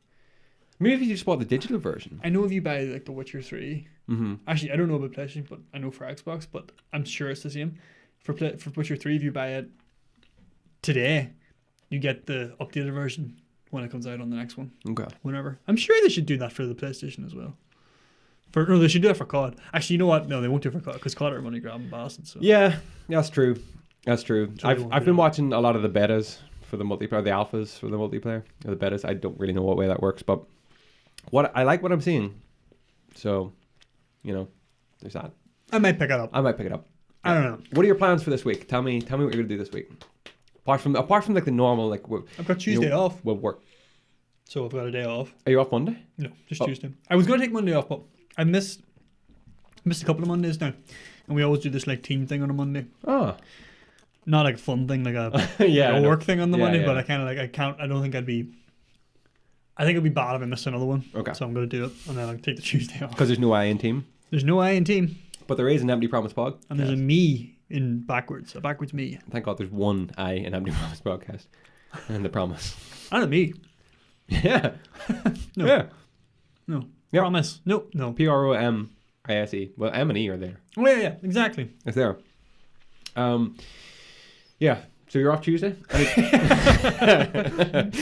Maybe if you just bought the digital version.
I know if you buy like The Witcher 3.
Mm-hmm.
Actually, I don't know about PlayStation, but I know for Xbox, but I'm sure it's the same. For Witcher 3, if you buy it today, you get the updated version when it comes out on the next one.
Okay.
Whenever. I'm sure they should do that for the PlayStation as well. They should do that for COD. Actually, you know what? No, they won't do it for COD because COD are money grabbing bastards. So.
Yeah, that's true. That's true.
So
I've been watching a lot of the betas for the multiplayer, the alphas for the multiplayer, or the betas. I don't really know what way that works, but I like what I'm seeing. So, there's that.
I might pick it up.
I don't know. What are your plans for this week? Tell me what you're gonna do this week. Apart from like the normal, like
I've got Tuesday off.
We'll work.
So I've got a day off.
Are you off Monday?
No, just Tuesday. I was gonna take Monday off, but I missed a couple of Mondays now, and we always do this like team thing on a Monday.
Oh.
Not like a fun thing, like a work thing on the Monday, but I kind of like I don't think I think it'd be bad if I missed another one.
Okay.
So I'm gonna do it, and then I'll take the Tuesday off.
Because there's no I in team.
There's no I in team.
But there is an Empty Promise Pod.
And there's a me in backwards. A backwards me.
Thank God there's one I in Empty Promise podcast. And the promise.
And a me.
Yeah.
No.
Yeah.
No.
Yep.
Promise. No.
Promise. Well, M and E are there.
Oh, yeah, exactly.
It's there. Yeah. So you're off Tuesday?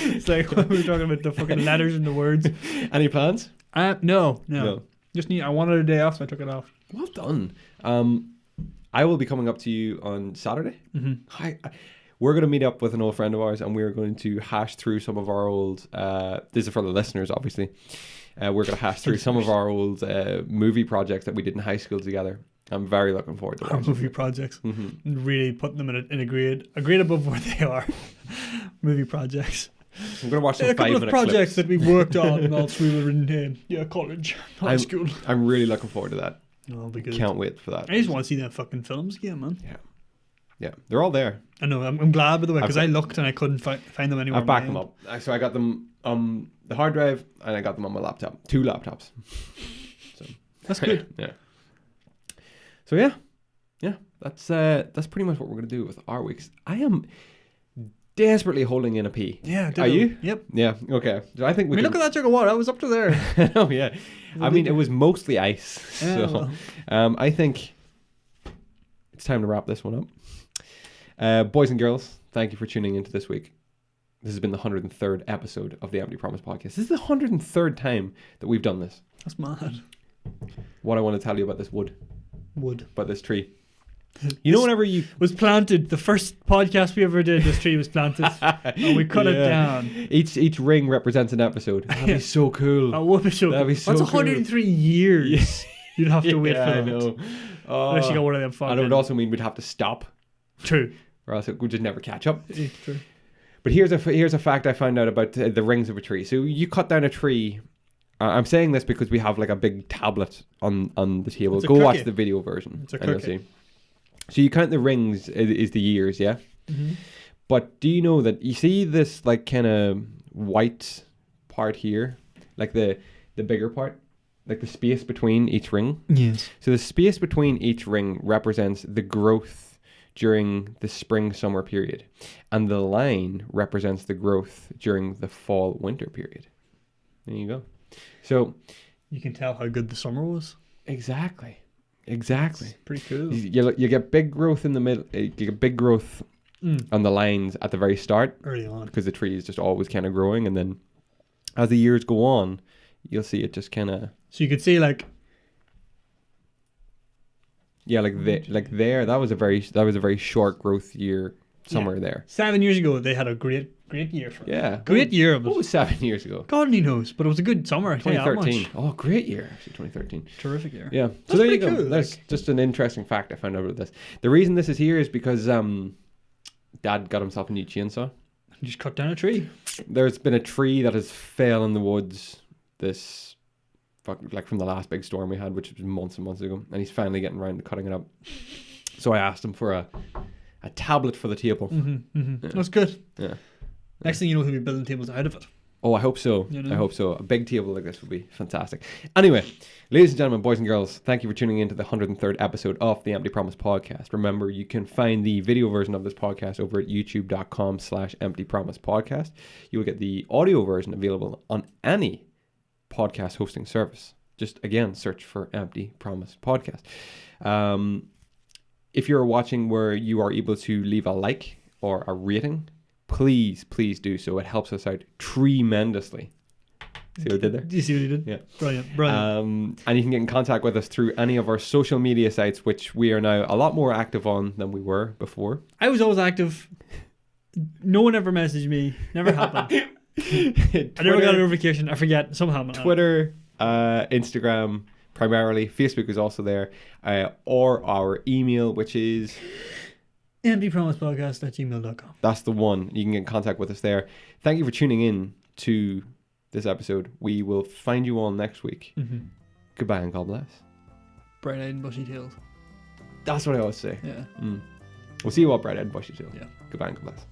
It's like when we were talking about the fucking letters and the words.
Any plans?
No.
No.
I wanted a day off, so I took it off.
Well done. I will be coming up to you on Saturday.
Mm-hmm.
We're going to meet up with an old friend of ours, and we're going to hash through some of our old... this is for the listeners, obviously. We're going to hash through some of our old movie projects that we did in high school together. I'm very looking forward to
Our
watching
movie projects.
Mm-hmm.
Really putting them in a grade above where they are. Movie projects.
I'm going to watch some
a couple
5-minute
of projects
clips.
that we worked on while we were in college, high school.
I'm really looking forward to that.
That'll be good.
Can't wait for that.
I just want to see them fucking films again, man.
Yeah. They're all there.
I know. I'm glad, by the way, because I looked and I couldn't find them anywhere.
I've backed them up. So I got them on the hard drive, and I got them on my laptop. 2 laptops. So
that's good.
Yeah. So yeah. That's pretty much what we're gonna do with our weeks. I am desperately holding in a pee.
Yeah.
Are you?
Yep.
Yeah. Okay. So I think we.
Look at that jug of water. I was up to there.
Oh yeah. I mean, it was mostly ice.
Yeah,
So,
well.
I think it's time to wrap this one up. Boys and girls, thank you for tuning into this week. This has been the 103rd episode of the Empty Promise podcast. This is the 103rd time that we've done this.
That's mad.
What I want to tell you about this wood, about this tree. You know, whenever you
was planted, the first podcast we ever did, this tree was planted, and we cut it down.
Each ring represents an episode. That'd be so cool.
That would be so
That'd
cool.
be so
That's
cool.
103 years. You'd have to wait for that.
I know.
Unless you got one of them fucking...
And it would also mean we'd have to stop.
True.
Or else it would just never catch up.
Yeah, true.
But here's a fact I found out about the rings of a tree. So you cut down a tree. I'm saying this because we have like a big tablet on the table. Go watch the video version.
It's a
and you'll
cookie.
see. So you count the rings is the years, yeah?
Mm-hmm.
But do you know that you see this like kind of white part here? Like the bigger part? Like the space between each ring?
Yes.
So the space between each ring represents the growth during the spring-summer period. And the line represents the growth during the fall-winter period. There you go. So
you can tell how good the summer was.
Exactly.
It's pretty cool.
You get big growth in the middle. You get big growth on the lines at the very start.
Early on.
Because the tree is just always kind of growing. And then as the years go on, you'll see it just kind of...
So you could see like...
Yeah, like there, that was a very short growth year somewhere there.
7 years ago, they had a great year for it.
Yeah.
Great year of it.
What was 7 years ago?
God only knows, but it was a good summer. I tell you that much.
2013. Oh, great year, actually, 2013.
Terrific year.
Yeah.
That's
So there you
pretty
go.
cool,
That's
like-
just an interesting fact I found out about this. The reason this is here is because Dad got himself a new chainsaw.
You just cut down a tree.
There's been a tree that has fell in the woods from the last big storm we had, which was months and months ago, and he's finally getting around to cutting it up. So I asked him for a tablet for the table.
Mm-hmm, mm-hmm. Yeah. That's good.
Yeah.
Next thing you know, he'll be building tables out of it.
Oh, I hope so.
You know?
I hope so. A big table like this would be fantastic. Anyway, ladies and gentlemen, boys and girls, thank you for tuning in to the 103rd episode of the Empty Promise podcast. Remember, you can find the video version of this podcast over at youtube.com/Empty Promise podcast. You will get the audio version available on any podcast hosting service. Just again, search for Empty Promise podcast. If you're watching where you are able to leave a like or a rating, please do so. It helps us out tremendously. See what I did there?
Do you see what he did?
Yeah.
Brilliant.
And you can get in contact with us through any of our social media sites, which we are now a lot more active on than we were before.
I was always active. No one ever messaged me. Never happened. I never got a notification. I forget. Somehow.
Twitter, Instagram, primarily. Facebook is also there. Or our email, which is...
emptypromisepodcast@gmail.com.
That's the one. You can get in contact with us there. Thank you for tuning in to this episode. We will find you all next week.
Mm-hmm.
Goodbye and God bless.
Bright-eyed and bushy-tailed.
That's what I always say.
Yeah.
We'll see you all bright-eyed and bushy-tailed.
Yeah.
Goodbye and God bless.